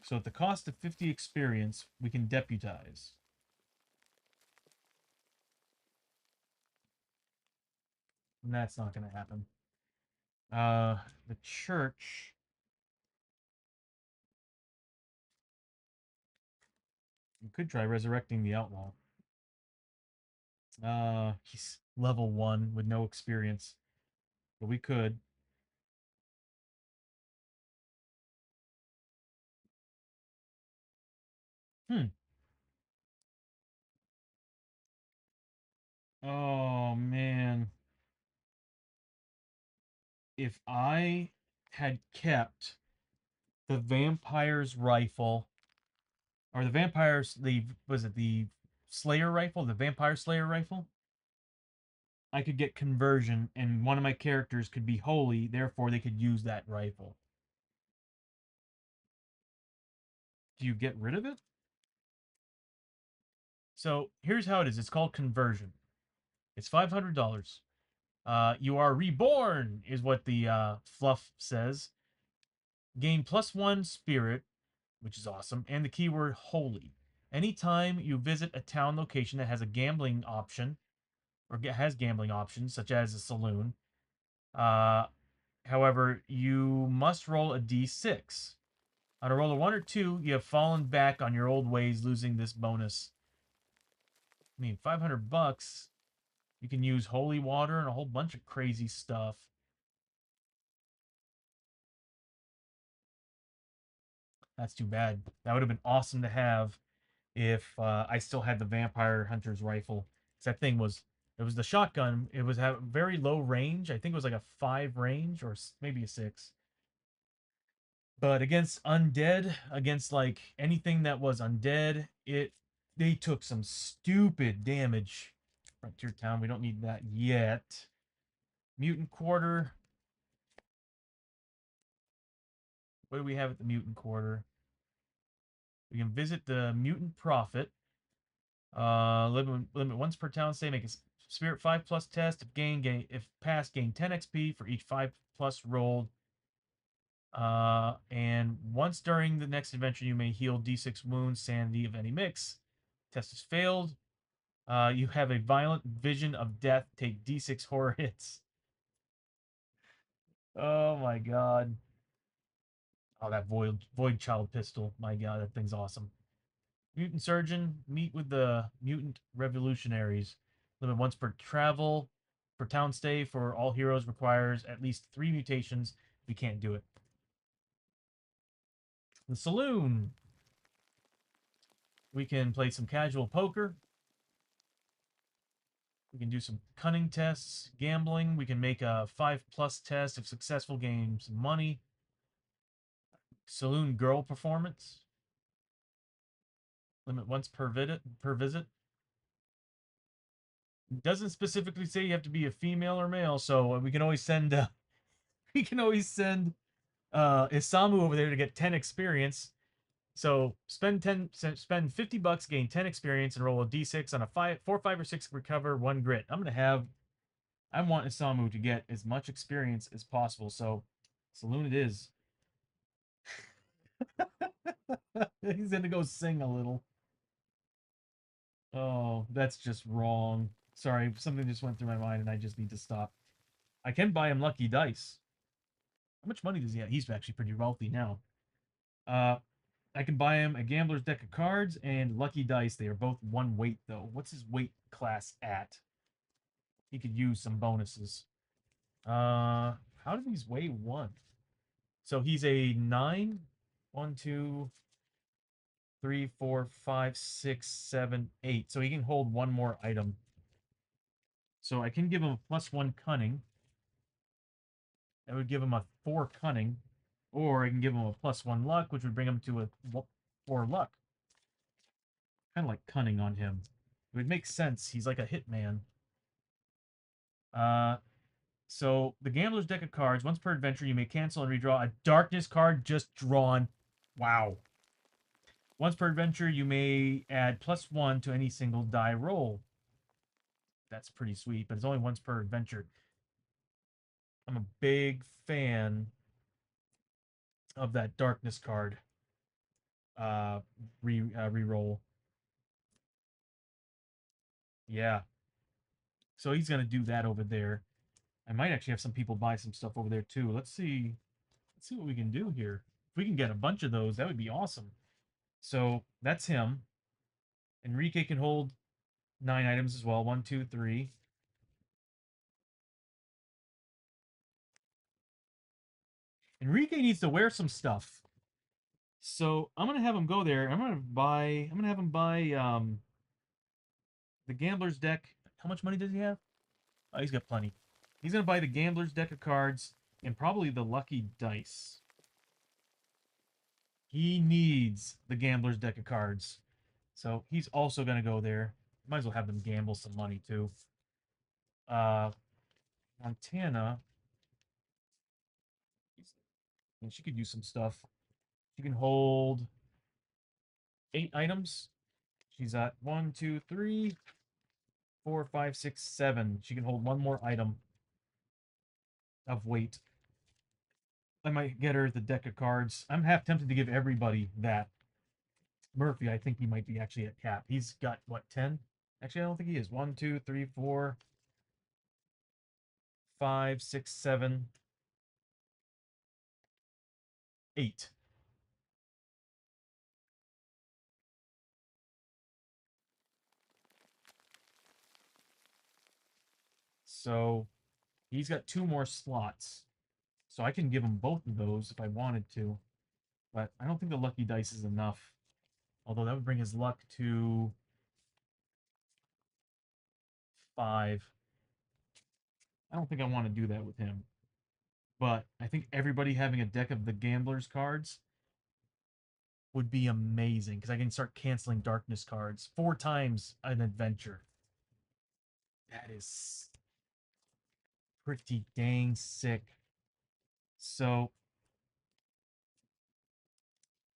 So at the cost of 50 experience, we can deputize. And that's not going to happen. The church. You could try resurrecting the outlaw. He's level 1 with no experience. But we could. Hmm. Oh, man. If I had kept the vampire's rifle, or the vampire's, was it the Slayer rifle? The vampire Slayer rifle? I could get conversion, and one of my characters could be holy, therefore they could use that rifle. Do you get rid of it? So here's how it is. It's called conversion. It's $500. You are reborn, is what the fluff says. Gain +1 spirit, which is awesome, and the keyword holy. Anytime you visit a town location that has a gambling option, or has gambling options, such as a saloon, uh, however, you must roll a d6. On a roll of 1 or 2, you have fallen back on your old ways, losing this bonus. I mean, $500, you can use holy water and a whole bunch of crazy stuff. That's too bad. That would have been awesome to have if I still had the vampire hunter's rifle. 'Cause that thing was, it was the shotgun. It was have very low range. I think it was like a 5 range or maybe a 6. But against undead, against like anything that was undead, they took some stupid damage. Frontier town, we don't need that yet. Mutant quarter. What do we have at the mutant quarter? We can visit the mutant prophet. Limit once per town stay. Make a spirit 5+ test. If pass, gain 10 XP for each 5+ rolled. And once during the next adventure, you may heal D6 wounds, sanity of any mix. Test is failed. You have a violent vision of death. Take D6 horror hits. Oh my god. Oh, that void child pistol. My god, that thing's awesome. Mutant surgeon. Meet with the mutant revolutionaries. Limit once per travel. For town stay for all heroes requires at least 3 mutations. We can't do it. The saloon. We can play some casual poker. We can do some cunning tests, gambling. We can make a 5+ test. If successful, gain some money. Saloon girl performance. Limit once per visit. Doesn't specifically say you have to be a female or male, so we can always send we can always send Isamu over there to get 10 experience. So spend $50, gain 10 experience, and roll a d6 on a 4, 5, or 6. Recover 1 grit. I want Isamu to get as much experience as possible. So saloon it is. He's gonna go sing a little. Oh, that's just wrong. Sorry, something just went through my mind and I just need to stop. I can buy him lucky dice. How much money does he have? He's actually pretty wealthy now. Uh, I can buy him a gambler's deck of cards and lucky dice. They are both 1 weight though. What's his weight class at? He could use some bonuses. How do these weigh 1? So he's a 9. 1, 2, 3, 4, 5, 6, 7, 8. So he can hold 1 more item. So I can give him a +1 cunning. That would give him a 4 cunning. Or I can give him a +1 luck, which would bring him to a 4 luck. Kind of like cunning on him. It would make sense. He's like a hitman. Uh, so the gambler's deck of cards. Once per adventure, you may cancel and redraw a darkness card just drawn. Wow. Once per adventure, you may add +1 to any single die roll. That's pretty sweet, but it's only once per adventure. I'm a big fan of that darkness card uh re-roll. Yeah. So he's gonna do that over there. I might actually have some people buy some stuff over there too. Let's see. Let's see what we can do here. If we can get a bunch of those, that would be awesome. So that's him. Enrique can hold 9 items as well. 1, 2, 3. Enrique needs to wear some stuff. So I'm gonna have him go there. I'm gonna have him buy the gambler's deck. How much money does he have? Oh, he's got plenty. He's gonna buy the gambler's deck of cards and probably the lucky dice. He needs the gambler's deck of cards. So he's also gonna go there. Might as well have them gamble some money too. Uh Montana. And she could use some stuff. She can hold 8 items. She's at 1, 2, 3, 4, 5, 6, 7. She can hold 1 more item of weight. I might get her the deck of cards. I'm half tempted to give everybody that. Murphy, I think he might be actually at cap. He's got what, 10? Actually, I don't think he is. 1, 2, 3, 4, 5, 6, 7, 8. So he's got 2 more slots. So I can give him both of those if I wanted to. But I don't think the lucky dice is enough. Although that would bring his luck to 5. I don't think I want to do that with him. But I think everybody having a deck of the gambler's cards would be amazing because I can start canceling darkness cards 4 times an adventure. That is pretty dang sick. So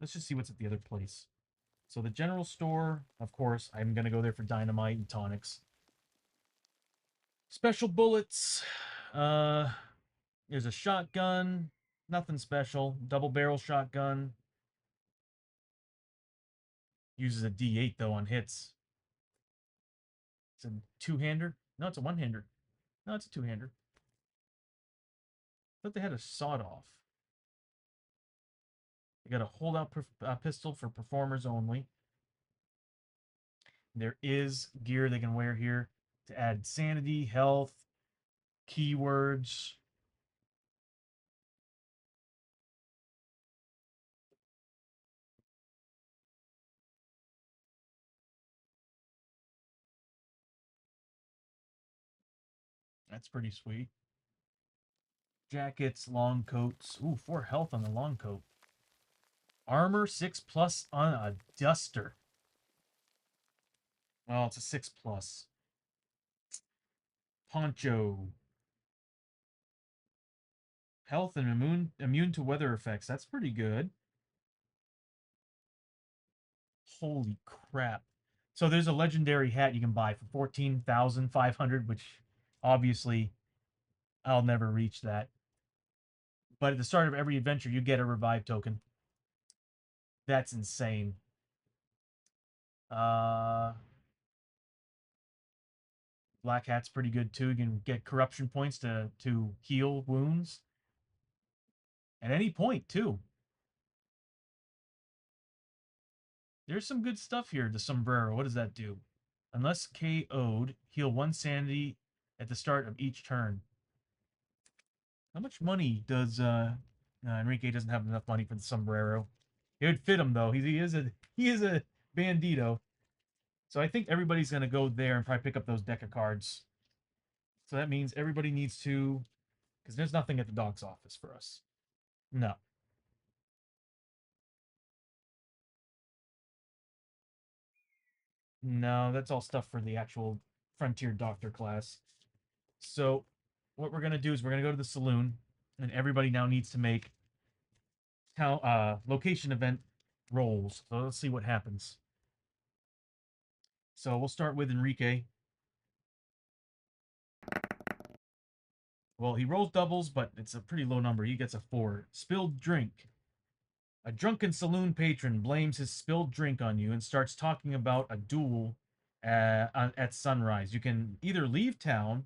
let's just see what's at the other place. So the general store, of course, I'm gonna go there for dynamite and tonics. Special bullets. Uh, there's a shotgun. Nothing special. Double barrel shotgun. Uses a D8 though on hits. It's a two-hander. No, it's a one-hander. No, it's a two-hander. I thought they had a sawed-off. They got a holdout pistol for performers only. There is gear they can wear here to add sanity, health, keywords. That's pretty sweet. Jackets, long coats. Ooh, 4 health on the long coat. Armor 6+ on a duster. Well, it's a 6+. Poncho. Health and immune to weather effects. That's pretty good. Holy crap. So there's a legendary hat you can buy for 14,500, which obviously I'll never reach that. But at the start of every adventure, you get a revive token. That's insane. Uh, Black Hat's pretty good too. You can get corruption points to heal wounds at any point too. There's some good stuff here. The sombrero. What does that do? Unless KO'd, heal 1 sanity at the start of each turn. How much money does Enrique doesn't have enough money for the sombrero? It would fit him though. He is a bandito. So I think everybody's gonna go there and probably pick up those deck of cards. So that means everybody needs to, because there's nothing at the doc's office for us. No. No, that's all stuff for the actual Frontier Doctor class. So what we're gonna do is we're gonna go to the saloon, and everybody now needs to make location event rolls. So let's see what happens. So we'll start with Enrique. Well, he rolls doubles, but it's a pretty low number. He gets a 4. Spilled drink. A drunken saloon patron blames his spilled drink on you and starts talking about a duel at sunrise. You can either leave town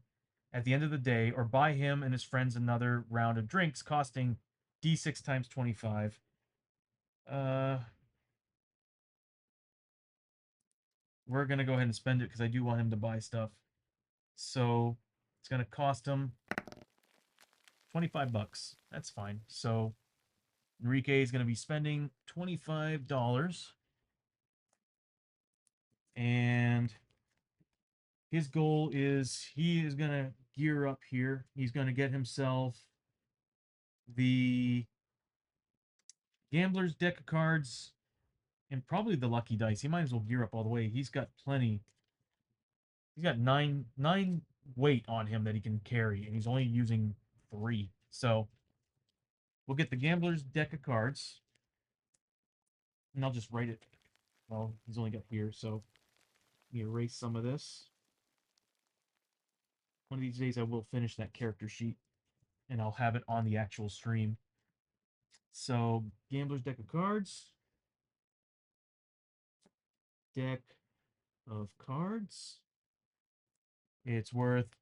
at the end of the day or buy him and his friends another round of drinks costing D6 times 25. Uh, we're going to go ahead and spend it because I do want him to buy stuff. So it's going to cost him 25 bucks. That's fine. So Enrique is going to be spending $25. And his goal is he is going to gear up here. He's going to get himself the gambler's deck of cards and probably the lucky dice. He might as well gear up all the way. He's got plenty. He's got nine weight on him that he can carry, and he's only using 3. So we'll get the gambler's deck of cards, and I'll just write it. Well, he's only got here, so let me erase some of this. One of these days I will finish that character sheet, and I'll have it on the actual stream. So, gambler's deck of cards. Deck of cards. It's worth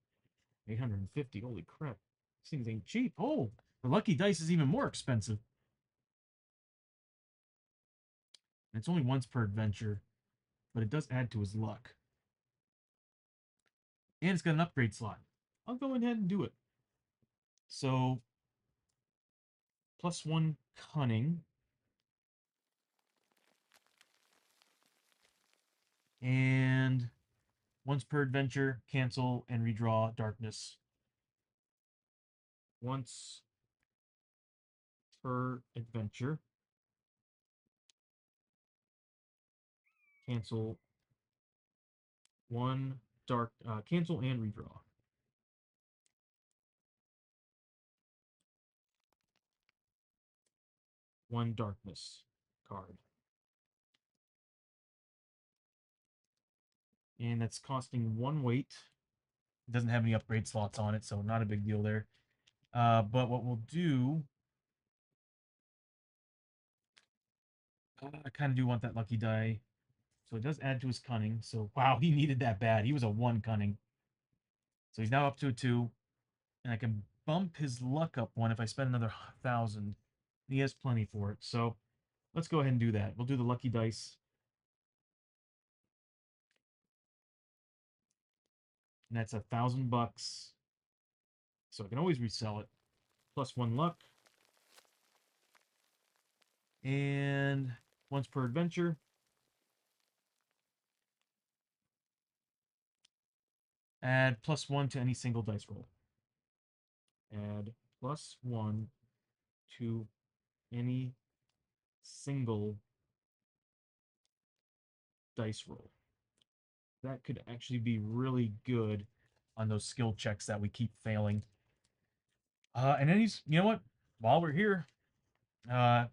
850. Holy crap. These things ain't cheap. Oh, the lucky dice is even more expensive. And it's only once per adventure, but it does add to his luck. And it's got an upgrade slot. I'll go ahead and do it. So, +1 cunning. And once per adventure, cancel and redraw darkness. Once per adventure, cancel cancel and redraw. One darkness card. And that's costing 1 weight. It doesn't have any upgrade slots on it, so not a big deal there. But what we'll do, I kind of do want that lucky die. So it does add to his cunning. So, wow, he needed that bad. He was a 1 cunning. So he's now up to a 2. And I can bump his luck up 1 if I spend another 1,000. He has plenty for it. So let's go ahead and do that. We'll do the lucky dice. And that's $1,000. So I can always resell it. Plus 1 luck. And once per adventure. Add +1 to any single dice roll. Add +1 to any single dice roll. That could actually be really good on those skill checks that we keep failing. And then he's, you know what? While we're here,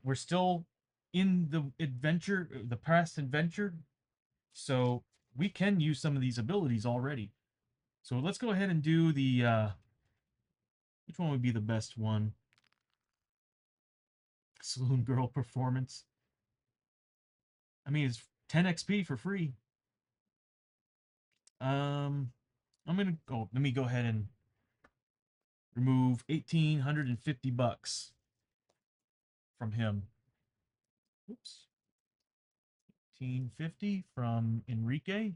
we're still in the adventure, the past adventure, so we can use some of these abilities already. So let's go ahead and do the, which one would be the best one? Saloon Girl Performance. I mean, it's 10 XP for free. I'm gonna go. Let me go ahead and remove $1,850 from him. Oops. 1,850 from Enrique.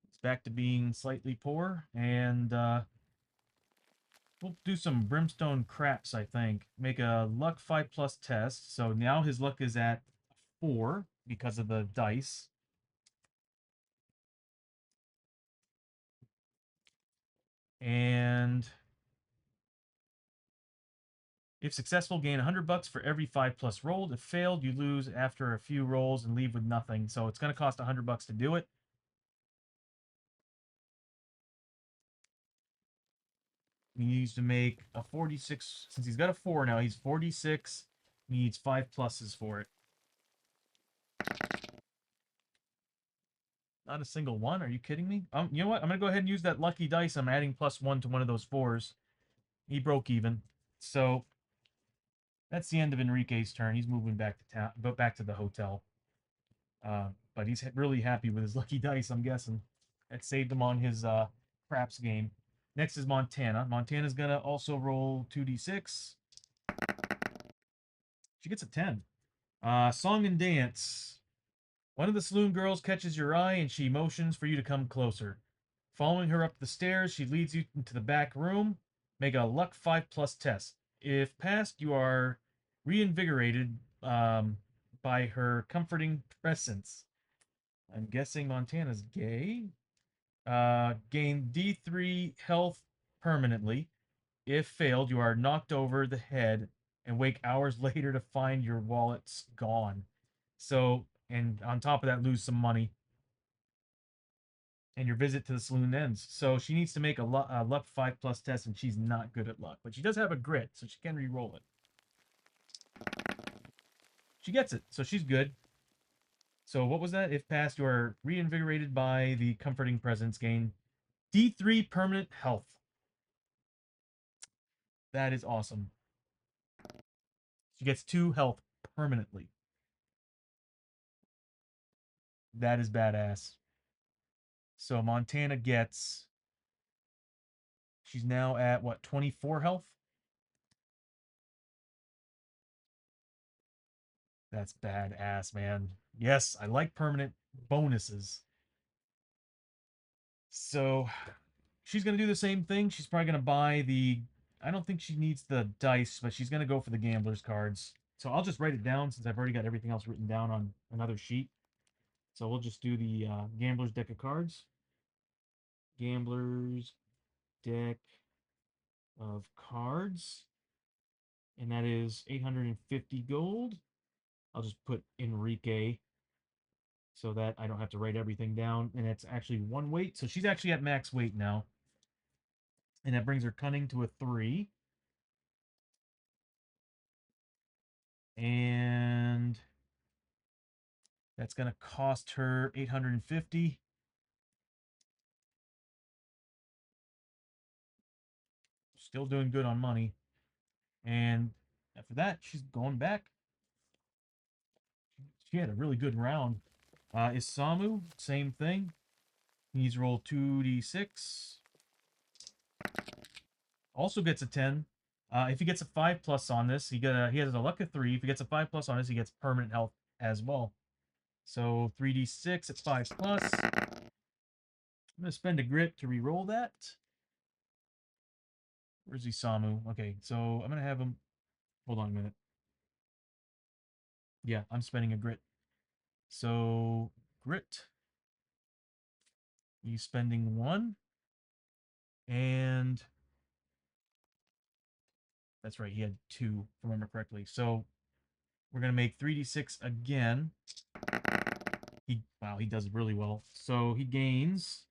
It's back to being slightly poor, and we'll do some Brimstone craps, I think. Make a luck 5+ test. So now his luck is at 4 because of the dice. And if successful, gain $100 for every 5+ rolled. If failed, you lose after a few rolls and leave with nothing. So it's going to cost $100 to do it. He needs to make a 46. Since he's got a 4 now, he's 46. Needs 5 pluses for it. Not a single one. Are you kidding me? You know what? I'm going to go ahead and use that lucky dice. I'm adding +1 to one of those 4s. He broke even. So that's the end of Enrique's turn. He's moving back to town, but back to the hotel. But he's really happy with his lucky dice, I'm guessing. That saved him on his craps game. Next is Montana. Montana's going to also roll 2d6. She gets a 10. Song and dance. One of the saloon girls catches your eye and she motions for you to come closer. Following her up the stairs, she leads you into the back room. Make a luck 5+ test. If passed, you are reinvigorated by her comforting presence. I'm guessing Montana's gay. Gain D3 health permanently. If failed, you are knocked over the head and wake hours later to find your wallet's gone. So, and on top of that, lose some money. And your visit to the saloon ends. So she needs to make a luck 5+ test, and she's not good at luck. But she does have a grit, so she can re-roll it. She gets it, so she's good. So what was that? If passed, you are reinvigorated by the comforting presence. Gain D3 permanent health. That is awesome. She gets 2 health permanently. That is badass. So Montana gets... She's now at, what, 24 health? That's badass, man. Yes, I like permanent bonuses. So she's going to do the same thing. She's probably going to buy the... I don't think she needs the dice, but she's going to go for the gambler's cards. So I'll just write it down since I've already got everything else written down on another sheet. So we'll just do the gambler's deck of cards. Gambler's deck of cards. And that is 850 gold. I'll just put Enrique so that I don't have to write everything down. And it's actually 1 weight. So she's actually at max weight now. And that brings her cunning to a 3. And that's going to cost her 850. Still doing good on money. And after that, she's going back. She had a really good round. Isamu, same thing. He's rolled 2d6. Also gets a 10. If he gets a 5 plus on this, he has a luck of 3. If he gets a 5 plus on this, he gets permanent health as well. So 3d6 at 5 plus. I'm going to spend a grit to re-roll that. Where's Isamu? Okay, so I'm going to have him... Hold on a minute. Yeah, I'm spending a grit. So, grit. He's spending 1. And... That's right, he had 2, if I remember correctly. So, we're going to make 3d6 again. Wow, he does really well. So, he gains...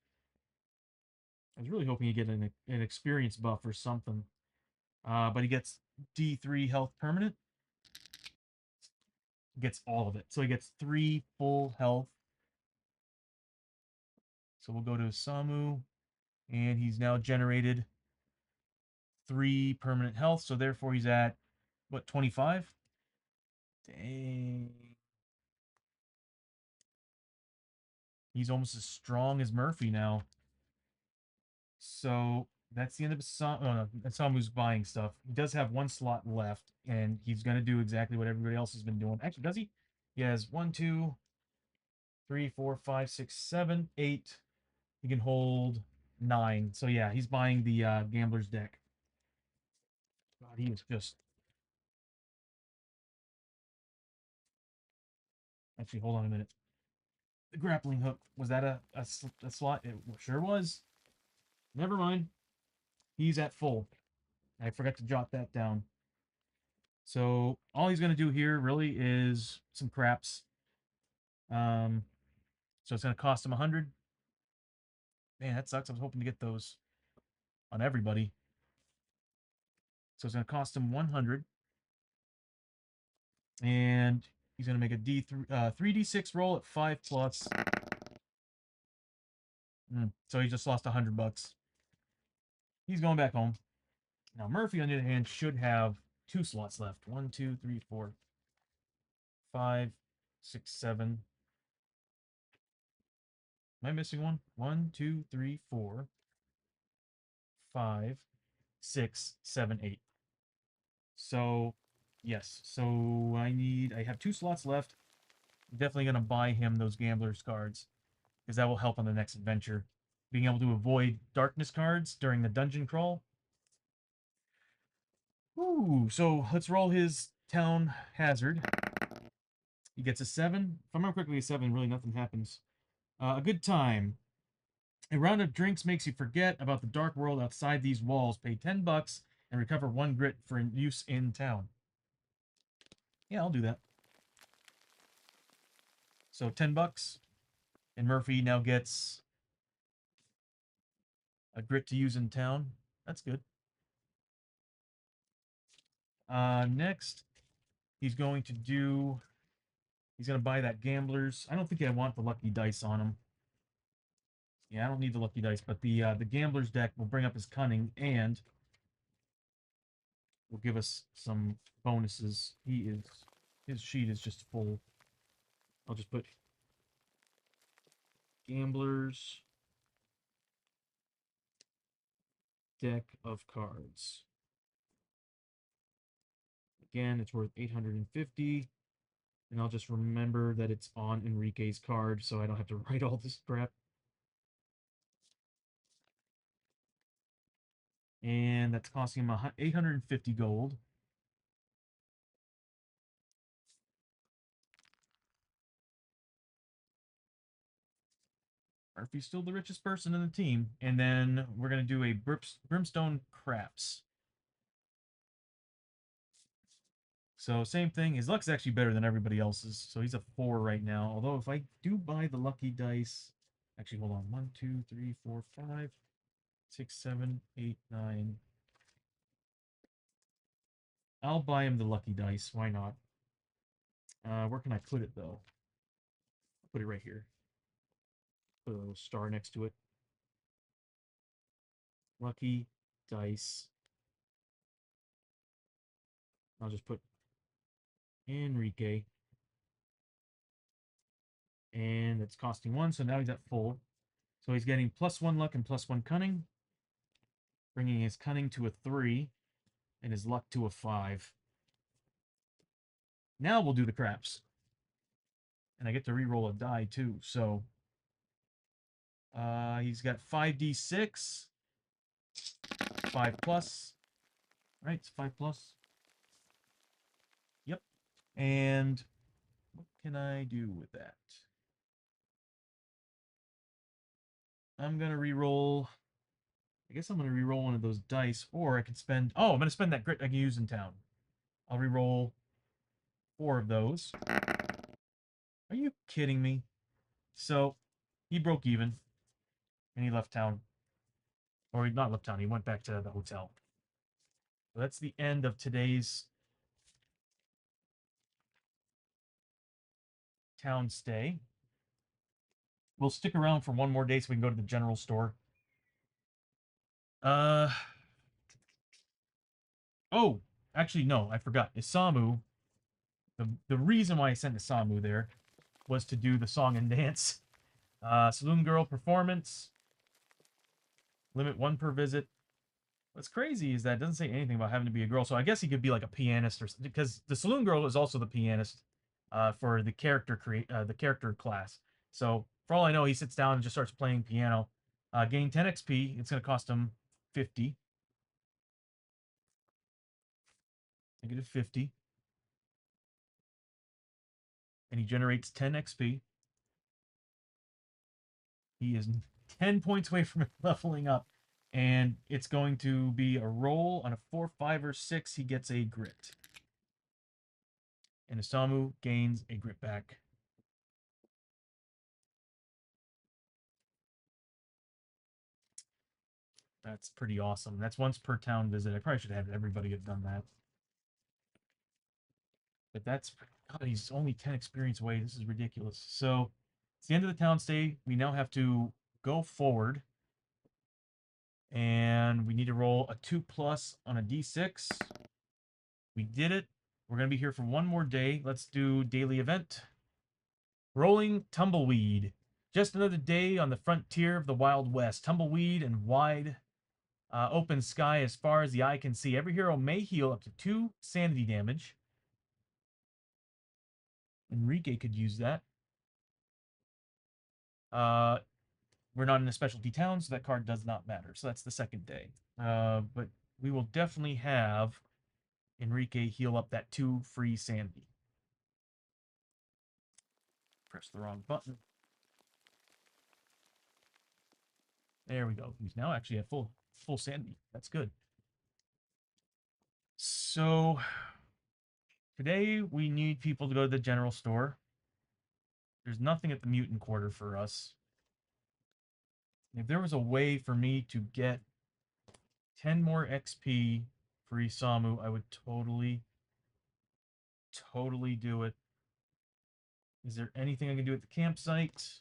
I was really hoping he'd get an experience buff or something. But he gets D3 health permanent. Gets all of it. So he gets 3 full health. So we'll go to Samu. And he's now generated 3 permanent health. So therefore he's at, what, 25? Dang. He's almost as strong as Murphy now. So that's the end of Samu. Oh, no, Samu's buying stuff. He does have 1 slot left. And he's going to do exactly what everybody else has been doing. Actually, does he? He has 1, 2, 3, 4, 5, 6, 7, 8. He can hold 9. So yeah, he's buying the gambler's deck. God, he is just... Actually, hold on a minute. The grappling hook, was that a slot? It sure was. Never mind. He's at full. I forgot to jot that down. So all he's going to do here really is some craps. So it's going to cost him 100. Man, that sucks. I was hoping to get those on everybody. So it's going to cost him 100. And he's going to make a 3d6 roll at 5 plus. So he just lost $100. He's going back home. Now Murphy, on the other hand, should have 2 slots left. 1, 2, 3, 4, 5, 6, 7. Am I missing one? 1, 2, 3, 4, 5, 6, 7, 8. So, yes. So I have 2 slots left. I'm definitely going to buy him those gambler's cards, because that will help on the next adventure. Being able to avoid darkness cards during the dungeon crawl. Ooh, so let's roll his town hazard. He gets a 7. If I remember quickly, a 7, really nothing happens. A good time. A round of drinks makes you forget about the dark world outside these walls. Pay $10 and recover 1 grit for use in town. Yeah, I'll do that. So $10. And Murphy now gets a grit to use in town. That's good. Next, he's going to buy that gambler's. I don't think I want the lucky dice on him. Yeah, I don't need the lucky dice, but the gambler's deck will bring up his cunning and will give us some bonuses. His sheet is just full. I'll just put gambler's deck of cards. Again, it's worth 850. And I'll just remember that it's on Enrique's card so I don't have to write all this crap. And that's costing him 850 gold. Murphy's still the richest person in the team. And then we're going to do a Brimstone Craps. So same thing. His luck's actually better than everybody else's. So he's a 4 right now. Although if I do buy the lucky dice... Actually, hold on. 1, 2, 3, 4, 5, 6, 7, 8, 9. I'll buy him the lucky dice. Why not? Where can I put it, though? I'll put it right here. Put a little star next to it. Lucky dice. I'll just put Enrique. And it's costing 1, so now he's at full. So he's getting +1 luck and +1 cunning, bringing his cunning to a 3 and his luck to a 5. Now we'll do the craps. And I get to re-roll a die too. So he's got 5d6, 5 plus. Right, it's 5 plus. Yep. And what can I do with that? I'm gonna re-roll. I guess I'm gonna re-roll one of those dice, or I can spend. Oh, I'm gonna spend that grit I can use in town. I'll re-roll 4 of those. Are you kidding me? So he broke even, and he left town, or he not left town. He went back to the hotel. So that's the end of today's town stay. We'll stick around for one more day so we can go to the general store. Uh oh, actually no, I forgot. Isamu. The reason why I sent Isamu there was to do the song and dance. Saloon girl performance. Limit 1 per visit. What's crazy is that it doesn't say anything about having to be a girl. So I guess he could be like a pianist or something, because the saloon girl is also the pianist for the the character class. So for all I know, he sits down and just starts playing piano. Gain 10 XP. It's going to cost him 50. Negative 50. And he generates 10 XP. He is 10 points away from leveling up. And it's going to be a roll on a 4, 5, or 6. He gets a grit. And Isamu gains a grit back. That's pretty awesome. That's once per town visit. I probably should have everybody have done that. But that's, God, he's only 10 experience away. This is ridiculous. So it's the end of the town stay. We now have to go forward. And we need to roll a 2 plus on a d6. We did it. We're going to be here for one more day. Let's do daily event. Rolling Tumbleweed. Just another day on the frontier of the Wild West. Tumbleweed and wide open sky as far as the eye can see. Every hero may heal up to 2 sanity damage. Enrique could use that. Uh, we're not in a specialty town, so that card does not matter. So that's the second day. But we will definitely have Enrique heal up that 2 free sanity. Press the wrong button. There we go. He's now actually at full sanity. That's good. So today we need people to go to the general store. There's nothing at the mutant quarter for us. If there was a way for me to get 10 more XP for Isamu, I would totally do it. Is there anything I can do at the campsite?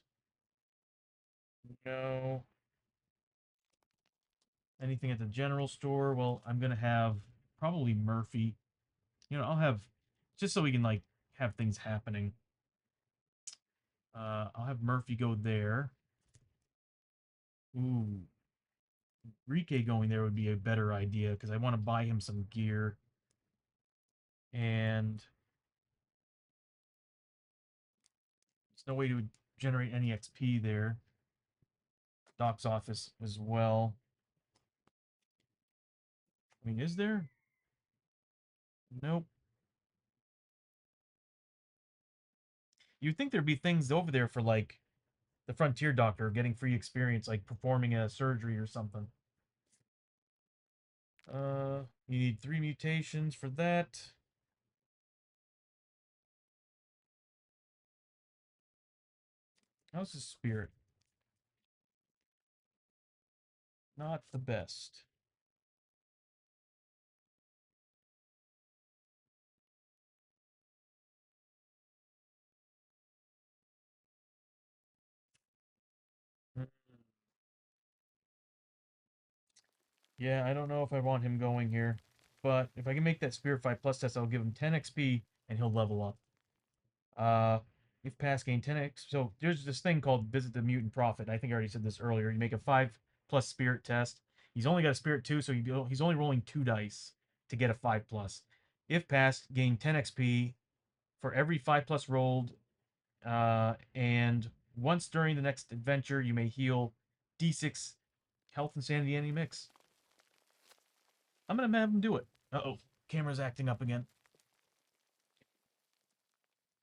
No. Anything at the general store? Well, I'm going to have probably Murphy. You know, I'll have, just so we can, like, have things happening. I'll have Murphy go there. Ooh. Enrique going there would be a better idea, because I want to buy him some gear. And there's no way to generate any XP there. Doc's office as well. I mean, is there? Nope. You'd think there'd be things over there for, like, the Frontier Doctor getting free experience, like performing a surgery or something. You need 3 mutations for that. How's his spirit? Not the best. Mm. Yeah, I don't know if I want him going here. But if I can make that Spirit 5 plus test, I'll give him 10 XP and he'll level up. If pass, gain 10x. So there's this thing called Visit the Mutant Prophet. I think I already said this earlier. You make a 5 plus spirit test. He's only got a spirit 2, so he's only rolling 2 dice to get a 5 plus. If passed, gain 10 XP for every 5 plus rolled. And once during the next adventure, you may heal D6 health and sanity any mix. I'm going to have him do it. Uh-oh. Camera's acting up again.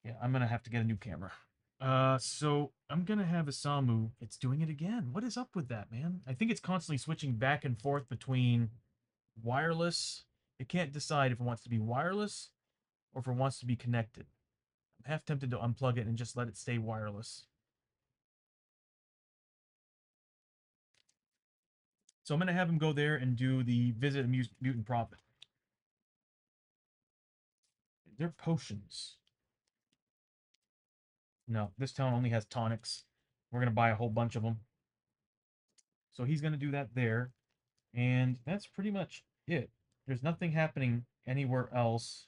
Yeah, I'm going to have to get a new camera. So I'm gonna have Isamu. It's doing it again. What is up with that, man? I think it's constantly switching back and forth between wireless. It can't decide if it wants to be wireless or if it wants to be connected. I'm half tempted to unplug it and just let it stay wireless. So I'm gonna have him go there and do the visit a mutant prophet. They're potions. No, this town only has tonics. We're gonna buy a whole bunch of them. So he's gonna do that there. And that's pretty much it. There's nothing happening anywhere else.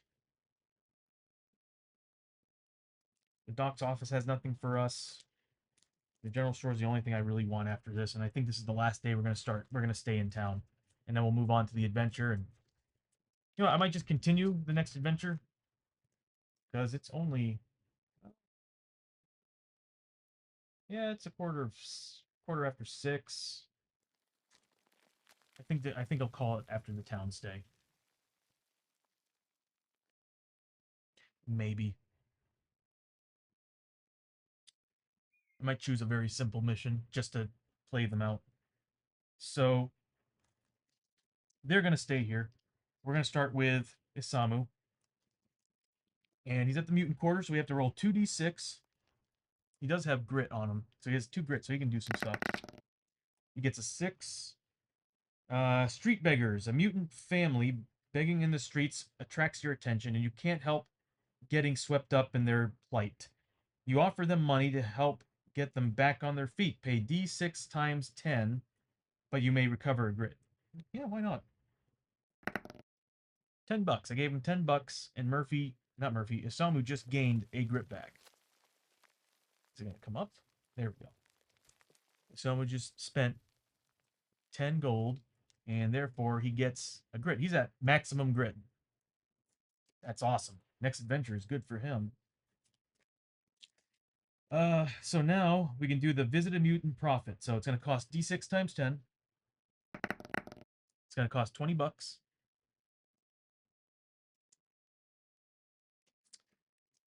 The doc's office has nothing for us. The general store is the only thing I really want after this, and I think this is the last day we're gonna start. We're gonna stay in town, and then we'll move on to the adventure. And I might just continue the next adventure because it's only it's a quarter after 6. I think I'll call it after the town stay. Maybe I might choose a very simple mission just to play them out. So they're gonna stay here. We're gonna start with Isamu, and he's at the mutant quarter, so we have to roll 2d6. He does have grit on him, so he has 2 grit, so he can do some stuff. He gets a 6. Street beggars, a mutant family begging in the streets attracts your attention, and you can't help getting swept up in their plight. You offer them money to help get them back on their feet. Pay D6 times 10, but you may recover a grit. Yeah, why not? $10. I gave him $10, and Isamu just gained a grit back. Is it gonna come up? There we go. Isamu just spent 10 gold, and therefore he gets a grit. He's at maximum grit. That's awesome. Next adventure is good for him. So now we can do the Visit a Mutant Prophet. So it's going to cost D6 times 10. It's going to cost $20.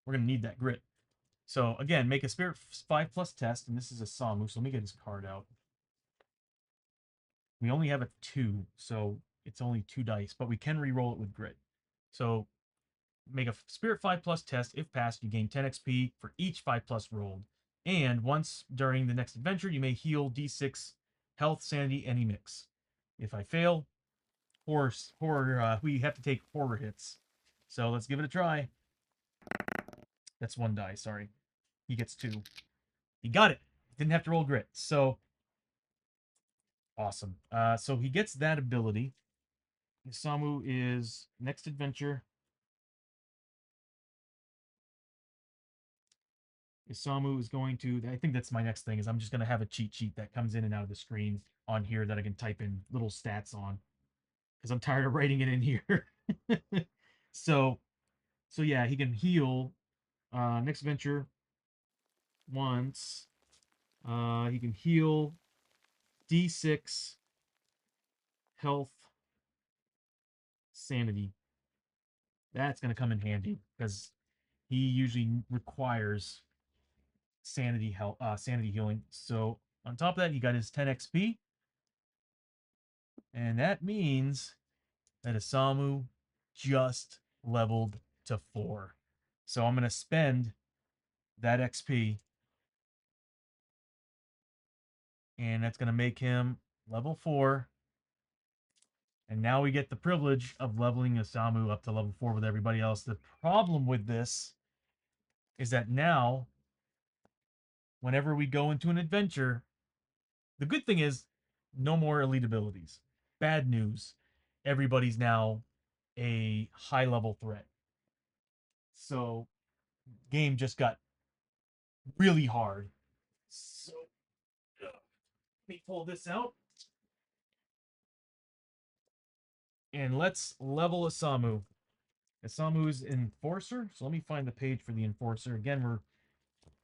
We're going to need that grit. So again, make a Spirit 5 plus test, and this is a Samu, so let me get his card out. We only have a 2, so it's only 2 dice, but we can re-roll it with grit. So make a Spirit 5 plus test. If passed, you gain 10 XP for each 5 plus rolled. And once during the next adventure, you may heal D6 health, sanity, any mix. If I fail, horror, we have to take horror hits. So let's give it a try. That's 1 die, sorry. He gets 2. He got it. Didn't have to roll grit. So awesome. So he gets that ability. Isamu is next adventure. Isamu is going to, I think that's my next thing, is I'm just going to have a cheat sheet that comes in and out of the screen on here that I can type in little stats on. Because I'm tired of writing it in here. so, so yeah, he can heal next adventure once. He can heal D6 health sanity. That's going to come in handy because he usually requires sanity healing. So on top of that, he got his 10 XP, and that means that Isamu just leveled to 4. So I'm going to spend that XP, and that's going to make him level 4. And now we get the privilege of leveling Isamu up to level 4 with everybody else. The problem with this is that now, whenever we go into an adventure, the good thing is no more elite abilities. Bad news, everybody's now a high level threat. So game just got really hard. So let me pull this out and let's level Asamu. Asamu's Enforcer. So let me find the page for the Enforcer. Again, we're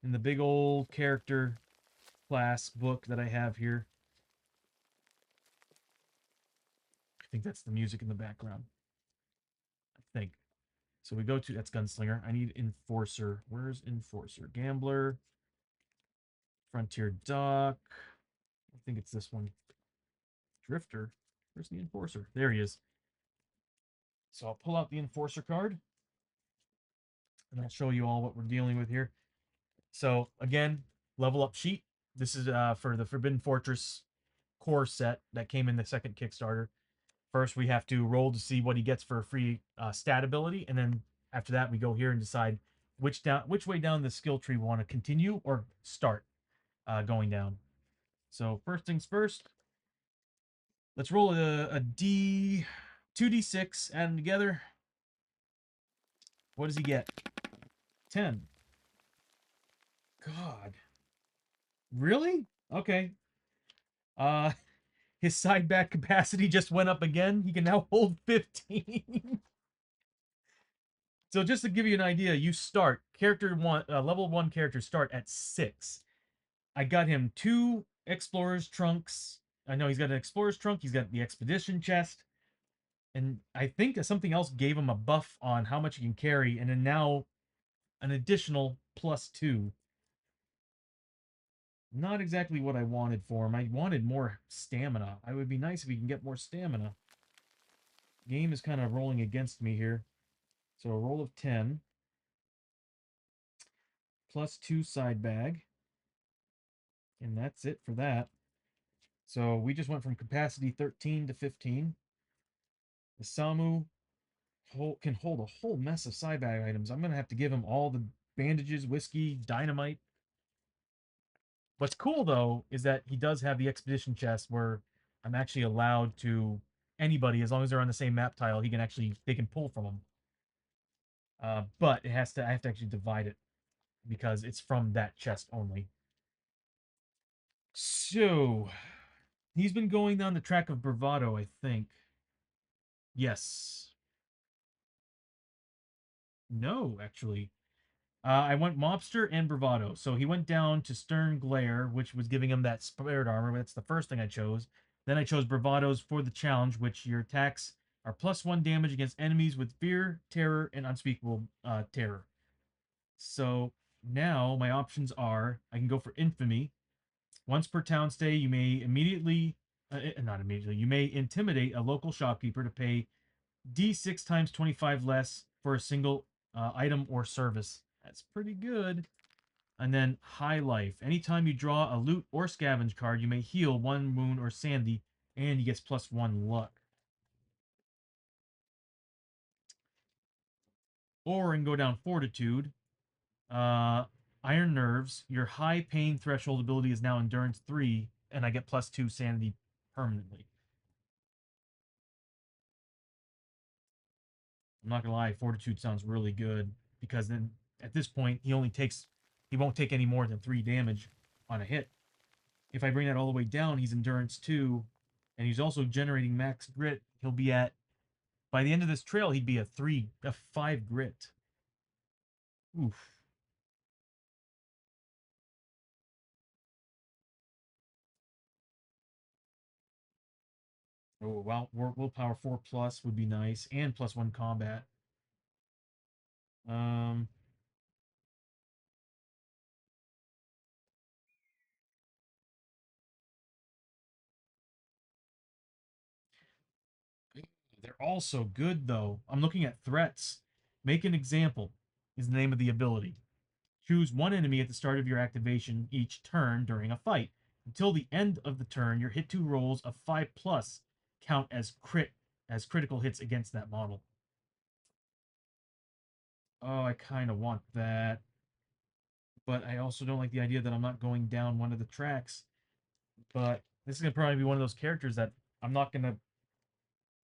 in the big old character class book that I have here. I think that's the music in the background. I think. So we go to, that's Gunslinger. I need Enforcer. Where's Enforcer? Gambler. Frontier Dock. I think it's this one. Drifter. Where's the Enforcer? There he is. So I'll pull out the Enforcer card. And I'll show you all what we're dealing with here. So again, level up sheet. This is for the Forbidden Fortress core set that came in the second Kickstarter. First, we have to roll to see what he gets for a free stat ability, and then after that, we go here and decide which way down the skill tree we want to continue or start going down. So first things first, let's roll a D, 2d6, add them together. What does he get? 10. God, really? Okay. Uh, his side back capacity just went up again. He can now hold 15. So just to give you an idea, you start character one, level one characters start at 6. I got him 2 explorer's trunks. I know he's got an explorer's trunk. He's got the expedition chest, and I think something else gave him a buff on how much he can carry, and then now an additional +2. Not exactly what I wanted for him. I wanted more stamina. It would be nice if he can get more stamina. Game is kind of rolling against me here. So a roll of 10. +2 side bag. And that's it for that. So we just went from capacity 13 to 15. The Samu can hold a whole mess of side bag items. I'm going to have to give him all the bandages, whiskey, dynamite. What's cool, though, is that he does have the expedition chest where I'm actually allowed to, anybody, as long as they're on the same map tile, they can pull from them. But I have to actually divide it because it's from that chest only. So, he's been going down the track of bravado, I think. Yes. No, actually. I went mobster and bravado. So he went down to stern glare, which was giving him that spirit armor. That's the first thing I chose. Then I chose bravados for the challenge, which your attacks are +1 damage against enemies with fear, terror, and unspeakable terror. So now my options are I can go for infamy. Once per town stay, you may immediately, not immediately, you may intimidate a local shopkeeper to pay D6 times 25 less for a single item or service. That's pretty good. And then high life. Anytime you draw a loot or scavenge card, you may heal 1 wound or sandy, and he gets +1 luck. Or and go down fortitude. Uh, Iron nerves. Your high pain threshold ability is now endurance 3, and I get +2 sanity permanently. I'm not gonna lie, fortitude sounds really good because then at this point he won't take any more than 3 damage on a hit. If I bring that all the way down, he's endurance 2, and he's also generating max grit. He'll be at, by the end of this trail, he'd be a 5 grit. Oof. Oh, well, willpower 4 plus would be nice, and +1 combat. Um, they're all so good though. I'm looking at threats. Make an example is the name of the ability. Choose one enemy at the start of your activation each turn during a fight. Until the end of the turn, your hit 2 rolls of 5 plus count as critical hits against that model. Oh, I kind of want that, but I also don't like the idea that I'm not going down one of the tracks. But this is gonna probably be one of those characters that I'm not gonna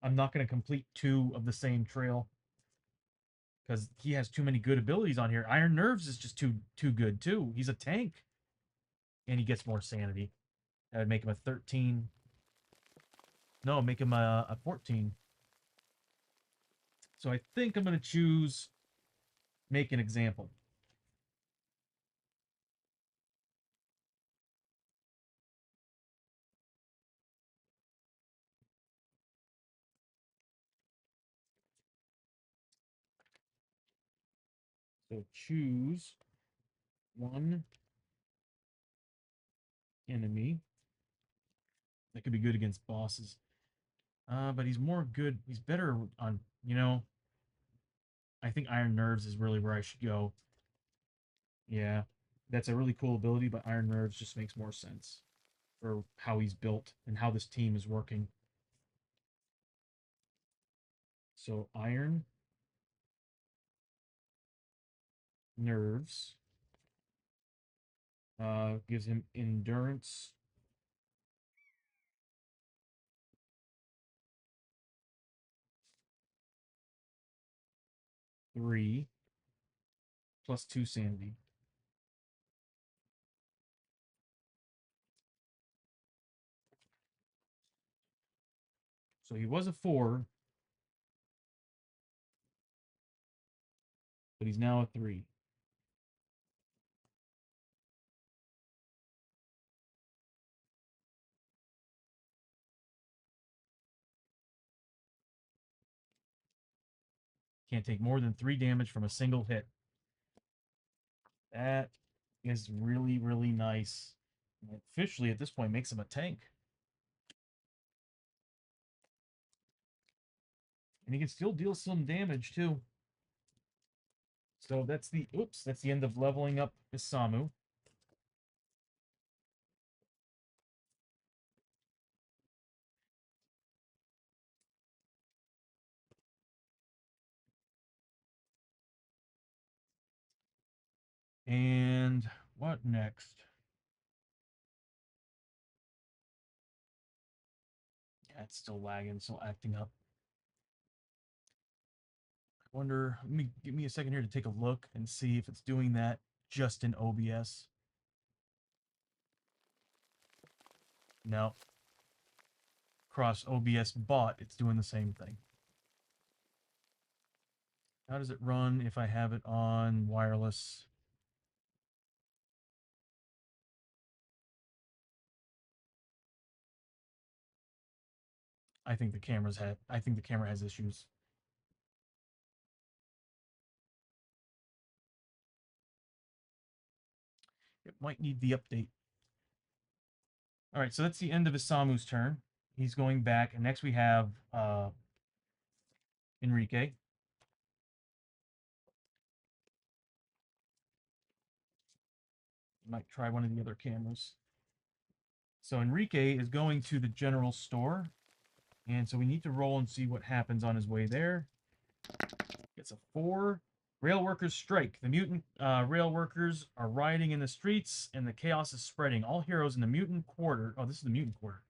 I'm not gonna complete 2 of the same trail. because he has too many good abilities on here. Iron Nerves is just too good too. He's a tank, and he gets more sanity. That would make him a 13. No, make him a 14. So I think I'm gonna choose make an example. So choose one enemy that could be good against bosses. But he's more good. He's better on, I think Iron Nerves is really where I should go. Yeah, that's a really cool ability, but Iron Nerves just makes more sense for how he's built and how this team is working. So Iron Nerves gives him Endurance 3 plus 2 Sanity. So he was a 4, but he's now a 3. Can't take more than 3 damage from a single hit. That is really, really nice. And officially, at this point, makes him a tank. And he can still deal some damage, too. So that's the, oops, that's the end of leveling up Isamu. And what next? Yeah, it's still lagging, still acting up. I wonder, give me a second here to take a look and see if it's doing that just in OBS. No. Cross OBS bot, it's doing the same thing. How does it run if I have it on wireless? I think the camera has issues. It might need the update. All right, so that's the end of Isamu's turn. He's going back, and next we have Enrique. Might try one of the other cameras. So Enrique is going to the general store, and so we need to roll and see what happens on his way there. Gets a 4. Rail workers strike. The mutant rail workers are rioting in the streets, and the chaos is spreading. All heroes in the mutant quarter. Oh, this is the mutant quarter.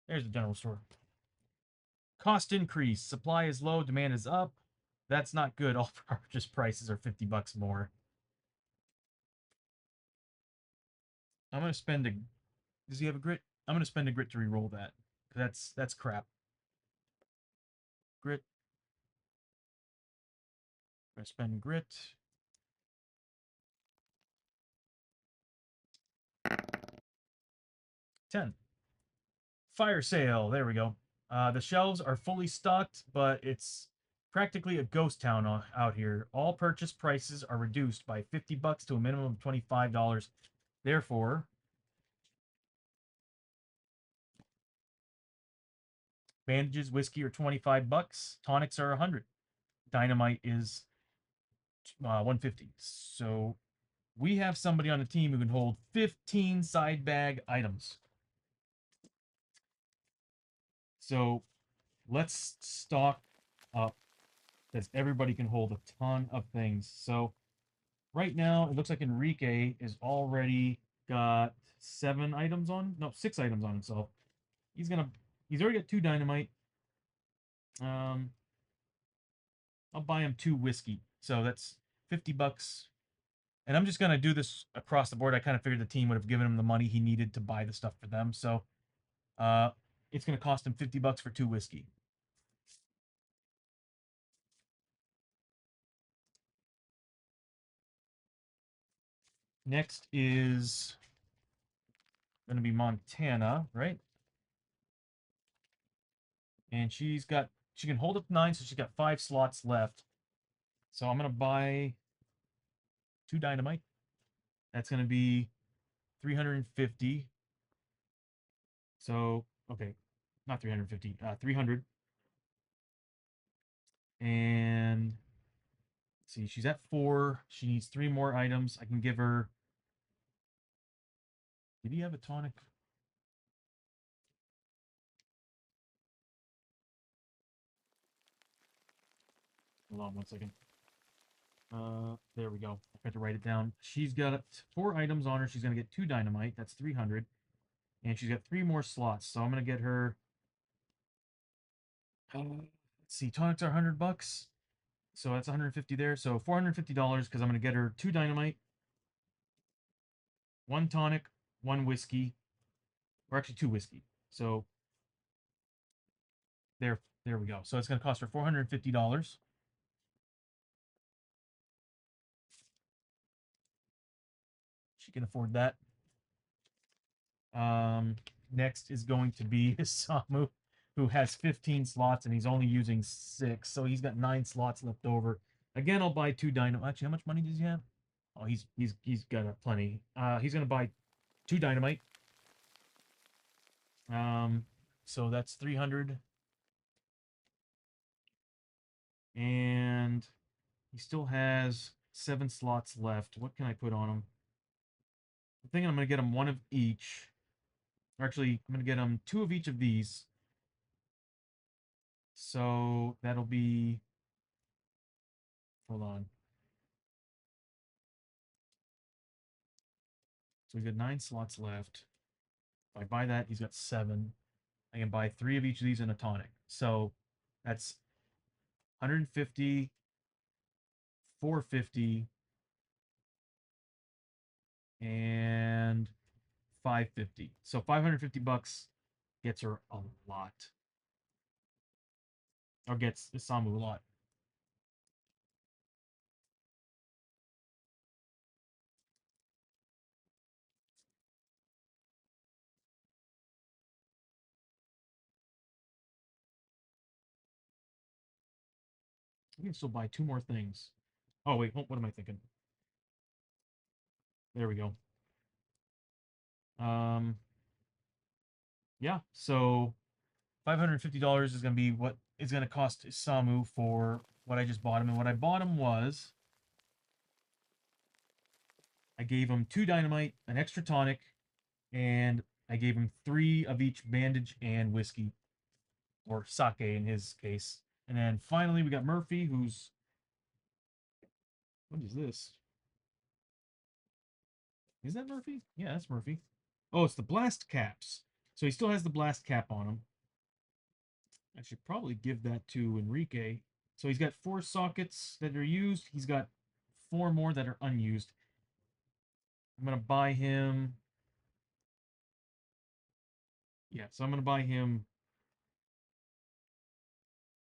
There's the general store. Cost increase. Supply is low. Demand is up. That's not good. All purchase prices are $50 more. I'm gonna spend a. Does he have a grit? I'm gonna spend a grit to re-roll that. That's crap. Grit. I'm gonna spend grit. 10. Fire sale. There we go. The shelves are fully stocked, but it's practically a ghost town out here. All purchase prices are reduced by $50 to a minimum of $25. Therefore, bandages, whiskey are $25. Tonics are 100. Dynamite is 150. So we have somebody on the team who can hold 15 side bag items. So let's stock up because everybody can hold a ton of things. So right now, it looks like Enrique is already got 7 items on. No, 6 items on himself. He's already got 2 dynamite. Um, I'll buy him 2 whiskey. So that's $50. And I'm just gonna do this across the board. I kind of figured the team would have given him the money he needed to buy the stuff for them. So uh it's gonna cost him $50 for 2 whiskey. Next is gonna be Montana, right? And she can hold up 9, so she's got 5 slots left. So I'm gonna buy 2 dynamite. That's gonna be 350. So okay, not 350, 300. And let's see, she's at 4. She needs 3 more items. I can give her. Did he have a tonic? Hold on 1 second. There we go. I had to write it down. She's got 4 items on her. She's gonna get 2 dynamite. That's 300, and she's got 3 more slots. So I'm gonna get her. Let's see, tonics are $100, so that's 150 there. So $450 because I'm gonna get her 2 dynamite, 1 tonic, 1 whiskey, or actually 2 whiskey. So there we go. So it's gonna cost her $450. She can afford that. Um, Next is going to be Samu, who has 15 slots and he's only using 6, so he's got 9 slots left over. Again, I'll buy 2 dynamite. Actually, how much money does he have? Oh, he's got plenty. He's gonna buy 2 dynamite. Um, so that's 300, and he still has 7 slots left. What can I put on him? I'm thinking I'm gonna get him one of each. Or actually, I'm gonna get him 2 of each of these. So that'll be. Hold on. So we've got 9 slots left. If I buy that, he's got 7. I can buy 3 of each of these in a tonic. So that's 150, 450, and 550. So $550 gets her a lot. Or gets Isamu a lot. I can still buy 2 more things. Oh wait, what am I thinking? There we go. Um yeah, so $550 is gonna be what is gonna cost Samu for what I just bought him. And what I bought him was I gave him 2 dynamite, an extra tonic, and I gave him 3 of each bandage and whiskey, or sake in his case. And then finally we got Murphy, who's what is this? Is that Murphy? Yeah, that's Murphy. Oh, it's the blast caps. So he still has the blast cap on him. I should probably give that to Enrique. So he's got 4 sockets that are used. He's got 4 more that are unused. I'm gonna buy him. Yeah, so I'm gonna buy him.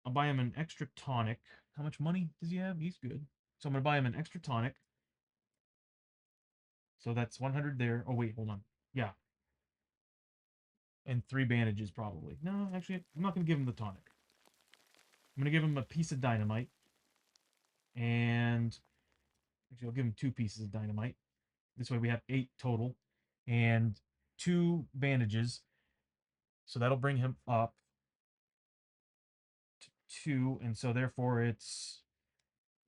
I'll buy him an extra tonic. How much money does he have? He's good. So I'm gonna buy him an extra tonic. So that's 100 there. Oh wait, hold on. Yeah, and 3 bandages probably. No, actually, I'm not gonna give him the tonic. I'm gonna give him a piece of dynamite, and actually, I'll give him 2 pieces of dynamite. This way, we have 8 total, and 2 bandages. So that'll bring him up to 2, and so therefore it's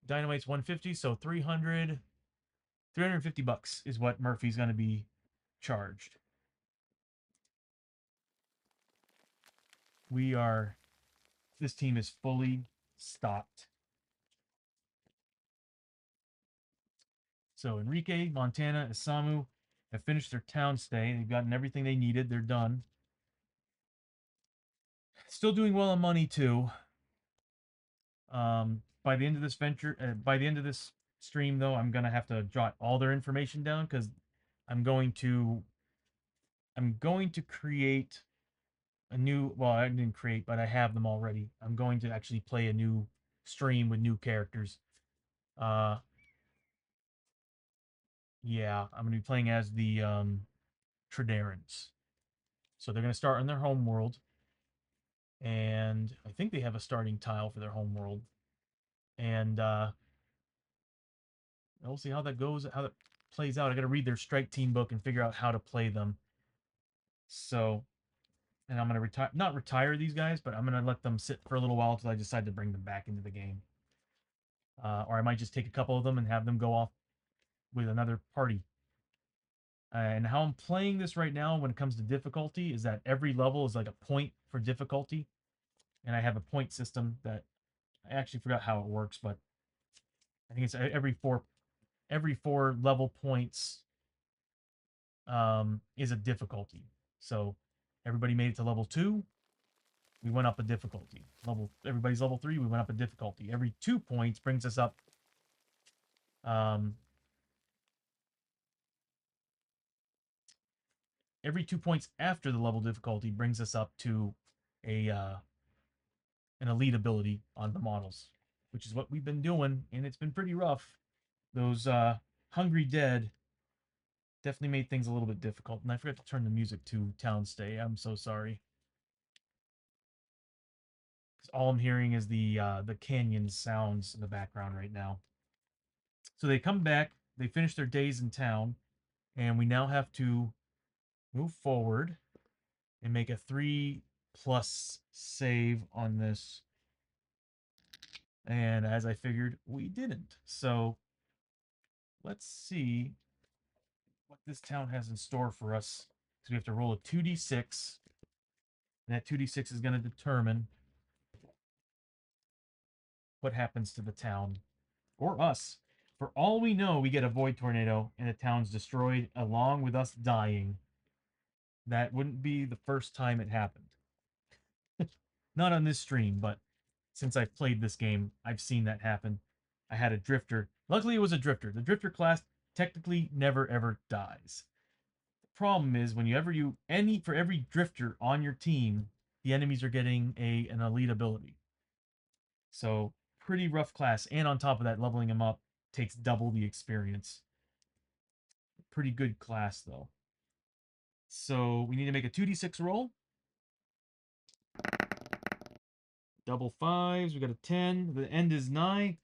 dynamite's 150, so 300, $350 is what Murphy's gonna be charged. We are. This team is fully stocked. So Enrique, Montana, Isamu have finished their town stay. They've gotten everything they needed. They're done. Still doing well on money too. by the end of this venture, by the end of this stream, though, I'm gonna have to jot all their information down because I'm going to I'm going to create a new. Well, I didn't create, but I have them already. I'm going to actually play a new stream with new characters. Uh, yeah, I'm gonna be playing as the Tredarans. So they're gonna start in their home world, and I think they have a starting tile for their home world. And we'll see how that goes, how that plays out. I got to read their strike team book and figure out how to play them. So, and I'm gonna retire, not retire these guys, but I'm gonna let them sit for a little while until I decide to bring them back into the game. Or I might just take a couple of them and have them go off with another party. And how I'm playing this right now when it comes to difficulty is that every level is like a point for difficulty, and I have a point system that I actually forgot how it works, but I think it's every four level points is a difficulty. So everybody made it to level 2, we went up a difficulty. Everybody's level 3, we went up a difficulty. Every 2 points brings us up. Um, every 2 points after the level difficulty brings us up to a an elite ability on the models, which is what we've been doing, and it's been pretty rough. Those Hungry Dead definitely made things a little bit difficult, and I forgot to turn the music to Town Stay. I'm so sorry. Because all I'm hearing is the canyon sounds in the background right now. So they come back, they finish their days in town, and we now have to move forward and make a 3+ save on this. And as I figured, we didn't. So let's see what this town has in store for us. Because we have to roll a 2d6, and that 2d6 is going to determine what happens to the town or us. For all we know, we get a void tornado and the town's destroyed along with us dying. That wouldn't be the first time it happened. Not on this stream, but since I've played this game, I've seen that happen. I had a drifter. Luckily, it was a drifter. The drifter class technically never ever dies. The problem is when for every drifter on your team, the enemies are getting an elite ability. So pretty rough class, and on top of that, leveling him up takes double the experience. Pretty good class though. So we need to make a 2d6 roll. Double fives. We got a 10. The end is nigh.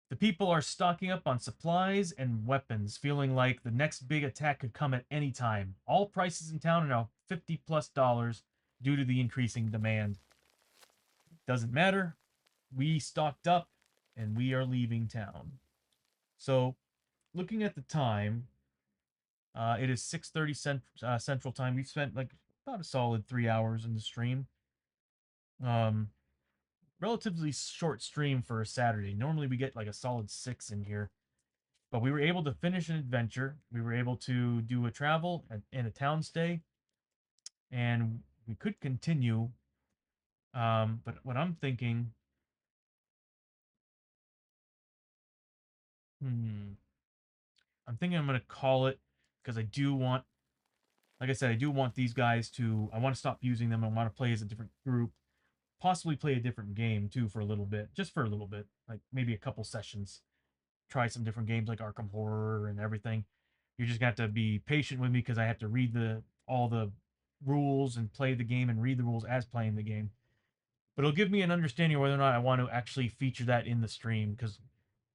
The people are stocking up on supplies and weapons, feeling like the next big attack could come at any time. All prices in town are now $50+ due to the increasing demand. Doesn't matter. We stocked up and we are leaving town. So, looking at the time, it is 6:30 Central Time. We've spent like about a solid 3 hours in the stream. Um, Relatively short stream for a Saturday. Normally we get like a solid 6 in here. But we were able to finish an adventure. We were able to do a travel and a town stay, and we could continue. But what I'm thinking, hmm, I'm thinking I'm gonna call it because I do want, like I said, I do want these guys to. I want to stop using them. I want to play as a different group, possibly play a different game too for a little bit, just for a little bit, like maybe a couple sessions. Try some different games like Arkham Horror and everything. You're just gonna have to be patient with me because I have to read all the rules and play the game and read the rules as playing the game. But it'll give me an understanding of whether or not I want to actually feature that in the stream. Because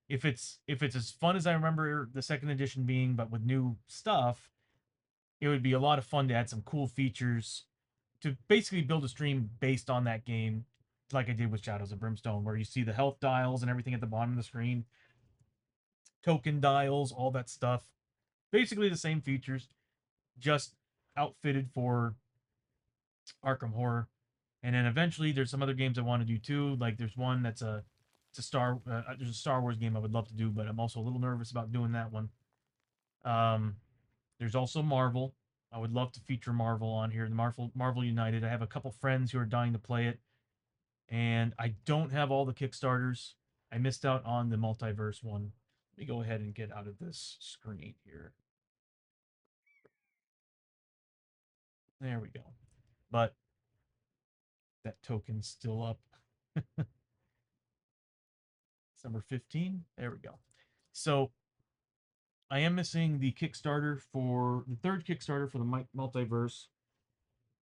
if it's as fun as I remember the second edition being, but with new stuff, it would be a lot of fun to add some cool features to basically build a stream based on that game, like I did with Shadows of Brimstone, where you see the health dials and everything at the bottom of the screen, token dials, all that stuff. Basically the same features, just outfitted for Arkham Horror. And then eventually there's some other games I want to do too. Like there's one that's there's a Star Wars game I would love to do, but I'm also a little nervous about doing that one. Um, there's also Marvel. I would love to feature Marvel on here. The Marvel United. I have a couple friends who are dying to play it. And I don't have all the Kickstarters. I missed out on the multiverse one. Let me go ahead and get out of this screen here. There we go. But that token's still up. It's number 15. There we go. So I am missing the Kickstarter for the third Kickstarter for the multiverse,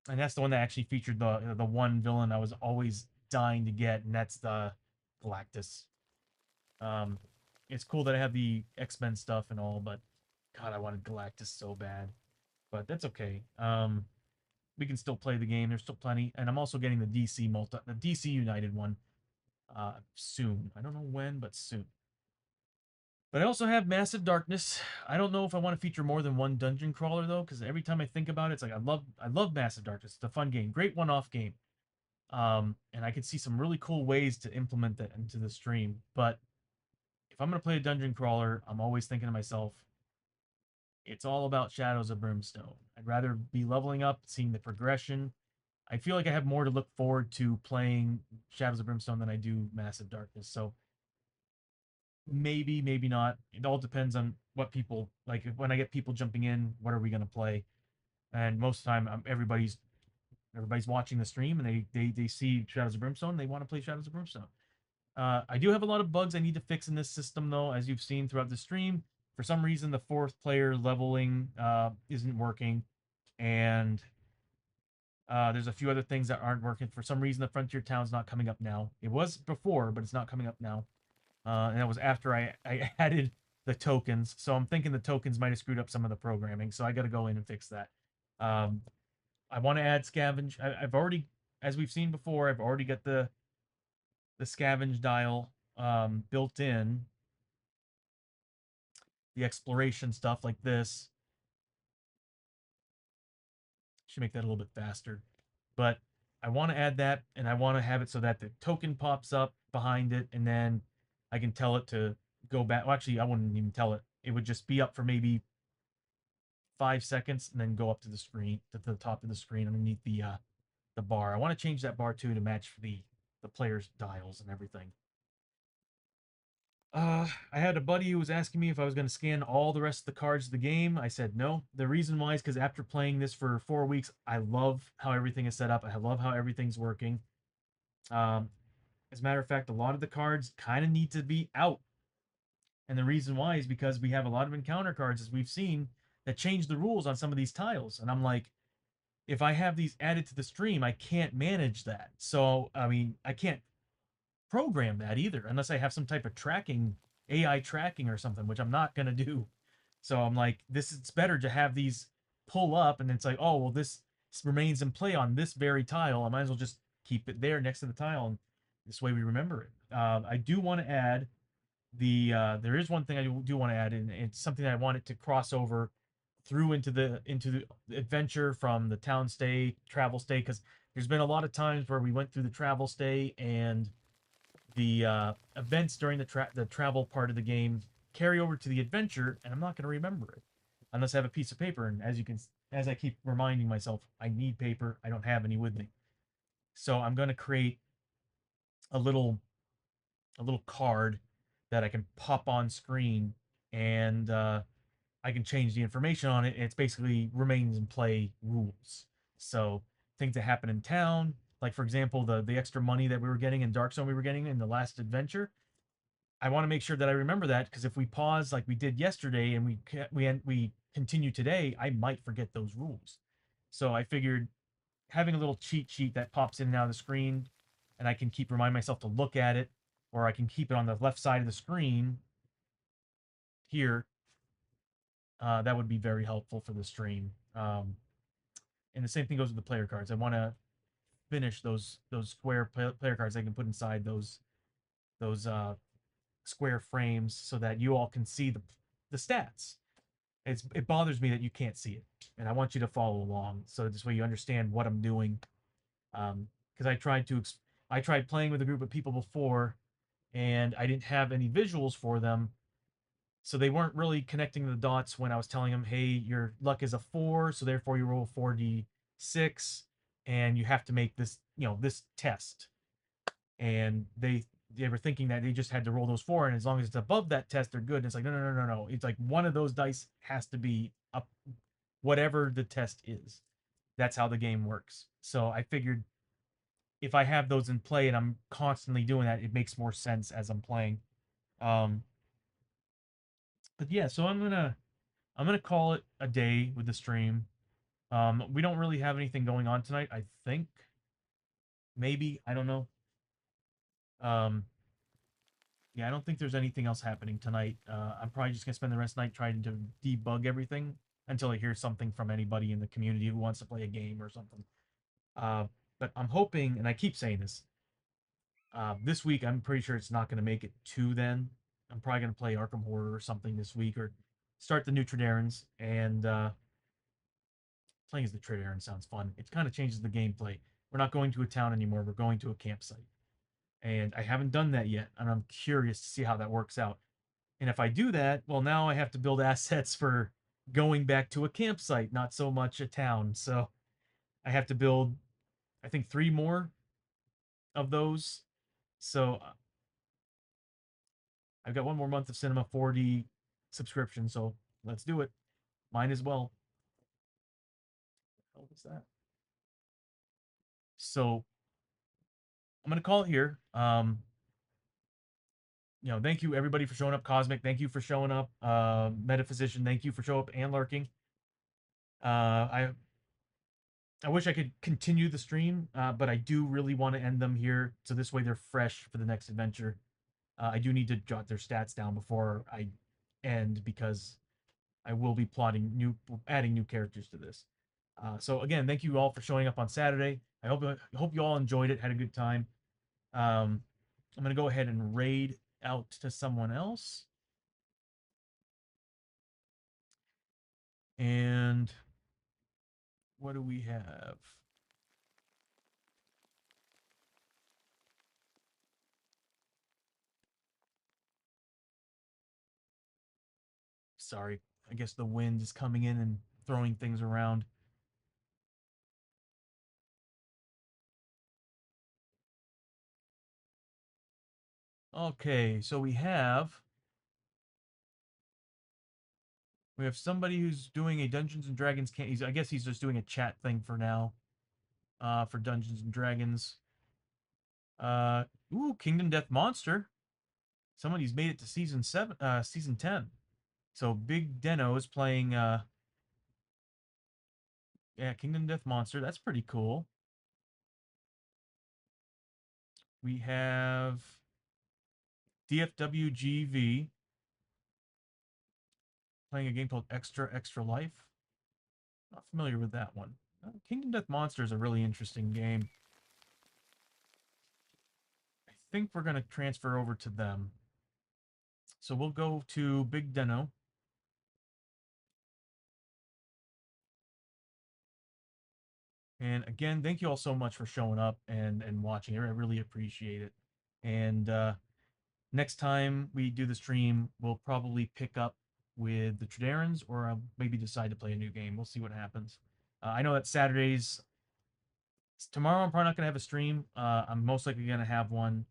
and that's the one that actually featured the one villain I was always dying to get, and that's the Galactus. Um, it's cool that I have the X-Men stuff and all, but God, I wanted Galactus so bad. But that's okay. We can still play the game. There's still plenty, and I'm also getting the DC United one soon. I don't know when, but soon. But I also have Massive Darkness. I don't know if I want to feature more than one dungeon crawler though, because every time I think about it, it's like I love Massive Darkness. It's a fun game, great one-off game. And I could see some really cool ways to implement that into the stream. But if I'm gonna play a dungeon crawler, I'm always thinking to myself, it's all about Shadows of Brimstone. I'd rather be leveling up, seeing the progression. I feel like I have more to look forward to playing Shadows of Brimstone than I do Massive Darkness. So maybe, maybe not. It all depends on what people like. When I get people jumping in, what are we gonna play? And most of the time, everybody's watching the stream and they see Shadows of Brimstone. They want to play Shadows of Brimstone. I do have a lot of bugs I need to fix in this system though, as you've seen throughout the stream. For some reason, the fourth player leveling isn't working, and there's a few other things that aren't working. For some reason, the Frontier Town's not coming up now. It was before, but it's not coming up now. And that was after I added the tokens. So I'm thinking the tokens might have screwed up some of the programming. So I got to go in and fix that. Um, I want to add scavenge. I've already, as we've seen before, I've already got the scavenge dial built in. The exploration stuff like this should make that a little bit faster. But I want to add that, and I want to have it so that the token pops up behind it, and then I can tell it to go back. Well, actually, I wouldn't even tell it. It would just be up for maybe 5 seconds and then go up to the screen, to the top of the screen underneath the bar. I want to change that bar too to match the player's dials and everything. I had a buddy who was asking me if I was going to scan all the rest of the cards of the game. I said no. The reason why is because after playing this for 4 weeks, I love how everything is set up. I love how everything's working. Um, as a matter of fact, a lot of the cards kind of need to be out. And the reason why is because we have a lot of encounter cards, as we've seen, that change the rules on some of these tiles. And I'm like, if I have these added to the stream, I can't manage that. So, I mean, I can't program that either unless I have some type of tracking, AI tracking or something, which I'm not going to do. So I'm like, this it's better to have these pull up and it's like, oh, well, this remains in play on this very tile. I might as well just keep it there next to the tile. And this way we remember it. I do want to add there is one thing I do want to add, and it's something that I want it to cross over through into the adventure from the town stay, travel stay, because there's been a lot of times where we went through the travel stay and the events during the travel part of the game carry over to the adventure, and I'm not going to remember it unless I have a piece of paper. And as I keep reminding myself, I need paper. I don't have any with me, so I'm going to create a little a little card that I can pop on screen, and I can change the information on it. And it's basically remains in play rules. So things that happen in town, like for example, the extra money that we were getting in Dark Zone, we were getting in the last adventure. I want to make sure that I remember that because if we pause like we did yesterday and we continue today, I might forget those rules. So I figured having a little cheat sheet that pops in and out of the screen, and I can keep remind myself to look at it, or I can keep it on the left side of the screen here. That would be very helpful for the stream. And the same thing goes with the player cards. I want to finish those square player cards I can put inside those square frames so that you all can see the stats. It bothers me that you can't see it, and I want you to follow along so this way you understand what I'm doing. Because I tried playing with a group of people before, and I didn't have any visuals for them, so they weren't really connecting the dots when I was telling them, "Hey, your luck is a 4, so therefore you roll 4d6, and you have to make this, this test." and they were thinking that they just had to roll those four, and as long as it's above that test, they're good. And it's like, no, no, no, no, no. It's like one of those dice has to be up, whatever the test is. That's how the game works. So I figured if I have those in play and I'm constantly doing that, it makes more sense as I'm playing. Um, but yeah, so I'm gonna call it a day with the stream. We don't really have anything going on tonight. I think maybe I don't know. Um, yeah, I don't think there's anything else happening tonight. I'm probably just gonna spend the rest of the night trying to debug everything until I hear something from anybody in the community who wants to play a game or something. Uh, but I'm hoping, and I keep saying this, this week I'm pretty sure it's not gonna make it to then. I'm probably gonna play Arkham Horror or something this week, or start the new Tridarans. And playing as the Tridaran sounds fun. It kind of changes the gameplay. We're not going to a town anymore. We're going to a campsite, and I haven't done that yet, and I'm curious to see how that works out. And if I do that, well, now I have to build assets for going back to a campsite, not so much a town. So I have to build, I think, three more of those. So I've got one more month of Cinema 4D subscription. So let's do it. Mine as well. What was that? So I'm gonna call it here. Thank you everybody for showing up. Cosmic, thank you for showing up. Metaphysician, thank you for showing up and lurking. I wish I could continue the stream, but I do really want to end them here, so this way they're fresh for the next adventure. I do need to jot their stats down before I end, because I will be adding new characters to this. So again, thank you all for showing up on Saturday. I hope you all enjoyed it, had a good time. I'm gonna go ahead and raid out to someone else, and what do we have? Sorry, I guess the wind is coming in and throwing things around. Okay, so we have somebody who's doing a Dungeons and Dragons. I guess he's just doing a chat thing for now. For Dungeons and Dragons. Uh, Kingdom Death Monster. Somebody's made it to season 7, season 10. So Big Deno is playing. Yeah, Kingdom Death Monster. That's pretty cool. We have DFWGV playing a game called Extra Extra Life. Not familiar with that one. Kingdom Death Monster is a really interesting game. I think we're going to transfer over to them. So we'll go to Big Deno. And again, thank you all so much for showing up and watching. I really appreciate it. And next time we do the stream, we'll probably pick up with the Tridarans, or I'll maybe decide to play a new game. We'll see what happens. I know that Saturdays, tomorrow I'm probably not going to have a stream. I'm most likely going to have one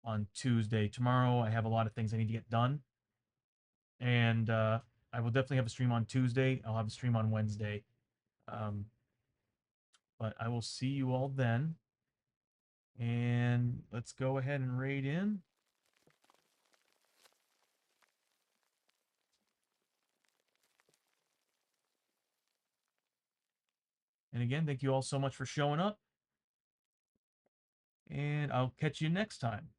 on Tuesday. Tomorrow I have a lot of things I need to get done, and I will definitely have a stream on Tuesday. I'll have a stream on Wednesday. Um, but I will see you all then. And let's go ahead and raid in. And again, thank you all so much for showing up. And I'll catch you next time.